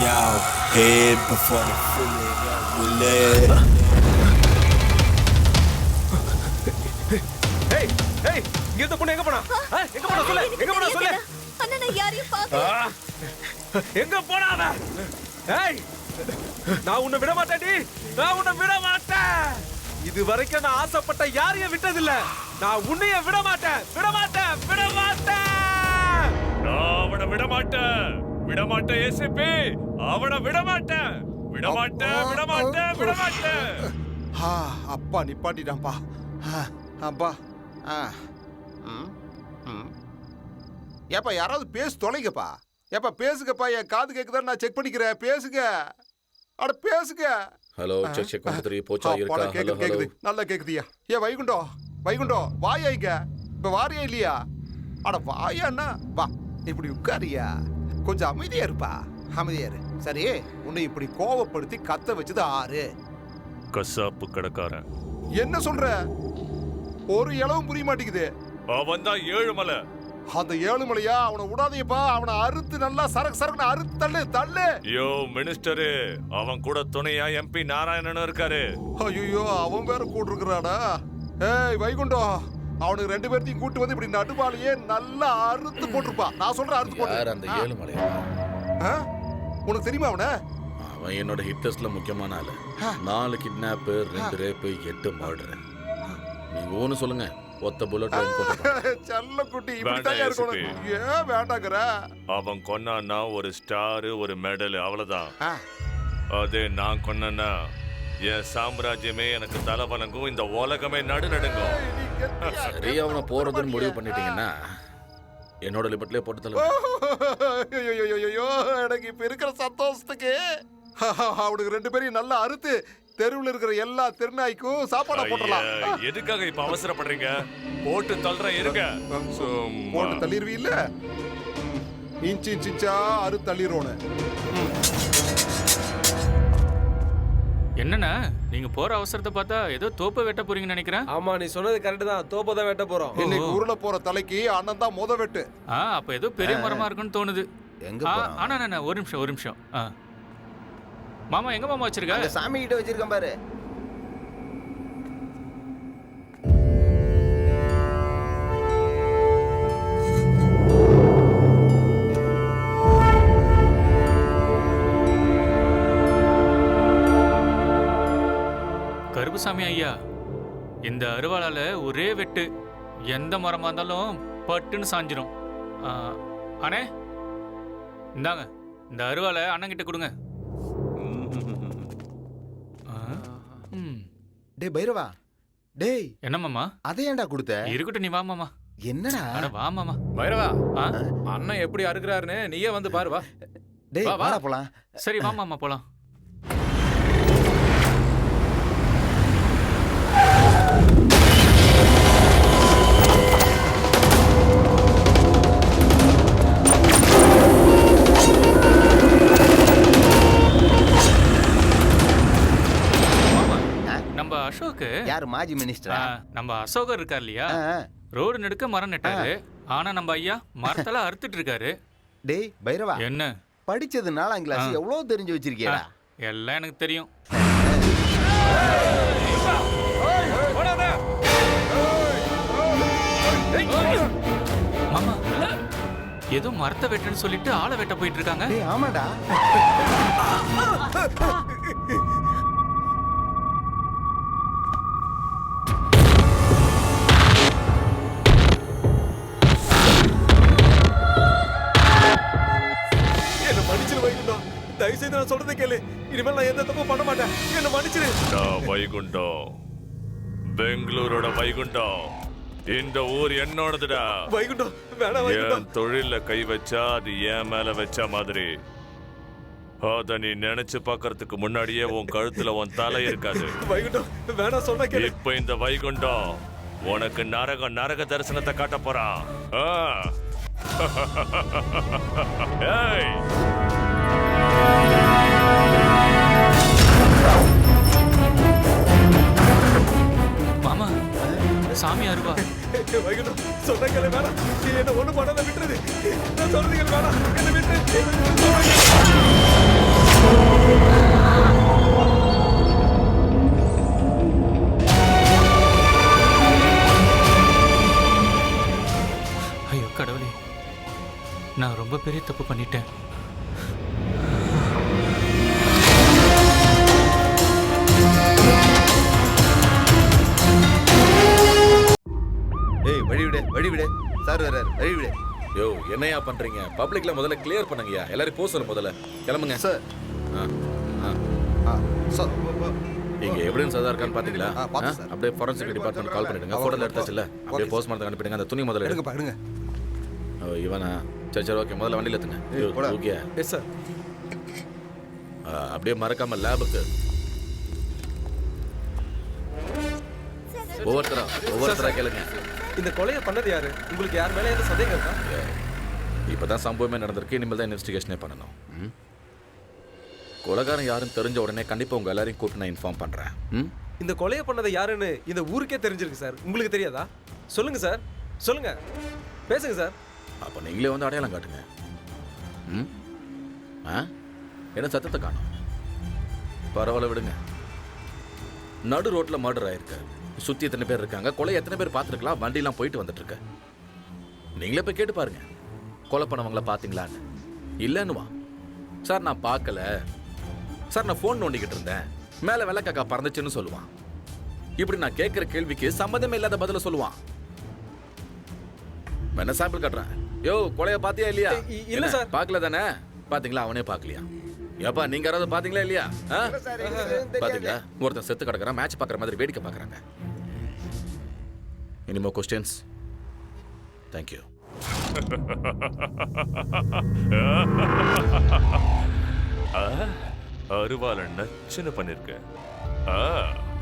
Yo, head before they fill it up with lead. Hey hey, இங்க இருந்த பொண்ணு எங்க போனா? எங்க போனா சொல்லு, எங்க போனா சொல்லு. அண்ணா நான் யாரையும் பார்க்கல. எங்க போனா அவ? ஹேய், நான் உன்னை விட மாட்டேன்டி, நான் உன்னை விட மாட்டேன். இது வரைக்கும் நான் ஆசைப்பட்ட யாரையும் விட்டதில்ல. நான் உன்னைய விட மாட்டேன், விட மாட்டேன், விட மாட்டேன். நான் அவனை விட மாட்டேன், விட மாட்டேன் ஏசிபி, அவனை விட மாட்டேன், விட மாட்டேன், விட மாட்டேன், விட மாட்டேன். அப்பா நிப்பாட்டிட்டான்ப்பா. அப்பா. ஏப்பா யாராவது பேசு தொலைங்கப்பா. ஏப்பா பேசுங்கப்பா, என் காது கேக்குதான், நான் செக் பண்ணிக்கிறேன். பேசுங்க, அட பேசுங்க. ஹலோ, செக் செக் 1 3 போச்சா இருக்கா? ஹலோ கேக்குது, நல்லா கேக்குதியா? ஏ வைகுண்டம், வைகுண்டம் வாயா இங்க. இப்ப வாரியா இல்லையா? அட வாயாண்ணா, வா இப்படி உட்காரியா. கொஞ்சம் அமைதியா இருப்பா, அமைதியா இரு. சரி, உன்னை இப்படி கோவப்படுத்தி கத்த வச்சது ஆறு? கசாப்பு கடைக்காரன். என்ன சொல்ற? ஒரு இளவும் புரிய மாட்டேங்குது. அவன் தான் ஏழுமலை. அந்த ஏழுமலையா? அவனை விடாதீப்பா, அவனை அறுத்து நல்லா சரக்கு சரக்குன்னு அறுத்து தள்ளு தள்ளு. யோ மினிஸ்டரு, அவன் கூட துணையா எம்பி நாராயணன் இருக்காரு. ஐயோ, அவன் வேற கூட இருக்கிறாடா. ஏய் வைகுண்டம், அவனுக்கு 2 பேர்த்தையும் கூட்டு வந்து இப்படி நடுவாலேயே நல்லா அறுத்து போட்டுருப்பா. நான் சொல்றேன் அறுத்து போட்டு. யார் அந்த ஏழுமலையா? உனக்கு தெரியுமா அவனை? அவன் என்னோட ஹிட் லிஸ்ட்ல முக்கியமான ஆளு. 4 கிட்னாப், 2 ரேப், 8 மர்டர். நீங்க ஒன்னு சொல்லுங்க, ஒத்த புல்லட் செல்ல குட்டி இப்படிதான் இருக்கணும். ஏன் வேண்டாங்கற? அவன் கொன்னான்னா ஒரு ஸ்டார், ஒரு மெடல், அவ்வளவுதான். அதே நான் கொன்னா என் சாம்ராஜ்யமே எனக்கு தலை வணங்கும், இந்த உலகமே நடுநடுங்கும். சரி, அவனை போறதுன்னு முடிவு பண்ணிட்டீங்கன்னா என்னோட லிமிட்லயே போட்டு தள்ள. ஐயோ, எனக்கு இப்ப இருக்கிற சந்தோஷத்துக்கு அவனுக்கு 2 பேரையும் நல்லா அறுத்து தெருவில் இருக்கிற எல்லா திருநாய்க்கும் சாப்பாடா போட்டுடலாம். எதுக்காக இப்ப அவசரப்படுறீங்க? போட்டு தள்ளுறேன், இருங்க. போட்டு தள்ளிடுவீ இல்ல? இன்ச்சு இன்ச்சா அறு தள்ளிடுவோன்னு. என்னண்ணா நீங்க போற அவசரத்தை பார்த்தா ஏதோ தோப்பை வெட்ட போறீங்கன்னு நினைக்கிறேன். ஆமா, நீ சொன்னது கரெக்ட் தான். தோப்பை தான் வெட்ட போறோம். இன்னைக்கு ஊர்ல போற தலைக்கு அண்ணன் தான் முத வெட்டு. அப்ப ஏதோ பெரிய மரமா இருக்குன்னு தோணுது. எங்க போறான்? ஆனா ஒரு நிமிஷம். மாமா எங்க மாமா வச்சிருக்க? அந்த சாமி கிட்ட வச்சிருக்கேன் பாரு. கருப்புசாமி ஐயா, இந்த அருவாளால ஒரே வெட்டு எந்த மரமா இருந்தாலும் பட்டுன்னு சாஞ்சிரும். அண்ணே இந்தாங்க, இந்த அருவாளை அண்ணன் கிட்ட கொடுங்க. டேய் பைரவா, டேய் என்ன மாமா? அதை ஏன்டா கொடுத்த? இருக்கட்டும், நீ வா மாமா. என்னடா? அட வா மாமா. பைரவா, அண்ணன் எப்படி அறுக்குறாருன்னு நீயே வந்து பாரு வா. டேய் வா, வா. வாடா போலாம். சரி வா மாமா போலாம். நம்ம அசோக் யார் மாஜி மினிஸ்டரா? நம்ம அசோகர் இருக்கார் இல்லையா, ரோடு நெடுக்க மரம் நட்டாரு. ஆனா நம்ம ஐயா மரத்தெல்லாம் அறுத்துட்டு இருக்காரு. டேய் பைரவா, என்ன படிச்சது 4ஆம் கிளாஸ், எவ்வளவு தெரிஞ்சு வச்சிருக்கியடா? எல்லாம் எனக்கு தெரியும். மாமா ஏதோ மரத்தை வெட்டுன்னு சொல்லிட்டு ஆளை வெட்ட போயிட்டு இருக்காங்க. டேய் ஆமாடா. என்ன மன்னிச்சிரு வைகுண்டம், தயவு செய்து நான் சொல்றதை கேளு. இனிமேல் நான் எந்த தப்பும் பண்ண மாட்டேன். என்ன மன்னிச்சிரு. நான் வைகுண்டம், பெங்களூரோட வைகுண்டம். இந்த ஊர் என்னோடதுடா. வைகுண்டம் வேணாம் வைகுண்டம். என் தொழில கை வச்சா அது என் மேல வச்ச மாதிரி. அத நீ நினைச்சு பாக்குறதுக்கு முன்னாடியே உன் கழுத்துல உன் தலை இருக்காது. வைகுண்டம் வேணாம் சொன்னா கேளு. இப்ப இந்த வைகுண்டம் உனக்கு நரக தரிசனத்தை காட்ட போறான். ஏய் மாமா சாமி அருவா. வைகுண்டம் சொன்னா கேளு, வேணாம். என்ன ஒண்ணு பண்ணாத விட்டுறது. நான் சொல்றது கேளு, வேணாம். என்ன விட்டு. ஐயோ கடவுளே, நான் ரொம்ப பெரிய தப்பு பண்ணிட்டேன். ஏய் வழி விடு. சார் வராரு, வழி விடு. யோ என்னையா பண்றீங்க? பப்ளிக்ல முதல்ல கிளியர் பண்ணுங்கயா. எல்லாரும் போக சொல்லுங்க முதல்ல. கிளம்புங்க சார். சார் இங்க எவிடன்ஸ் எதா இருக்கான்னு பாத்தீங்களா? பார்த்தேன் சார். அப்படியே ஃபாரன்சிக் டிபார்ட்மெண்ட் கால் பண்ணிடுங்க. போட்டோல எடுத்தாச்சுல, அப்படியே போஸ்ட்மார்ட்டம் அனுப்பிடுங்க. அந்த துணி முதல்ல எடுங்க எடுங்க. இவனா? சரி ஓகே, முதல்ல வண்டியில ஏத்துங்க. Okay yes sir. அப்படியே மறக்காம லேபுக்கு. ஒவ்வொருத்தரா கேளுங்க. இந்த கொலையை பண்ணது யாரு? உங்களுக்கு யார் மேல எந்த சந்தேகம் இருக்கா? இப்பதான் சம்பவமே நடந்திருக்கு. இனிமேல் தான் இன்வெஸ்டிகேஷனே பண்ணணும். கொலைகாரன் யாருன்னு தெரிஞ்ச உடனே கண்டிப்பா உங்க எல்லாரையும் கூப்பிட்டு நான் இன்ஃபார்ம் பண்றேன். இந்த கொலையை பண்ணது யாருன்னு இந்த ஊருக்கே தெரிஞ்சிருக்கு சார். உங்களுக்கு தெரியாதா? சொல்லுங்க சார், சொல்லுங்க, பேசுங்க சார். அப்ப நீங்களே வந்து அடையாளம் காட்டுங்க. என்ன சத்தத்தை காணும்? பரவாயில்ல விடுங்க. நடு ரோட்ல மர்டர் ஆயிருக்கு. சுத்தி எத்தனை பேர் இருக்காங்க, கொலை எத்தனை பேர் பார்த்துருக்கலாம், வண்டிலாம் போயிட்டு வந்துட்டு இருக்க. நீங்களே போய் கேட்டு பாருங்க, கொலை பண்ணவங்கள பாத்தீங்களான்னு. இல்லைன்னுவா. சார் நான் பார்க்கல சார், நான் ஃபோன் நோண்டிக்கிட்டு இருந்தேன், மேல வெள்ளக்காக்கா பறந்துச்சுன்னு சொல்லுவான். இப்படி நான் கேட்கிற கேள்விக்கு சம்மந்தமே இல்லாத பதில சொல்லுவான். என்ன சாம்பிள் காட்டுறேன். யோ கொலைய பாத்தியா இல்லையா? இல்ல சார். பார்க்கல தானே? பாத்தீங்களா? அவனே பார்க்கலையா? ஏப்பா நீங்க யாராவது பாத்தீங்களா இல்லையா? பாத்தீங்களா? ஒருத்தன் செத்து கிடக்குறான், மேட்ச் பாக்குற மாதிரி வேடிக்கை பாக்குறாங்க. இனிமோ கொஸ்டின்ஸ்? தேங்க்யூ. அருவால நச்சுன்னு பண்ணிருக்க.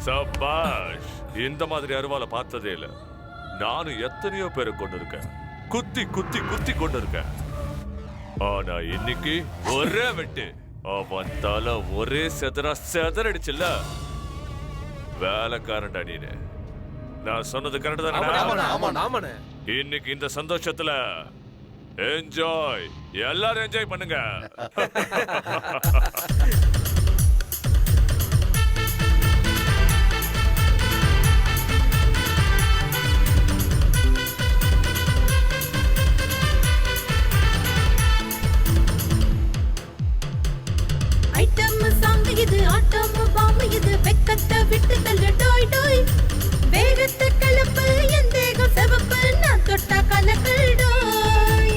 சபாஷ். இந்த மாதிரி அருவால பார்த்ததே இல்ல. நானும் எத்தனையோ பேரை கொண்டு இருக்கேன், குத்தி குத்தி குத்தி கொண்டு இருக்கேன். ஆனா இன்னைக்கு ஒரே வெட்டு. அவன் தலை ஒரே செதறடிச்சுல்ல. வேலைக்காரன் நீனு. நான் சொன்னது கரெக்ட் தானே? இன்னைக்கு இந்த சந்தோஷத்துல என்ஜாய், எல்லாரும் என்ஜாய் பண்ணுங்க. ஐட்டம் சாங் இது, ஆட்டம் பாம்பு இது, வெக்கத்தை விட்டு தள்ளு டோய் டோய். வேகத்தை கலப்பு, என் தேகம் செவப்பு, நான் தொட்டா கலக்கல் டோய்.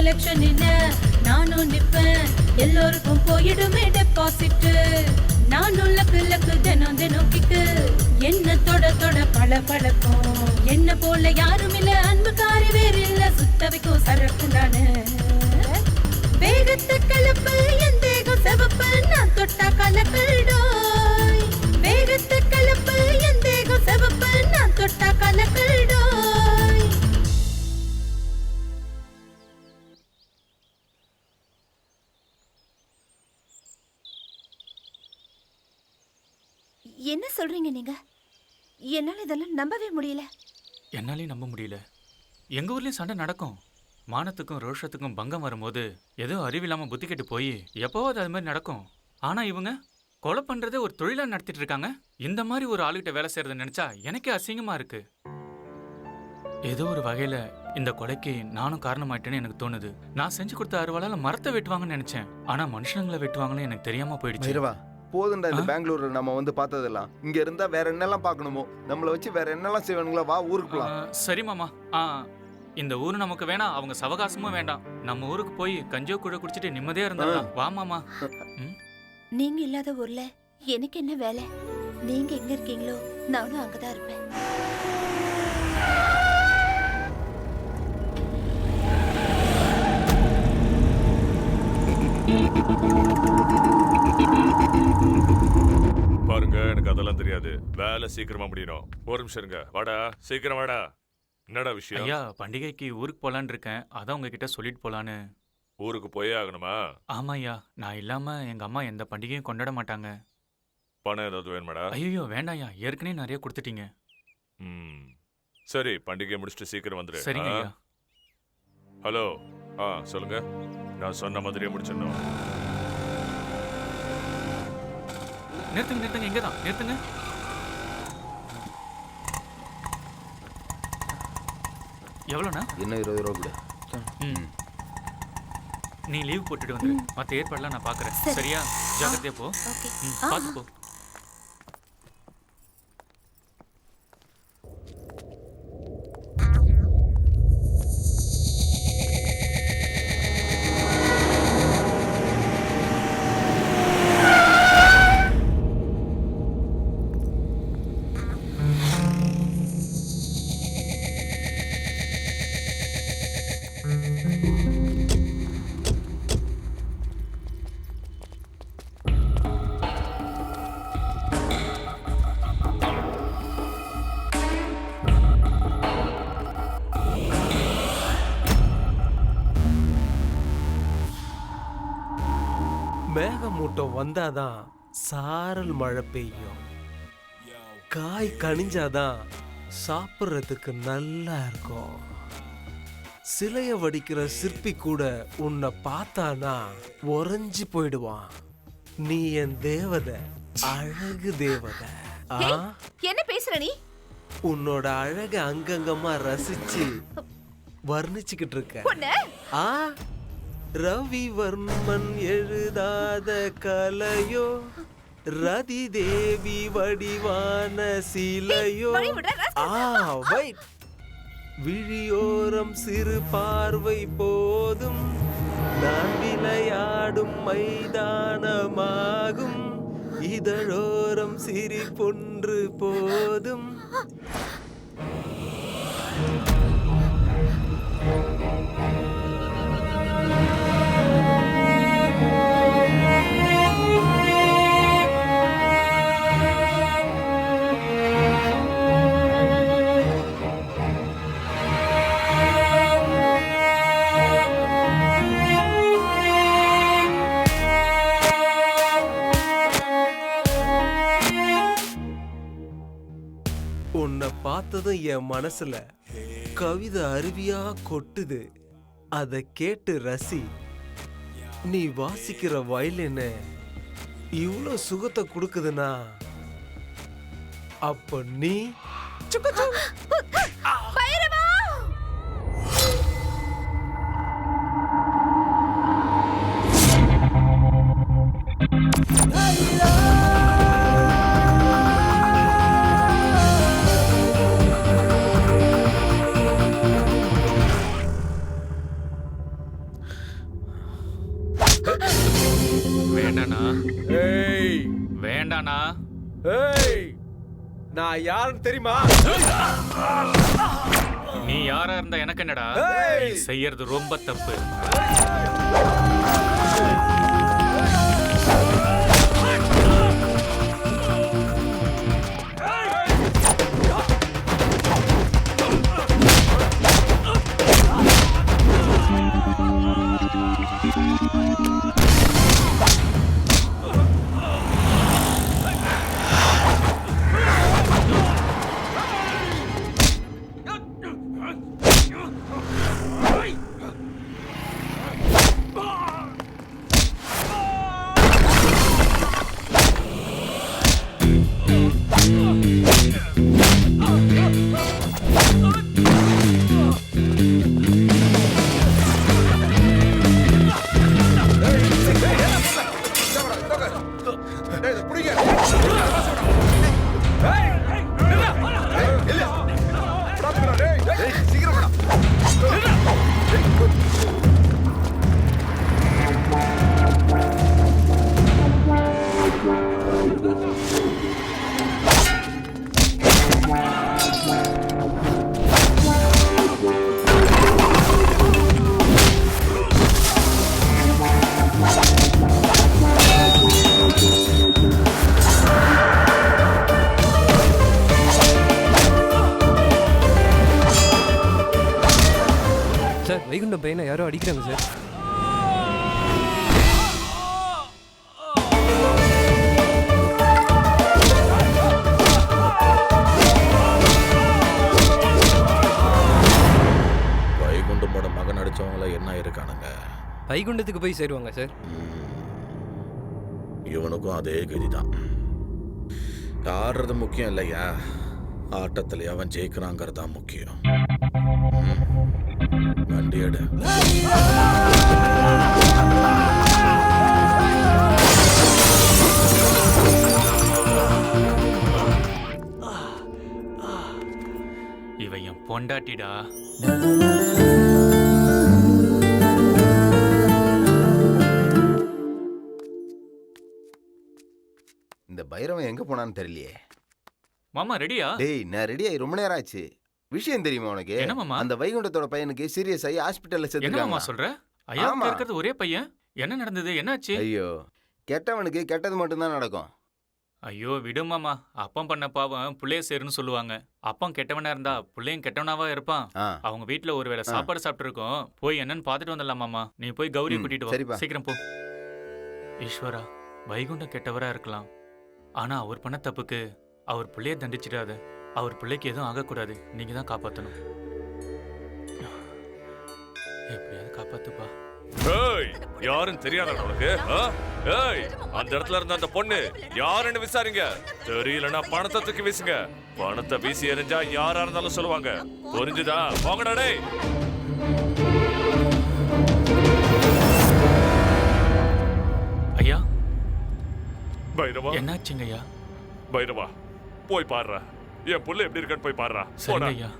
எலெக்ஷனில் நானும் நிப்பேன், எல்லோருக்கும் போயிடுமே டெபாசிட். நான் உள்ள பிள்ளைக்கு தினம் தினம் கிக்கு, என்ன தொட தொட பல பழக்கம். என்ன போல யாரும் இல்ல, அன்புக்காரி வேறு இல்ல, சுத்த வைக்கும் சரக்கு நானு. வேகத்து கலப்பு என் தேகம் செவப்பு, நான் தொட்டா கலக்கல்டோய். வேகத்து கலப்பு என் தேகம் செவப்பு, நான் தொட்டா கலக்கல்டோய். என்ன சொல்றீங்க நீங்க? என்னால இதெல்லாம் நம்பவே முடியல. என்னாலையும் நம்ப முடியல. எங்க ஊர்லயும் சண்டை நடக்கும். மானத்துக்கும் ரோஷத்துக்கும் பங்கம் வரும்போது ஏதோ அறிவில்லாம புத்தி கெட்டு போய் எப்போவாது அது மாதிரி நடக்கும். ஆனா இவங்க கொலை பண்றதே ஒரு தொழிலா நடத்திட்டு இருக்காங்க. இந்த மாதிரி ஒரு ஆளுகிட்ட வேலை செய்யறத நினைச்சா எனக்கே அசிங்கமா இருக்கு. ஏதோ ஒரு வகையில இந்த கொலைக்கு நானும் காரணமாயிட்டேன்னு எனக்கு தோணுது. நான் செஞ்சு கொடுத்த அறுவாளால மரத்தை வெட்டுவாங்கன்னு நினைச்சேன். ஆனா மனுஷங்களை வெட்டுவாங்கன்னு எனக்கு தெரியாம போயிடுச்சு. போதுண்டா இந்த பெங்களூர்ல நம்ம வந்து பார்த்ததெல்லாம். இங்க இருந்தா வேற என்னெல்லாம் பார்க்கணுமோ, நம்மள வச்சு வேற என்னெல்லாம் செய்வானுங்களா? வா ஊருக்கு போலாம். சரி மாமா. இந்த ஊரு நமக்கு வேணாம், அவங்க சவகாசமும் வேண்டாம். நம்ம ஊருக்கு போய் கஞ்சோ குழ குடிச்சிட்டு நிம்மதியா இருந்தா வா மாமா. நீங்க இல்லாத ஊர்ல எனக்கு என்ன வேலை? நீங்க எங்க இருக்கீங்களோ நானும் அங்கதான் இருப்பேன். பாருங்க, எனக்கு அதெல்லாம் தெரியாது. வேலை சீக்கிரமா முடியணும். ஒரு நிமிஷம் இருங்க. வாடா, சீக்கிரம் வாடா. என்னடா விஷயம்? ஐயா, பண்டிகைக்கு ஊருக்கு போலான்னு இருக்கேன். அதான் உங்ககிட்ட சொல்லிட்டு போலான்னு. ஊருக்கு போயே ஆகணுமா? ஆமா ஐயா, நான் இல்லாம எங்க அம்மா எந்த பண்டிகையும் கொண்டாட மாட்டாங்க. பணம் ஏதாவது வேணுமாடா? ஐயோ வேண்டாம்யா, ஏற்கனவே நிறைய கொடுத்துட்டீங்க. சரி, பண்டிகை முடிச்சுட்டு சீக்கிரம் வந்துரு. சரிங்க ஐயா. ஹலோ, சொல்லுங்க. நான் சொன்ன மாதிரியே முடிச்சிடணும். நிறுத்துங்க நிறுத்துங்க, இங்கதான் நிறுத்துங்க. எவ்வளோண்ணா? இன்னும் 20 ரூபா கூட. நீ லீவ் போட்டுட்டு வந்துரு. மற்ற ஏற்பாடுலாம் நான் பார்க்குறேன். சரியா? ஜாக்கிரதையா போ. பார்த்து போ. மேகமூட்டம் வந்தாதான் சாரல் மழை பெய்யும். காய் கனிஞ்சாதான் சாப்பிட்றதுக்கு நல்லா இருக்கும். சிலைய வடிக்கிற சிற்பி கூட உன்னை பார்த்தானா உறைஞ்சு போயிடுவான். நீ என் தேவதை, அழகு தேவதை. என்ன பேசுற நீ? உன்னோட அழக அங்கங்கமா ரசிச்சு வர்ணிச்சுக்கிட்டு இருக்க. ரவிவர்மன் எழுதாத கலையோ, ரதி தேவி வடிவான சிலையோ. விழியோரம் சிறு பார்வை போதும், நான் விளையாடும் மைதானமாகும். இதழோரம் சிரிப்பொன்று போதும். உன்னை பார்த்ததும் என் மனசுல கவிதை அருவியா கொட்டுது. அதை கேட்டு ரசி. நீ வாசிக்கிற வயலின் இவ்வளோ சுகத்தை கொடுக்குதுன்னா அப்ப நீ ஏய் நான் யாருன்னு தெரியுமா? நீ யாரா இருந்தா எனக்கு என்னடா? நீ செய்யறது ரொம்ப தப்பு. சார் வைகுண்டம் பையனை யாரோ அடிக்கிறாங்க சார். வைகுண்டமோட மகன் அடிச்சவங்கள என்ன இருக்கானுங்க? வைகுண்டத்துக்கு போய் சேருவாங்க சார். இவனுக்கும் அதே கதிதான். ஆடுறது முக்கியம் இல்லையா, ஆட்டத்தில் அவன் ஜெயிக்கிறாங்கிறது தான் முக்கியம். வண்டி எடு. இவன் என் பொண்டாட்டிடா. இந்த பைரவன் எங்க போனான்னு தெரியலையே. மாமா ரெடியா? டேய் நான் ரெடி ஆகி ரொம்ப நேரம் ஆச்சு. விஷயம் தெரியுமா உனக்கு? என்ன மாமா? அந்த வைகுண்டத்தோட பையனுக்கு சீரியஸ் ஆகி ஹாஸ்பிடல்ல என்ன சேர்த்துட்டாங்க. மாமா சொல்ற? ஐயா இருக்கிறது ஒரே பையன். என்ன நடந்தது? என்னாச்சு? ஐயோ கெட்டவனுக்கு கெட்டது மட்டும்தான் நடக்கும். ஐயோ விடு மாமா. அப்பம் பண்ண பாவம் புள்ளைய சேருன்னு சொல்லுவாங்க. அப்பம் கெட்டவனா இருந்தா புள்ளையும் கெட்டவனாவா இருப்பான். அவங்க வீட்டுல ஒருவேளை சாப்பாடு சாப்பிட்டு இருக்கோம். போய் என்னன்னு பாத்துட்டு வந்துடலாம் மாமா. நீ போய் கௌரி கூட்டிட்டு வா. சீக்கிரம் போ. ஈஸ்வரா, வைகுண்டம் கெட்டவரா இருக்கலாம். ஆனா அவர் பண்ண தப்புக்கு அவர் பிள்ளைய தண்டிச்சிடாத. அவர் பிள்ளைக்கு எதுவும் ஆகக்கூடாது. நீங்க தான் காப்பாத்தணும். எப்படியாவது காப்பாத்துப்பா. ஏய் யாருன்னு தெரியாதா உனக்கு? ஏய் அந்த இடத்துல இருந்த அந்த பொண்ணு யாருன்னு விசாரிங்க. தெரியலன்னா பணத்தை தூக்கி வீசுங்க. பணத்தை வீசி எறிஞ்சா யாரா இருந்தாலும் சொல்லுவாங்க. புரிஞ்சுதா? போங்கடா டேய். ஐயா பைரவா என்னாச்சுங்க ஐயா? பைரவா போய் பாடுறா. என் புள்ள எப்படி இருக்கான்னு போய் பாடுறா. சரிங்க ஐயா.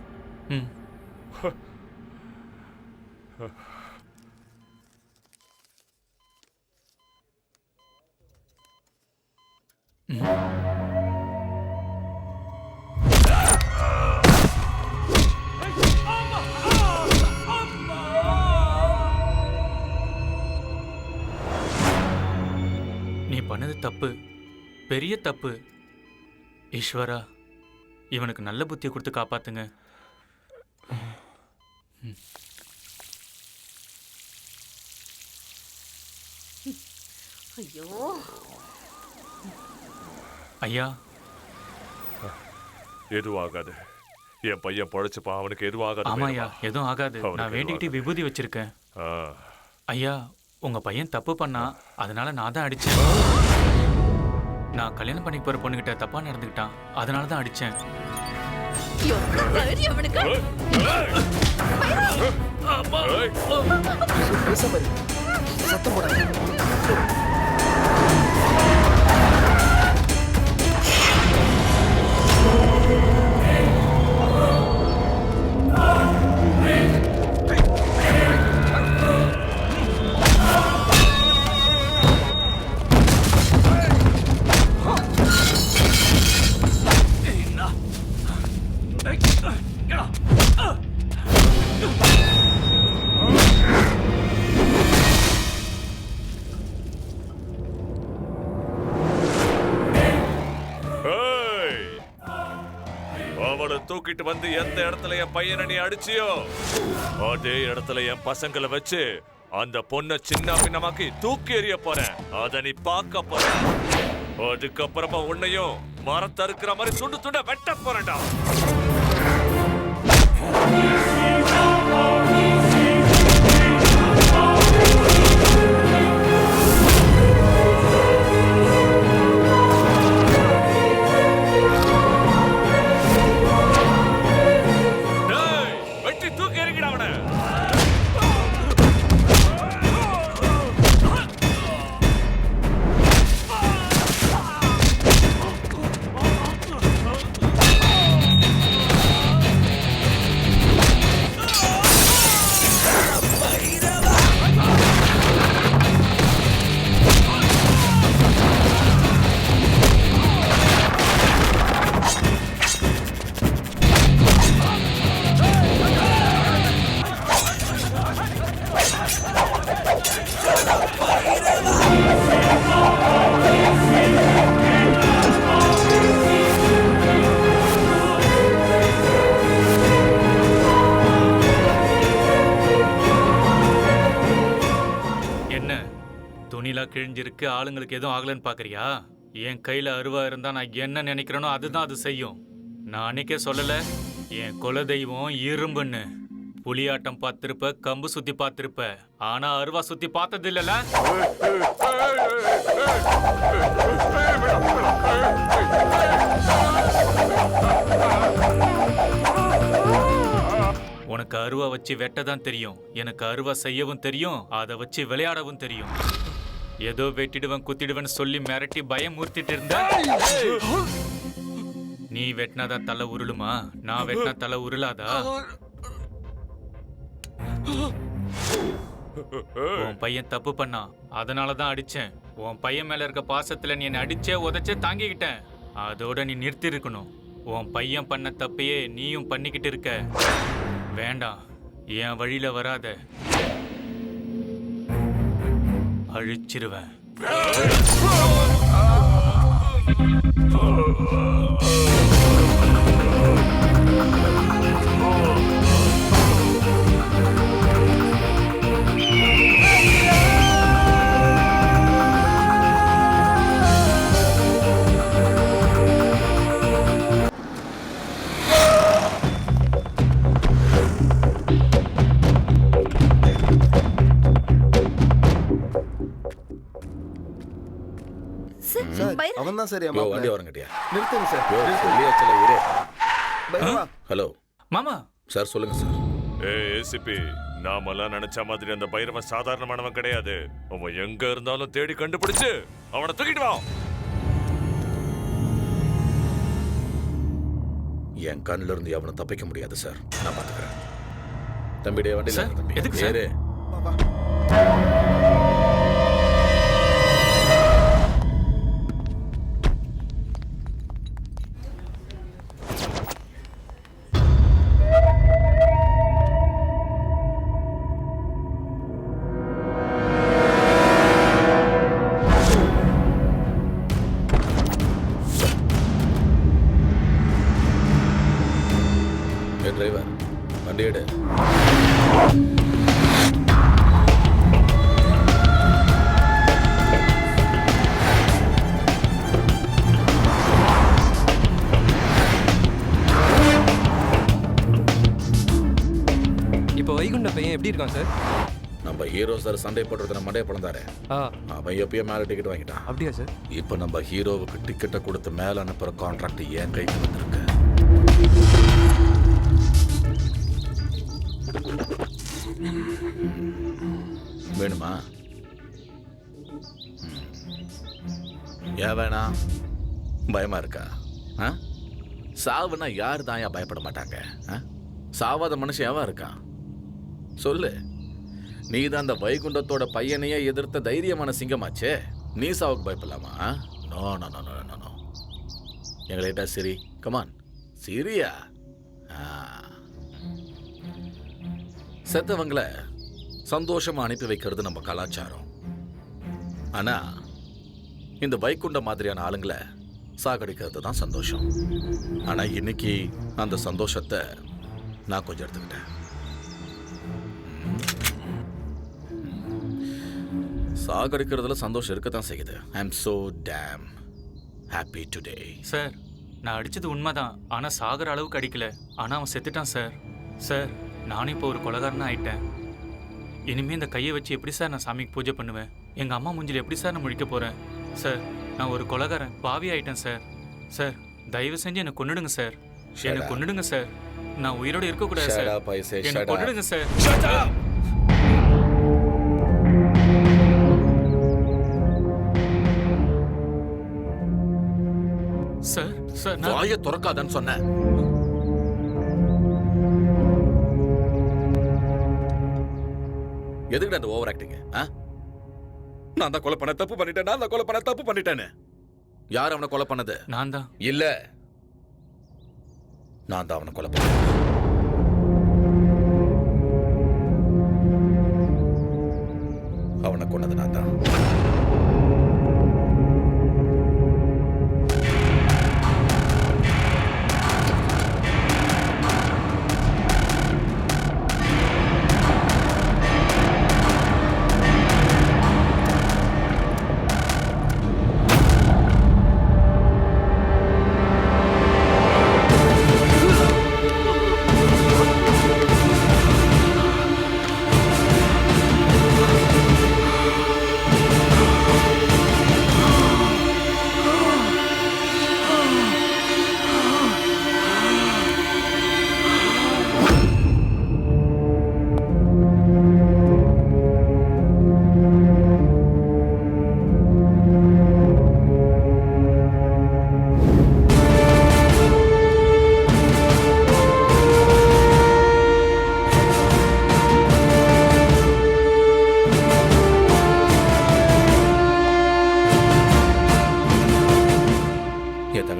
நீ பண்ணது தப்பு, பெரிய தப்பு. ஈஸ்வரா, இவனுக்கு நல்ல புத்தியை கொடுத்து காப்பாத்துங்க. ஐயோ ஐயா எதுவும் ஆகாது. என் பையன் பழச்சுப்பா. அவனுக்கு எதுவும் ஆகாது. ஆமா ஐயா, எதுவும் ஆகாது. நான் வேண்டிக்கிட்டு விபூதி வச்சிருக்கேன். ஐயா உங்க பையன் தப்பு பண்ணா, அதனால நான் தான் அடிச்சேன். நான் கல்யாணம் பண்ணி போற பொண்ணுகிட்ட தப்பா நடந்துக்கிட்டான், அதனால தான் அடிச்சேன். சத்தம் போடாத. தூக்கிட்டு வந்து எந்த இடத்துல என் பையனை நீ அடிச்சியோ அதே இடத்துல என் பசங்களை வச்சு அந்த பொண்ணை சின்ன பின்னமாக்கி தூக்கி எறிய போறேன். அத நீ பார்க்க போற. அதுக்கப்புறமா உன்னையும் மரத்தை இருக்கிற மாதிரி துண்டு துண்ட வெட்ட போறேன்டா. வெட்டி தூக்கி எறிங்கடா அவனை. கிழிஞ்சிருக்கு, ஆளுங்களுக்கு எதுவும் ஆகலன்னு பாக்குறியா? என் கையில அருவா இருந்தா நான் என்ன நினைக்கிறேனோ அதுதான் அது செய்யும். நான் அன்னைக்கே சொல்லல என் குல தெய்வம் இரும்புன்னு. புலியாட்டம் பார்த்திருப்ப, கம்பு சுத்தி பார்த்திருப்ப, ஆனா அருவா சுத்தி பார்த்தது இல்லல. உனக்கு அருவா வச்சு வெட்டதான் தெரியும், எனக்கு அருவா செய்யவும் தெரியும், அதை வச்சு விளையாடவும் தெரியும். ஏதோ வெட்டிடுவன் குத்திடுவன் சொல்லி மிரட்டி பயம் ஊர்த்திட்டு இருந்த. நீ வெட்டினாதான் தலை உருளுமா? நான் வெட்டினா தலை உருளாதா? உன் பையன் தப்பு பண்ணான், அதனாலதான் அடிச்சேன். உன் பையன் மேல இருக்க பாசத்துல நீ என்ன அடிச்சே உதைச்சே தாங்கிக்கிட்டேன். அதோட நீ நிறுத்தி இருக்கணும். உன் பையன் பண்ண தப்பையே நீயும் பண்ணிக்கிட்டு இருக்க. வேண்டாம், என் வழியில வராத, அழிச்சிருவேன். அவன் தான் சரி. வண்டி வரங்கட்டியா? நிறுத்துங்க சார். ஹலோ மாமா. சார் சொல்லுங்க சார். ஏசிபி, நாமெல்லாம் நினைச்ச மாதிரி அந்த பைரவன் சாதாரணமானவன் கிடையாது. அவன் எங்க இருந்தாலும் தேடி கண்டுபிடிச்சு அவனை தூக்கிட்டு வா. என் கண்ணில இருந்து அவனை தப்பிக்க முடியாது சார், நான் பாத்துக்கிறேன். தம்பிடைய வண்டி சார், எதுக்கு சார்? டிரைவர் வண்டி எடு. இப்போ வைகுண்ட பையன் எப்படி இருக்கான் சார்? நம்ம ஹீரோ சார் சண்டை போடுறதுல மண்டைய பழந்தாரு. அவன் எப்பயும் மேல டிக்கெட் வாங்கிட்டான். அப்படியா சார்? இப்போ நம்ம ஹீரோவுக்கு டிக்கெட்டை கொடுத்து மேல அனுப்புற கான்ட்ராக்ட் என் கைக்கு வந்திருக்கு. வேணுமா? ஏன் வேணாம்? பயமா இருக்கா? சாவுனா யாரு தான் ஏன் பயப்பட மாட்டாங்க? சாவாத மனுஷன் எவன் இருக்கான் சொல்லு. நீ தான் அந்த வைகுண்டத்தோட பையனையே எதிர்த்த தைரியமான சிங்கமாச்சே. நீ சாவுக்கு பயப்படலாமா? No no no no no. எங்கள்கிட்ட சரி, கமான் சிரியா. செத்தவங்களை சந்தோஷமா அனுப்பி வைக்கிறது நம்ம கலாச்சாரம். ஆனா இந்த வைகுண்ட மாதிரியான ஆளுங்களை சாகடிக்கிறது தான் சந்தோஷம். ஆனா இன்னைக்கு அந்த சந்தோஷத்தை நான் கொஞ்சம் எடுத்துக்கிட்டேன். சாகடிக்கிறதுல சந்தோஷம் இருக்கத்தான் செய்யுது. I am so damn happy today. Sir, நான் அடிச்சது உண்மைதான். ஆனா சாகர அளவுக்கு அடிக்கல. ஆனா அவன் செத்துட்டான் சார். சார், நானும் இப்போ ஒரு கொலைகாரனா ஆயிட்டேன். இனிமே இந்த கையை வச்சு எப்படி சார் நான் சாமிக்கு பூஜை பண்ணுவேன்? எங்க அம்மா மூஞ்சில எப்படி சார் நான் முழிக்க போறேன்? சார், நான் ஒரு கொலைகாரன், பாவி ஆயிட்டேன் சார். சார், தயவு செஞ்சு என்னை கொன்னுடுங்க சார். என்னை கொன்னுடுங்க சார். நான் உயிரோட இருக்க கூடாது சார். என்னை கொன்னுடுங்க சார். சார், சார், வாயை திறக்காதன்னு சொன்னேன். எதுக்கு அந்த ஓவர் ஆக்டிங்? நான் தான் கொலை பண்ண தப்பு பண்ணிட்டேன். நான் தான் கொலை பண்ண தப்பு பண்ணிட்டேன்னு. யார் அவனை கொலை பண்ணது? நான் தான். இல்ல, நான் தான் அவனை கொலை பண்ணேன். அவனை கொன்னது நான் தான்.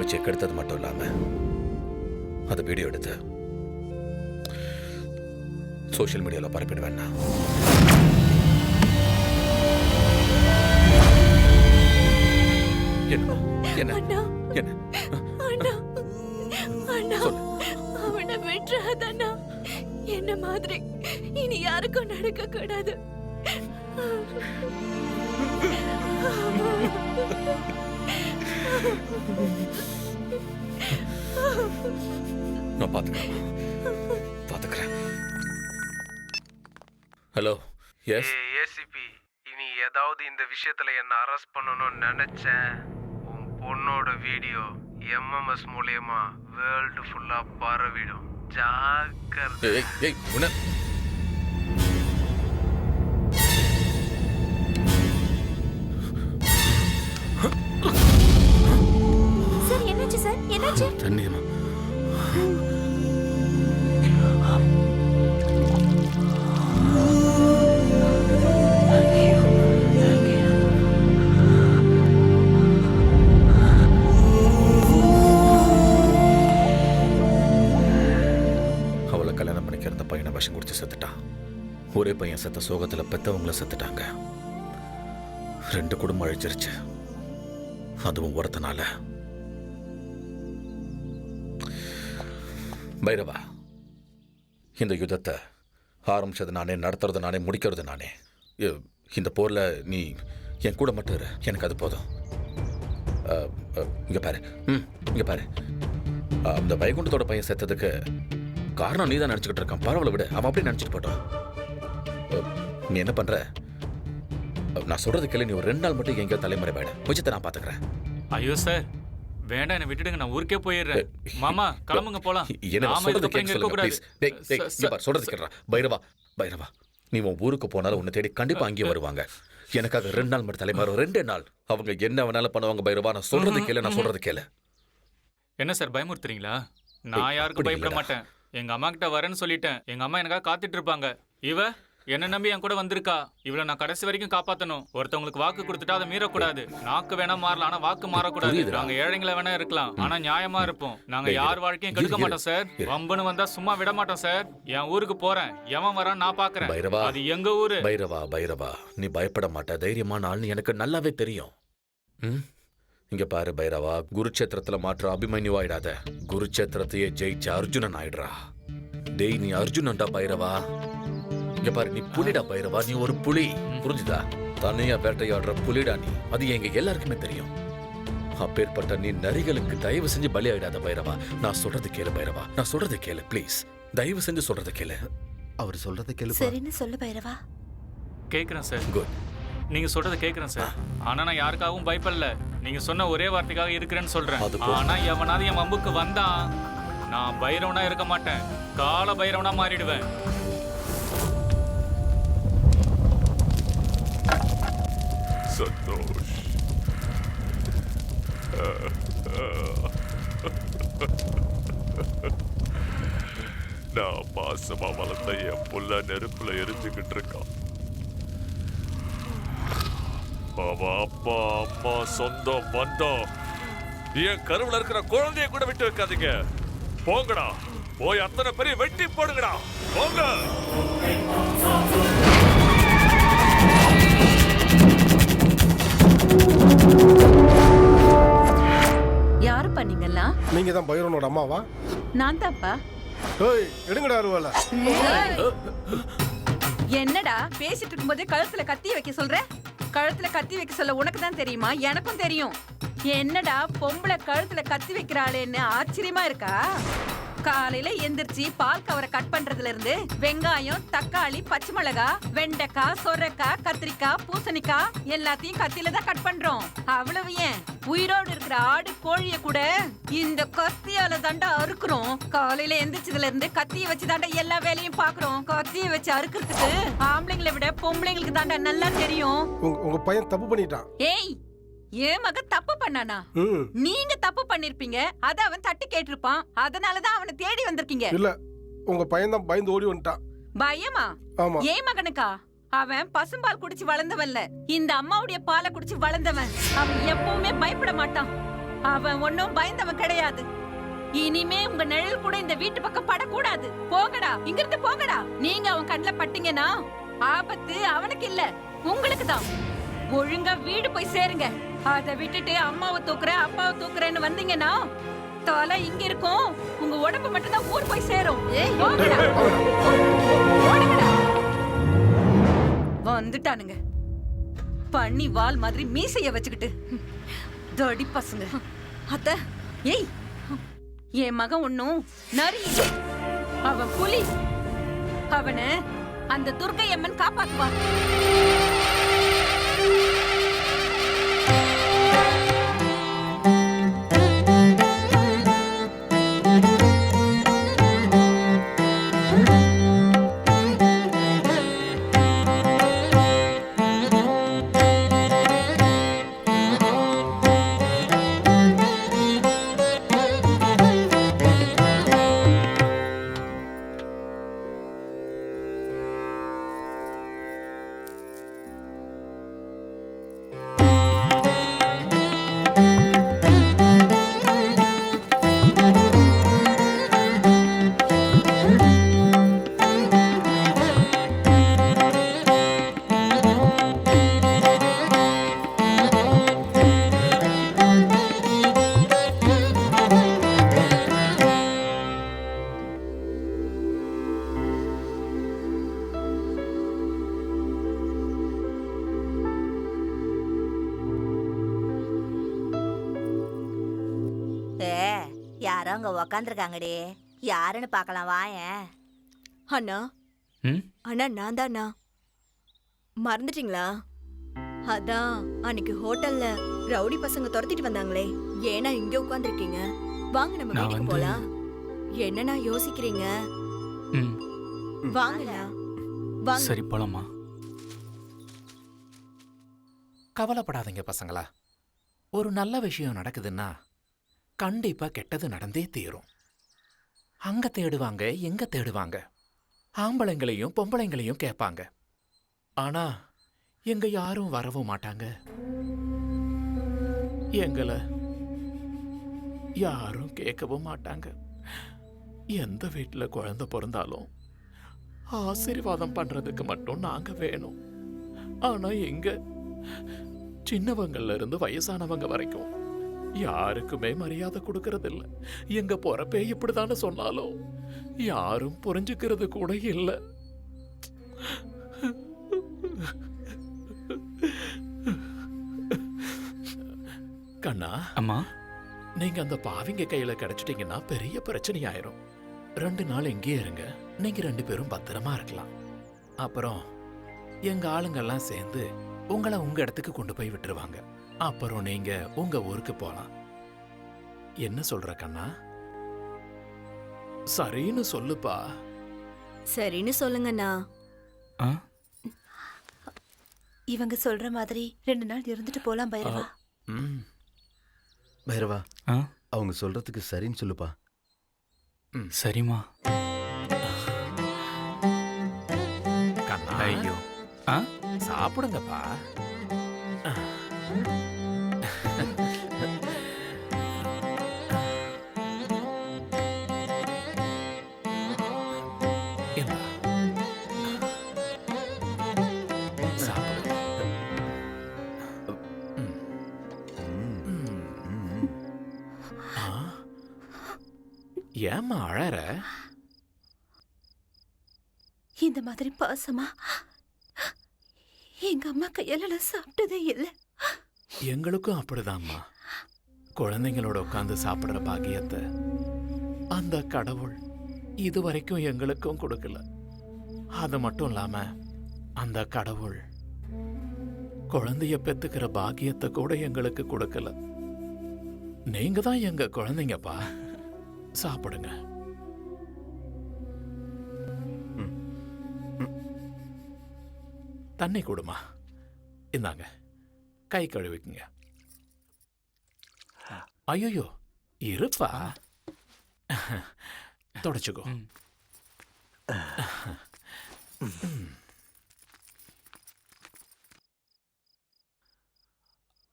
செக் எடுத்தது மட்டும் இல்லாம அதை வீடியோ எடுத்து சோஷியல் மீடியால பரப்பிடுவேன். என்ன என்ன என்ன அவனை விட்டுறாதண்ணா. என்ன மாதிரி இனி யாருக்கும் நடக்க கூடாது. நான் பாத்துக்கிறேன். ஹலோ, எஸ் ஏசிபி, இனி ஏதாவது இந்த விஷயத்துல என்ன அரெஸ்ட் பண்ணணும்னு நினைச்சேன், உன் பொண்ணோட வீடியோ எம்எம்எஸ் மூலியமா வேர்ல்டு ஃபுல்லா பரவிடும். ஜாக்கிரதை. சார், என்னாச்சு சார்? என்னாச்சு? தண்ணியம்மா. அவளை கல்யாணம் பண்ணிக்கிற அந்த பையனை விஷம் குடிச்சு செத்துட்டான். ஒரே பையன் செத்த சோகத்துல பெத்தவங்கள செத்துட்டாங்க. 2 குடும்பம் அழிச்சிருச்சு, அதுவும் ஒருத்தனால. பைரவா, இந்த யுத்தத்தை ஆரம்பிச்சது நானே, நடத்துறது நானே, முடிக்கிறது நானே. இந்த போர்ல நீ என் கூட மட்டும் இரு, எனக்கு அது போதும். இங்க பாரு, இங்க பாரு. அந்த வைகுண்டத்தோட பையன் செத்ததுக்கு காரணம் நீ தான் நினைச்சுக்கிட்டு இருக்கான். பரவாயில்ல விடு, அவன் அப்படியே நினைச்சிட்டு போட்டோம். நீ என்ன பண்ற? நான் சொல்றது கேளு. நீ ஒரு 2 நாள் மட்டும் எங்கேயோ தலைமுறை போயிட, மிச்சத்தை நான் பாத்துக்கிறேன். ஐயோ சார், வேண்டாம், என்ன விட்டுடுங்க, நான் ஊருக்கே போயிடுறேன். மாமா, கிளம்புங்க போலாம். என்ன சொல்றது கேட்க சொல்றது கேட்கறா. பைரவா, பைரவா, நீ உன் ஊருக்கு போனாலும் உன்னை தேடி கண்டிப்பா அங்கேயே வருவாங்க. எனக்காக 2 நாள் மட்டும் தலைமாறு, 2 நாள். அவங்க என்ன வேணாலும் பண்ணுவாங்க. பைரவா, நான் சொல்றது கேளு, நான் சொல்றது கேளு. என்ன சார், பயமுறுத்துறீங்களா? நான் யாருக்கும் பயப்பட மாட்டேன். எங்க அம்மா கிட்ட வரேன்னு சொல்லிட்டேன். எங்க அம்மா எனக்காக காத்துட்டு இருப்பாங்க. இவ என்ன நம்பி என் கூட வந்திருக்கா. இவளை நான் கடைசி வரைக்கும் காப்பாத்தணும். ஒருத்தவங்களுக்கு வாக்கு கொடுத்துட்டா அதை மீறக்கூடாது. நாக்கு வேணா மாறலாம், ஆனா வாக்கு மாறக்கூடாது. நாங்க ஏழைங்களை வேணா இருக்கலாம், ஆனா நியாயமா இருப்போம். நாங்க யார் வாழ்க்கையும் கெடுக்க மாட்டோம் சார். வம்புன்னு வந்தா சும்மா விட மாட்டோம் சார். என் ஊருக்கு போறேன், எவன் வரான் நான் பாக்குறேன். அது எங்க ஊரு. பைரவா, பைரவா, நீ பயப்பட மாட்ட, தைரியமான ஆள்னு எனக்கு நல்லாவே தெரியும். இங்க பாரு பைரவா, குருச்சேத்திரத்துல மாற்ற அபிமன்யுவாயிடாத. குருச்சேத்திரத்தையே ஜெயிச்ச அர்ஜுனன் ஆயிடுறா. டேய் நீ அர்ஜுனன்டா பைரவா. இங்க பாரு, நீ புலிடா பைரவா, நீ ஒரு புலி. புரிஞ்சுதா? தனியா வேட்டையாடுற புலிடா நீ. அது எங்க எல்லாருக்குமே தெரியும். அப்பேற்பட்ட நீ நரிகளுக்கு தயவு செஞ்சு பலி ஆயிடாத பைரவா. நான் சொல்றது கேளு பைரவா, நான் சொல்றது கேளு ப்ளீஸ். தயவு செஞ்சு சொல்றது கேளு. அவர் சொல்றத கேளு. சரின்னு சொல்லு பைரவா. கேக்குறேன் சார். குட். நீங்க சொல்றதை கேக்குறேன் சார். ஆனா நான் யாருக்காகவும் பயப்படல. நீங்க சொன்ன ஒரே வார்த்தைக்காக இருக்கிறேன்னு சொல்றேன். ஆனா எவனாவது என் வம்புக்கு வந்தான், நான் பைரவனா இருக்க மாட்டேன், கால பைரவனா மாறிடுவேன். சந்தோஷ், நான் பாசமா வளர்த்த என் புள்ள நெருப்புல எரிஞ்சுக்கிட்டு இருக்கான். அவன் அப்பா அம்மா சொந்தம் பந்தம் என் கருவுல இருக்கிற குழந்தைய கூட விட்டு வைக்காதீங்க. போங்கடா, போய் அத்தனை பெரிய வெட்டி போடுங்கடா, போங்க. யாரு பண்ணீங்களா? நீங்க தான் பைரவனோட அம்மாவா? நான் தான்ப்பா. ஏய், எடுங்கடா அருவாள. என்னடா பேசிட்டு இருக்கும்போதே கழுத்துல கத்தி வைக்க சொல்ற? கழுத்துல கத்தி வைக்க சொல்ல உனக்கு தான் தெரியுமா? எனக்கும் தெரியும். என்னடா பொம்பளை கழுத்துல கத்தி வைக்கிறாளேன்னு ஆச்சரியமா இருக்கா? காலையில எந்திரிச்சு பால் கவரை கட் பண்றதுல இருந்து வெங்காயம், தக்காளி, பச்சை மிளகா, வெண்டைக்காய், சொரைக்காய், கத்திரிக்காய், பூசணிக்காய் எல்லாத்தையும் கத்தியில தான் கட் பண்றோம். அவ்வளவு ஏன், உயிரோடு இருக்கிற ஆடு கோழிய கூட இந்த கத்தியால தாண்டா அறுக்குறோம். காலையில எந்திரிச்சதுல இருந்து கத்திய வச்சு தாண்டா எல்லா வேலையும் பாக்குறோம். கத்திய வச்சு அறுக்கிறதுக்கு ஆம்பளைங்களை விட பொம்பளைங்களுக்கு தாண்டா நல்லா தெரியும். உங்க பையன் தப்பு பண்ணிட்டான். ஏய், ஏன் மக தப்பு பண்ணானா? நீங்க தப்பு பண்ணிருப்பீங்க, அத அவன் தட்டி கேட்டிருப்பான். அதனாலதான் அவனை தேடி வந்திருக்கீங்க. இல்ல, உங்க பையன் தான் பயந்து ஓடி வந்துட்டான். பயமா? ஆமா. ஏன் மகனுக்கா? அவன் பசும்பால் குடிச்சு வளர்ந்தவன்ல, இந்த அம்மாவுடைய பாலை குடிச்சு வளர்ந்தவன். அவன் எப்பவுமே பயப்பட மாட்டான். அவன் ஒன்னும் பயந்தவன் கிடையாது. இனிமே உங்க நிழல் கூட இந்த வீட்டு பக்கம் படக்கூடாது. போகடா, இங்க இருந்து போகடா. நீங்க அவன் கண்ணுல பட்டீங்கன்னா ஆபத்து அவனுக்கு இல்ல, உங்களுக்கு தான். ஒழுங்கா வீடு போய் சேருங்க. அதை விட்டுட்டு அம்மாவை தூக்குறேன் அப்பாவை தூக்குறேன்னு வந்தீங்கன்னா தலை இங்க இருக்கும், உங்க உடம்பு மட்டும் தான் ஊர் போய் சேரும். வந்துட்டானுங்க பண்ணி வால் மாதிரி மீசைய வச்சுக்கிட்டு தடி பசங்க. அத்த, ஏய், என் மகன் ஒண்ணும் நரி, அவன் புலி. அவனை அந்த துர்க்கை அம்மன் காப்பாத்துவா. யாரோ அங்க உக்காந்துருக்காங்கடி, யாருன்னு பாக்கலாம் வாயேன். அண்ணா, அண்ணா நான் தானா? மறந்துட்டீங்களா? அதான் அன்னைக்கு ஹோட்டல்ல ரவுடி பசங்க துரத்திட்டு வந்தாங்களே, ஏன்னா இங்க உட்காந்துருக்கீங்க? வாங்க நம்ம வீட்டுக்கு போலாம். என்னண்ணா யோசிக்கிறீங்க? வாங்கண்ணா, வாங்க. சரி போலாமா? கவலைப்படாதீங்க பசங்களா. ஒரு நல்ல விஷயம் நடக்குதுன்னா கண்டிப்பா கெட்டது நடந்தே தீரும். அங்க தேடுவாங்க, எங்க தேடுவாங்க, ஆம்பளைங்களையும் பொம்பளைங்களையும் கேட்பாங்க. ஆனா எங்க யாரும் வரவும் மாட்டாங்க. எங்களை யாரும் கேட்கவும் மாட்டாங்க. எந்த வீட்டுல குழந்தை பிறந்தாலும் ஆசீர்வாதம் பண்றதுக்கு மட்டும் நாங்க வேணும். ஆனா எங்க சின்னவங்கள்ல இருந்து வயசானவங்க வரைக்கும் யாருக்குமே மரியாதை கொடுக்கறது இல்ல. எங்க பொறப்பே இப்படிதானே சொன்னாலும் யாரும் புரிஞ்சுக்கிறது கூட இல்ல. கண்ணா, அம்மா, நீங்க அந்த பாவிங்க கையில கிடைச்சிட்டீங்கன்னா பெரிய பிரச்சனை ஆயிரும். 2 நாள் எங்கேயே இருங்க. நீங்க 2 பேரும் பத்திரமா இருக்கலாம். அப்புறம் எங்க ஆளுங்கெல்லாம் சேர்ந்து உங்களை உங்க இடத்துக்கு கொண்டு போய் விட்டுருவாங்க. அப்புறம் நீங்க உங்க ஊருக்கு போலாம். என்ன சொல்ற கண்ணா? சரின்னு சொல்லுப்பா. சரின்னு சொல்லுங்கண்ணா. இவங்க சொல்ற மாதிரி 2 நாள் இருந்துட்டு போலாம் பைரவா. பைரவா, அவங்க சொல்றதுக்கு சரின்னு சொல்லுப்பா. சரிம்மா. கண்ணா, ஐயோ, சாப்பிடுங்கப்பா. ஏம்மா அழற? இந்த மாதிரி பாசமா எங்க அம்மா கையால நான் சாப்பிட்டதே இல்லை. எங்களுக்கும் அப்படிதான்மா. குழந்தைங்களோட உட்காந்து சாப்பிடுற பாக்கியத்தை அந்த கடவுள் இதுவரைக்கும் எங்களுக்கும் கொடுக்கல. அது மட்டும் இல்லாம அந்த கடவுள் குழந்தைய பெத்துக்கிற பாக்கியத்தை கூட எங்களுக்கு கொடுக்கல. நீங்க தான் எங்க குழந்தைங்கப்பா. சாப்பிடுங்க. தண்ணி கொடுமா. இந்தாங்க, கை கழுவிக்குங்க. ஐயோ, இருப்பா, தொடச்சுக்கோ.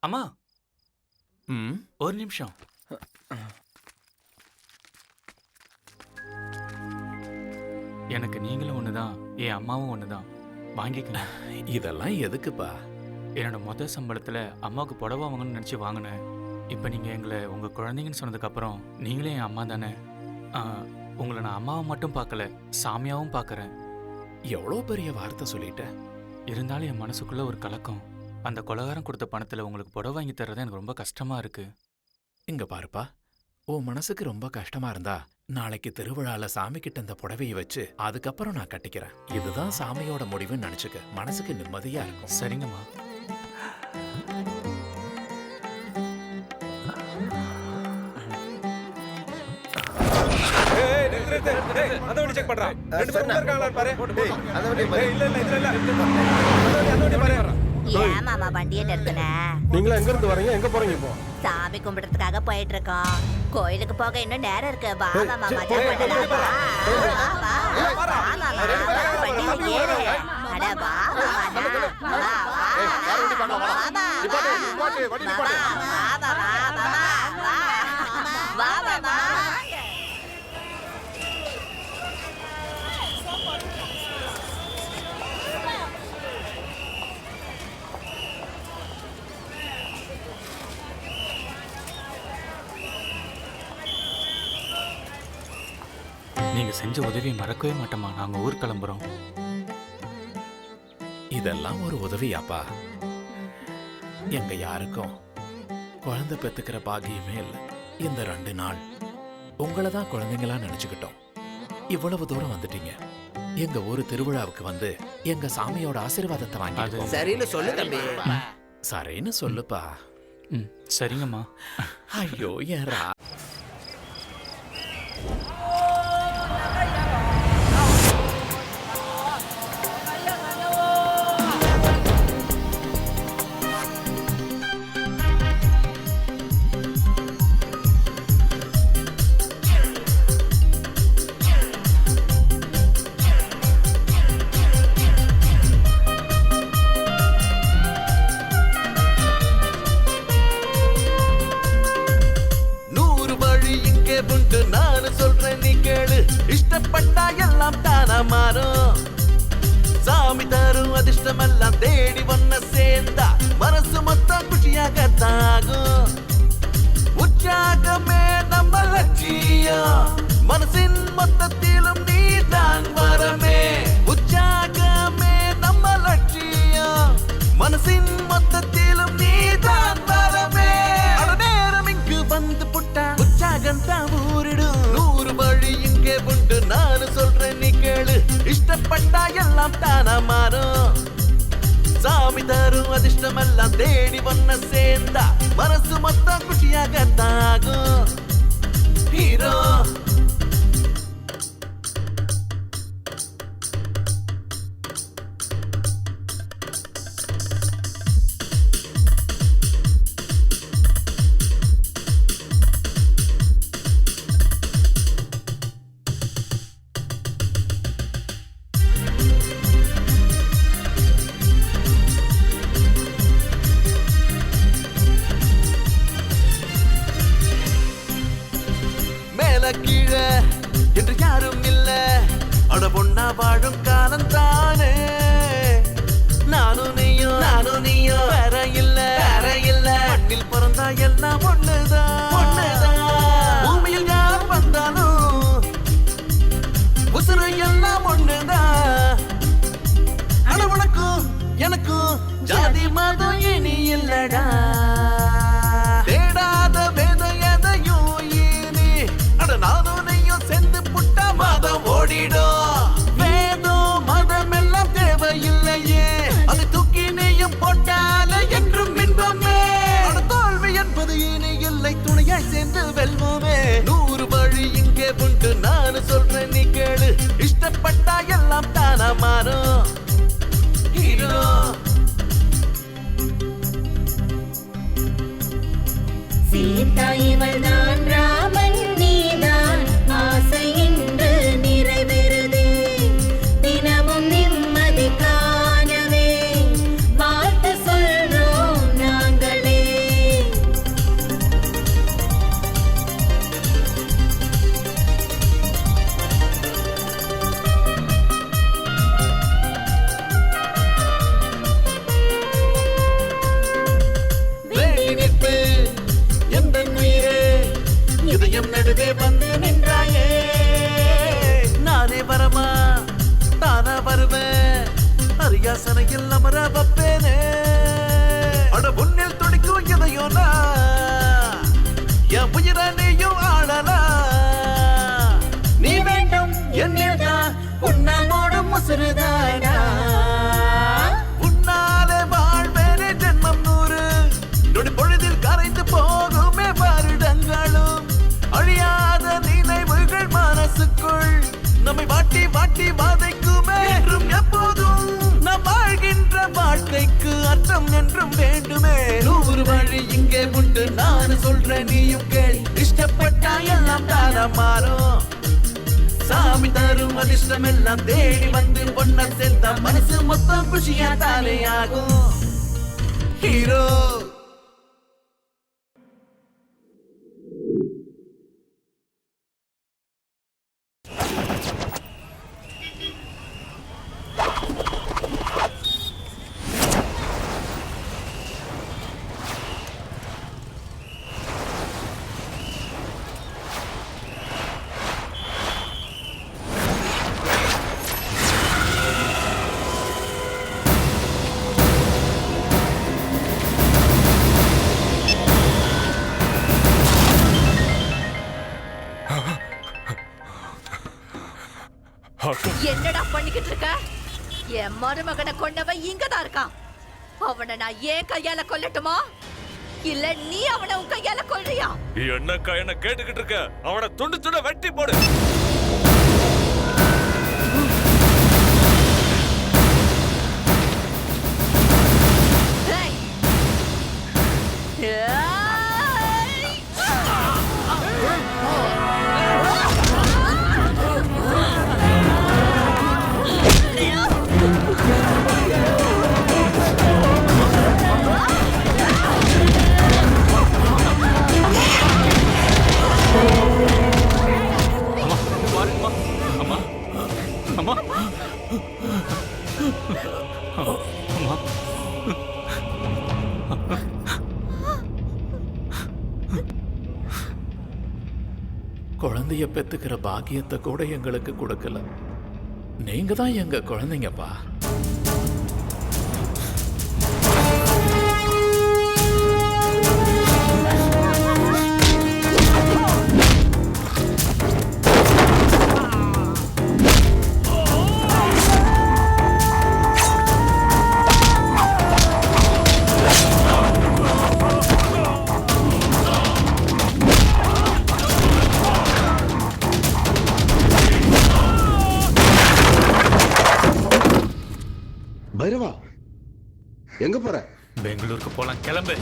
அம்மா, ஒரு நிமிஷம். எனக்கு நீங்களும் ஒண்ணுதான், என் அம்மாவும் ஒண்ணுதான். வாங்கிக்கங்க. இதெல்லாம் எதுக்குப்பா? என்னோட முதல் சம்பளத்துல அம்மாவுக்கு புடவை வாங்கணும்னு நினைச்சு வாங்கினேன். இப்ப நீங்க எங்களை உங்க குழந்தைங்கன்னு சொன்னதுக்கு அப்புறம் நீங்களே என் அம்மா தானே. உங்களை நான் அம்மாவை மட்டும் பார்க்கல, சாமியாவும் பார்க்கறேன். எவ்வளோ பெரிய வார்த்தை சொல்லிட்ட. இருந்தாலும் என் மனசுக்குள்ள ஒரு கலக்கம். அந்த கொலகாரம் கொடுத்த பணத்துல உங்களுக்கு புடவை வாங்கி தர்றது எனக்கு ரொம்ப கஷ்டமா இருக்கு. இங்க பாருப்பா, உன் மனசுக்கு ரொம்ப கஷ்டமா இருந்தா நாளைக்கு திருவிழால சாமி கிட்ட அந்த புடவையை வச்சு அதுக்கப்புறம் நான் கட்டிக்கிறேன். இதுதான் சாமியோட முடிவுன்னு நினைச்சுக்க. மனசுக்கு நிம்மதியா இருக்கும். சரிங்கம்மா. ஏமாமா வண்டியை நிறுத்தின? நீங்களா எங்க இருந்து வரீங்க? எங்க போறீங்க இப்போ? சாமி கும்பிடுறதுக்காக போயிட்டு இருக்கோம். கோயிலுக்கு போக இன்னும் நேரம் இருக்கு. வா மாமா, மஜா பண்ணலாம். வண்டியில ஏறு. அட வா மாமா. நீங்க செஞ்ச உதவியை மறக்கவே மாட்டோமா. நாங்க ஊர் கிளம்புறோம். இதெல்லாம் ஒரு உதவியாப்பா? எங்க யாருக்கும் குழந்தை பெத்துக்கிற பாக்கியமே இல்லை. இந்த 2 நாள் உங்களை தான் குழந்தைங்களா நினைச்சுக்கிட்டோம். இவ்வளவு தூரம் வந்துட்டீங்க. எங்க ஊரு திருவிழாவுக்கு வந்து எங்க சாமியோட ஆசீர்வாதத்தை வாங்கி. சரின்னு சொல்லு தம்பி. சரின்னு சொல்லுப்பா. சரிங்கம்மா. ஐயோ ஏறா. இஷ்டப்பட்டா எல்லாம் தானா மாறும். சாமி தரும் அதிர்ஷ்டமெல்லாம் தேடி வந்த சேர்ந்தா மனசு மொத்தம் குஷியாகத்தாகும். லட்சியம் மனசின் மொத்தத்திலும் நீதான் வரமே உற்சாகமே நம்ம லட்சியம் மனசின் மொத்தத்திலும் நீதான் வரமே நேரம் இங்கு வந்து புட்டா உற்சாகம் தான் ஊரிடும் 100 வழி இங்கே உண்டு நான் சொல்றேன் நீ கேளு இஷ்டப்பட்டா எல்லாம் தானா மாறும் சாமி தரும் அதிர்ஷ்டம் எல்லாம் தேடி ஒன்ன சேர்ந்தா மனசு மொத்தம் குஷியாக தாகும் ஹீரோ கீழே என்று யாரும் இல்ல அட பொண்ணா வாழும் காலம் தானே நானும் நீயும் வேற இல்ல மண்ணில் பிறந்தா எல்லாம் ஒண்ணுதான் பூமியில் யார் வந்தாலும் உசுறு எல்லாம் ஒண்ணுதான் அட உனக்கும் எனக்கும் ஜாதி மதம் இனி இல்லடா தேடாத வேத எதையும் நானும் நீயும் சேர்ந்து புட்டா மதம் ஓடிடும் வேதம் மதம் எல்லாம் தேவையில்லையே அதை தூக்கி நீயும் போட்டால என்றும் இன்பமே தோல்வி என்பது இனி இல்லை துணையாய் சேர்ந்து வெல்வோமே 100 வழி இங்கே உண்டு நான் சொல்றேன் நீ கேளு இஷ்டப்பட்டா எல்லாம் தானா மாறும் ஹீரோ சீதா இவள் தான் ராமன் நீதான் ஆசை இன்று நிறைவேறுதே தினமும் நிம்மதி காணவே வாழ்த்து சொல்றோம் நாங்களே வேண்டி நிற்பு இதயம் நடுவே வந்து நின்றாயே நானே வரமா தானா வருவேன் அரியாசனையில் அமர வப்பேனே அட உன்னில் துடிக்கும் இதயம் என் உயிரை நீயும் ஆடலா நீ வேண்டும் என்னில் தான் உன்னாமோடும் முசுறுதானா உன்னாலே வாழ்வேனே ஜென்மம் 100 நொடி பொழுதில் கரைந்து போகுமே வருடங்களும் அழியாத நினைவுகள் மனசுக்குள் நம்மை வாட்டி வாட்டி வாதைக்குமே என்றும் எப்போதும் நாம் வாழ்கின்ற வாழ்க்கைக்கு அர்த்தம் என்றும் வேண்டுமே 100 வழி இங்கே உண்டு நான் சொல்றேன் நீயும் கேள் இஷ்டப்பட்டா எல்லாம் தானா மாறும் சாமி தரும் அதிர்ஷ்டம் எல்லாம் தேடி வந்து ஒன்ன சேர்ந்தா மனசு மொத்தம் குஷியா தானே ஆகும் ஹீரோ என்னடா பண்ணிக்கிட்டு இருக்க? என் மருமகனை கொண்டவன் இங்கதான் இருக்கான். அவனை நான் ஏன் கையால கொல்லட்டுமா இல்ல நீ அவனை உன் கையால கொல்றியா? என்னக்கா என்ன கேட்டுக்கிட்டு இருக்க? அவனை துண்டு துண்டு வெட்டி போடு. குழந்தைய பெத்துக்கிற பாக்கியத்தை கூட எங்களுக்கு கொடுக்கல. நீங்க தான் எங்க குழந்தைங்கப்பா. பைரவா, எங்க போற? பெங்களூருக்கு போலாம், கிளம்பு.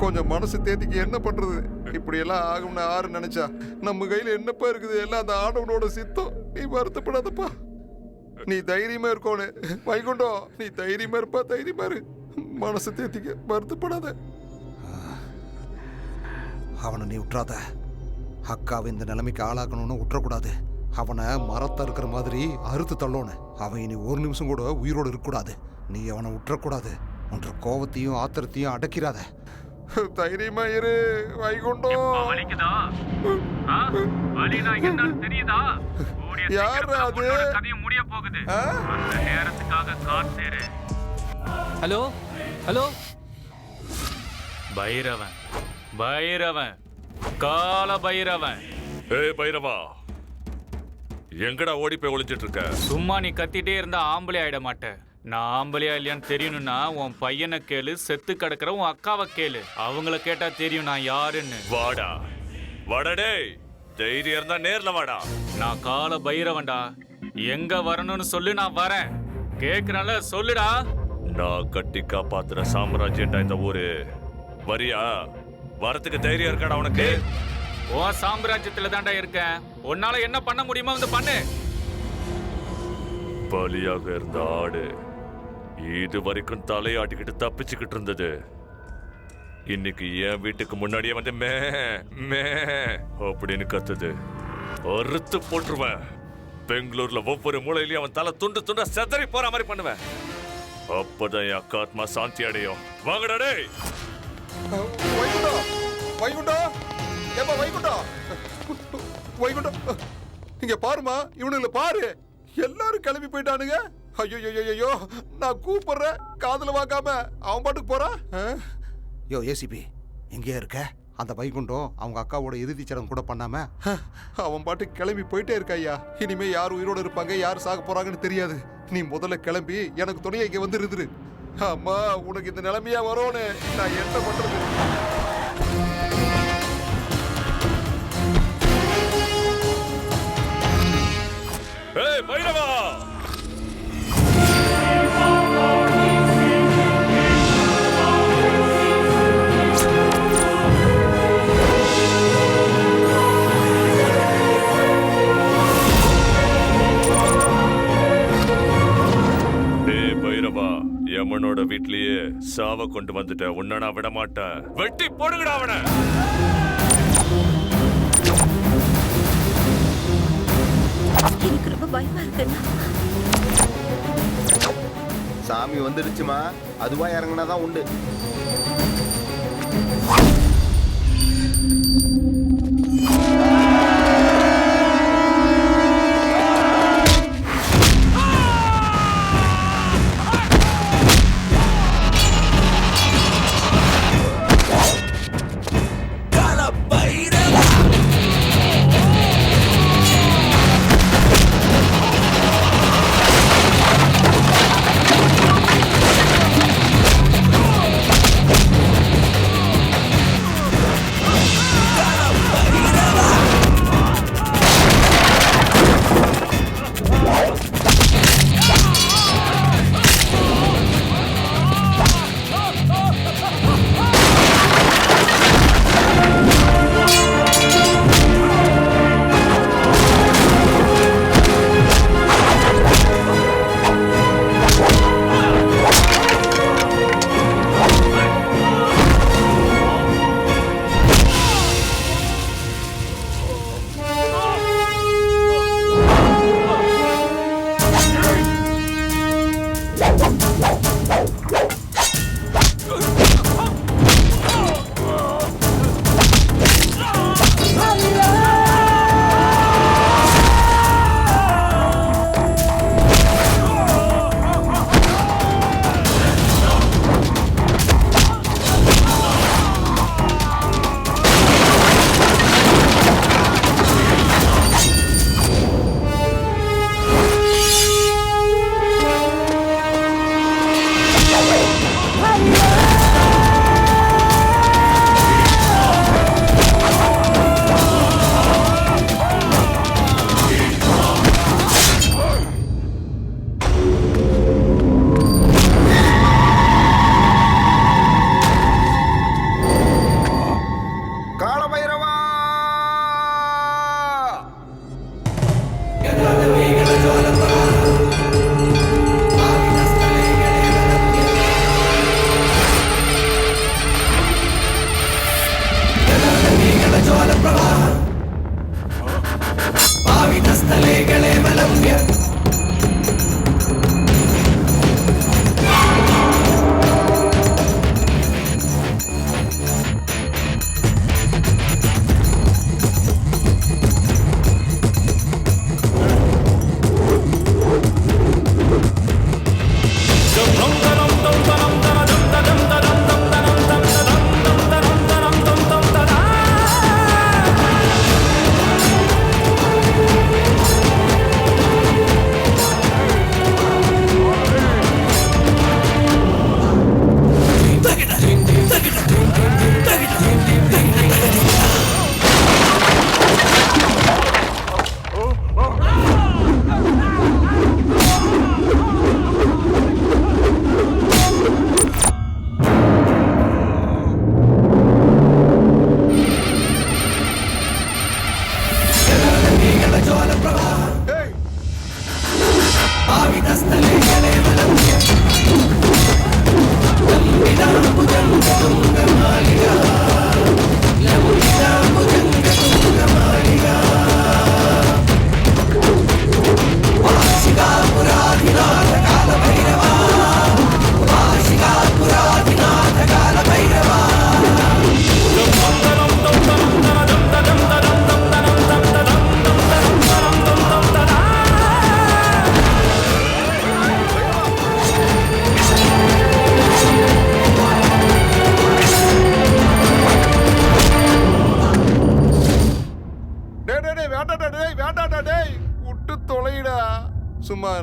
கொஞ்சம் மனசு தேத்திக்கு என்ன பண்றது? இப்படி எல்லாம் ஆகும்னு ஆறு நினைச்சா நம்ம கையில என்னப்பா இருக்குது? எல்லாம் அந்த ஆடவனோட சித்தம். நீ வருத்தப்படாதப்பா, நீ தைரியமா இருக்கோனு. வைகுண்டம், நீ தைரியமா இருப்பா, தைரியமா இரு. மனசு தேத்திக்க, வருத்தப்படாத. அவனை நீ விட்டுறாத. அக்காவை இந்த நிலைமைக்கு ஆளாக்கணும்னு விட்டுறக்கூடாது. அவனை மரத்தை இருக்கிற மாதிரி அறுத்து தள்ளோன்னு. அவன் இனி ஒரு நிமிஷம் கூட உயிரோடு இருக்கக்கூடாது. நீ அவனை விட்டுறக்கூடாது. உன்ற கோவத்தையும் ஆத்திரத்தையும் அடக்கிறாத. தைரியமா இரு வைகுண்டம். வலிக்குதா? வலினா என்னன்னு தெரியுதா? யார் அது? கதையும் முடிய போகுது. அந்த நேரத்துக்காக காத்திரு. ஹலோ ஹலோ, பைரவன், பைரவன், கால பைரவன். ஏய் பைரவா, எங்கடா ஓடி போய் ஒளிஞ்சிட்டு இருக்க? சும்மா நீ கத்திட்டே இருந்தா ஆம்பளை ஆயிட மாட்டேன். நான் ஆம்பளையா இல்லையான்னு தெரியணும்னா உன் பையனை கேளு, செத்து கிடக்குற உன் அக்காவை கேளு. அவங்கள கேட்டா தெரியும் நான் யாருன்னு. வாடா வாடா, டேய் தைரியம் இருந்தா நேர்ல வாடா. நான் கால பைரவன்டா. எங்க வரணும்னு சொல்லு, நான் வரேன். கேக்குறேன்ல, சொல்லுடா. நான் கட்டி காப்பாத்துற சாம்ராஜ்யம்டா இந்த ஊரு. வரியா? வரத்துக்கு தைரியம் இருக்காடா உனக்கு? உன் சாம்ராஜ்யத்துல தான்டா இருக்கேன். உன்னால என்ன பண்ண முடியுமோ வந்து பண்ணு. பலியாக இருந்த ஆடு இது வரைக்கும் தலையாட்டிக்கிட்டு தப்பிச்சுக்கிட்டு இருந்தது. இன்னைக்கு என் வீட்டுக்கு முன்னாடியே வந்து மே மே அப்படின்னு கத்துது. அறுத்து போட்டுருவேன். பெங்களூர்ல ஒவ்வொரு மூலையிலயும் அவன் தலை துண்டு துண்டா செதறி போற மாதிரி பண்ணுவேன். அப்பதான் என் அக்கா ஆத்மா சாந்தி அடையும். வாங்கடா டேய். வைகுண்டம், வைகுண்டம், ஏப்பா வைகுண்டம், வைகுண்டம், இங்க பாருமா, இவனுல பாரு, எல்லாரும் கிளம்பி போயிட்டானுங்க. ஐயோ ஐயோ, நான் கூப்பிடுறேன், காதுல வாக்காம அவன் பாட்டுக்கு போறான். யோ ஏசிபி, எங்கேயா இருக்க? அந்த வைகுண்டம் அவங்க அக்காவோட இறுதி சடங்கு கூட பண்ணாம அவன் பாட்டுக்கு கிளம்பி போயிட்டே இருக்க ஐயா. இனிமே யார் உயிரோடு இருப்பாங்க, யார் சாக போறாங்கன்னு தெரியாது. நீ முதல்ல கிளம்பி எனக்கு துணையை இங்க வந்து இருந்துரு. அம்மா, உனக்கு இந்த நிலைமையா வரும்னு நான் என்ன பண்றது? ஏய் பைரவா, யமனோட வீட்லயே சாவ கொண்டு வந்துட்ட. உன்ன நான் விட மாட்டேன். வெட்டி போடுங்கடா அவனை. எனக்கு ரொம்ப பயமா இருக்குண்ணா. சாமி வந்துடுச்சுமா, அதுவா இறங்கினாதான் உண்டு.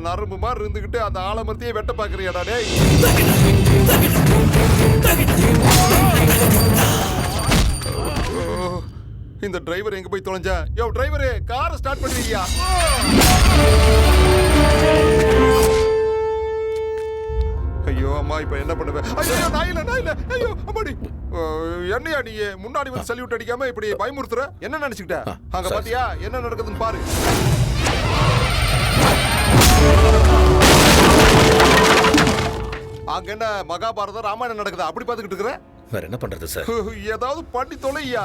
நரம்பு மாதிரி இருந்துகிட்டு அந்த ஆலமரத்தையே வெட்ட பாக்குறியாடா டேய்? இந்த டிரைவர் எங்க போய் தொலைஞ்சா? யோ டிரைவரே, காரை ஸ்டார்ட் பண்ணுவீயா? ஐயோ அம்மா, இப்ப என்ன பண்ணுவேன்? ஐயோ நாயில ஐயோ அம்மாடி. என்னையா நீ முன்னாடி வந்து சல்யூட் அடிக்காம இப்படி பயமுறுத்துற? என்ன நினைச்சுக்கிட்ட? அங்க பாத்தியா என்ன நடக்குதுன்னு பாரு. அங்க என்ன மகாபாரதம் ராமாயணம் நடக்குதா? அப்படி பாத்துக்கிட்டு இருக்கிற? வேற என்ன பண்றது சார்? ஏதாவது பண்ணி தொலையா.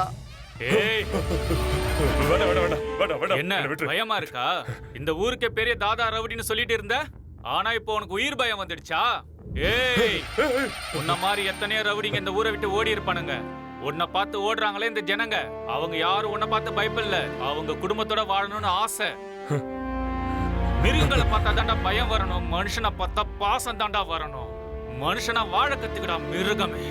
என்ன பயமா இருக்கா? இந்த ஊருக்கே பெரிய தாதா ரவுடின்னு சொல்லிட்டு இருந்த, ஆனா இப்போ உனக்கு உயிர் பயம் வந்துடுச்சா? ஏய், உன்ன மாதிரி எத்தனையோ ரவுடிங்க இந்த ஊரை விட்டு ஓடி இருப்பானுங்க. உன்னை பார்த்து ஓடுறாங்களே இந்த ஜனங்க, அவங்க யாரும் உன்னை பார்த்து பயப்படல. அவங்க குடும்பத்தோட வாழணும்னு ஆசை. மிருகங்களை பார்த்தா தாண்டா பயம் வரணும், மனுஷனை பார்த்தா பாசம் தாண்டா வரணும். மனுஷனா வாழ கத்துக்கடா மிருகமே.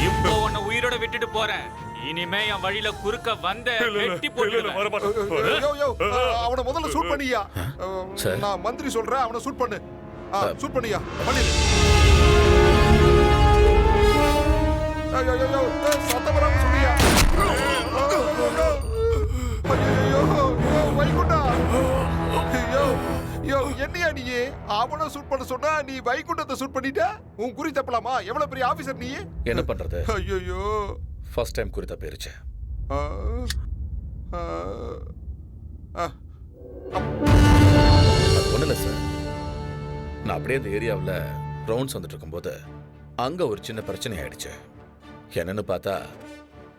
இப்போ உன்னை உயிரோட விட்டுட்டு போறேன். இனிமே என் வழியில குறுக்க வந்த வெட்டி போட்டுடுவேன். அவனை முதல்ல சூட் பண்ணியா. நான் மந்திரி சொல்றேன், அவனை சூட் பண்ணு. சூட் பண்ணியா, பண்ணிடு. சத்தம் வராம சொல்லியா. வைகுண்டா, என்னையா நீ அவனை சூட் பண்ண சொன்னா நீ வைகுண்டத்தை சூட் பண்ணிட்ட? உன் குறி தப்பலாமா? எவ்வளவு பெரிய ஆபீசர் நீ. என்ன பண்றது? ஐயோ, ஃபர்ஸ்ட் டைம் குறி தப்பிருச்சு. ஒண்ணு இல்ல சார், நான் அப்படியே இந்த ஏரியாவில் ரவுண்ட்ஸ் வந்துட்டு இருக்கும்போது அங்க ஒரு சின்ன பிரச்சனை ஆயிடுச்சு. என்னன்னு பார்த்தா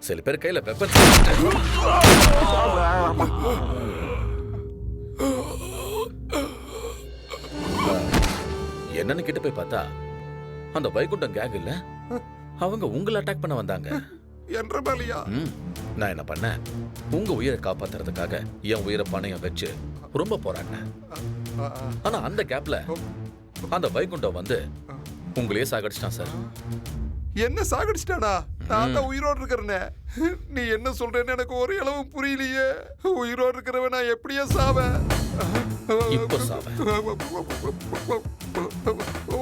சில பேர் கையில வெப்பன். என்னன்னு கிட்ட போய் பார்த்தா அந்த வைகுண்டம் கேங் இல்ல, அவங்க உங்களை அட்டாக் பண்ண வந்தாங்க. நான் என்ன பண்ணேன், உங்க உயிரை காப்பாத்துறதுக்காக என் உயிரை பணையம் வச்சு ரொம்ப போராடினேன். ஆனா அந்த கேப்ல அந்த வைகுண்டம் வந்து உங்களையே சாகடிச்சிட்டான் சார். என்ன சாகடிச்சிட்டானா? நான் தான் உயிரோடு இருக்கிறேனே. நீ என்ன சொல்றேன்னு எனக்கு ஒரு அளவு புரியலையே. உயிரோடு இருக்கிறவன் நான் எப்படியே சாவேன்?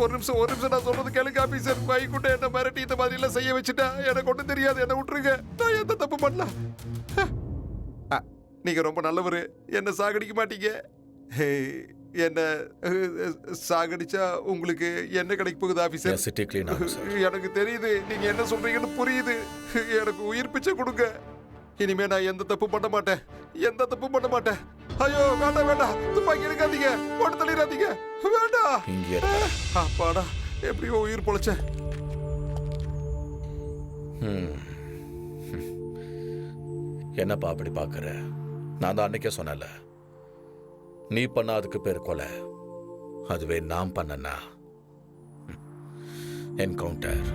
ஒரு நிமிஷம் நான் சொல்றது கேளுங்க ஆபீசர். வைகுண்டம் என்ன மிரட்டி இந்த மாதிரி எல்லாம் செய்ய வச்சுட்டா. எனக்கு ஒன்றும் தெரியாது, என்ன விட்டுருங்க. நான் எந்த தப்பு பண்ணல. நீங்க ரொம்ப நல்லவரு, என்ன சாகடிக்க மாட்டீங்க. என்ன சாகடிச்சா உங்களுக்கு என்ன கிடைக்க போகுது ஆபீசர்? எனக்கு தெரியுது, நீங்க என்ன சொல்றீங்கன்னு புரியுது. எனக்கு உயிர் பிச்சை கொடுங்க. இனிமே நான் எந்த தப்பு பண்ண மாட்டேன், எந்த தப்பு பண்ண மாட்டேன். ஐயோ வேண்டாம், துப்பாக்கி எடுக்காதீங்க, போட்டு தள்ளிடாதீங்க, வேண்டாம். அப்பாடா, எப்படியோ உயிர் பொழைச்சேன். என்னப்பா அப்படி பாக்குற? நான் தான் அன்னைக்கே சொன்னல, நீ பண்ண அதுக்கு பேர் கொலை, அதுவே நான் பண்ணனா என்கவுண்டர்.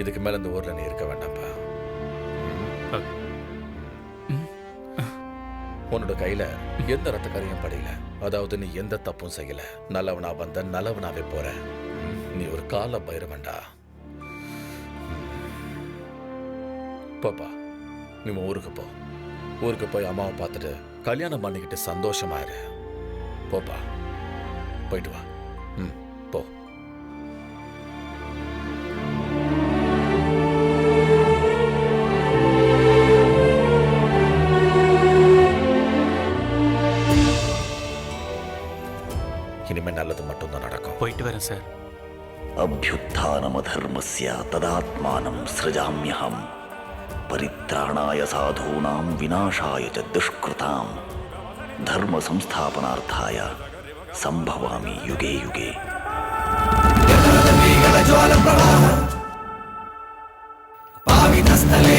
இதுக்கு மேல இந்த ஊர்ல நீ இருக்க வேண்டாம்ப்பா. உன்னோட கையில எந்த ரத்த கரையும் படையில, அதாவது நீ எந்த தப்பும் செய்யல. நல்லவனா வந்த நல்லவனாவே போற. நீ ஒரு கால பைரவன்டா. பாப்பா, நீ ஊருக்கு போ. ஊருக்கு போய் அம்மாவை பார்த்துட்டு கல்யாணம் பண்ணிக்கிட்டு சந்தோஷமா இரு. போப்பா, போயிட்டு வா. போ. இனிமே நல்லது மட்டும்தான் நடக்கும். போயிட்டு வரேன் சார். அபியுத்தானமதர்மஸ்ய ததாத்மானம் ஸ்ருஜாம்யஹம் பரித்ராணாய சாதூனாம் விநாசாய ச துஷ்கிருதாம் தர்ம சம்ஸ்தாபனார்த்தாய சம்பவாமி யுகே யுகே. பாவிதஸ்தலே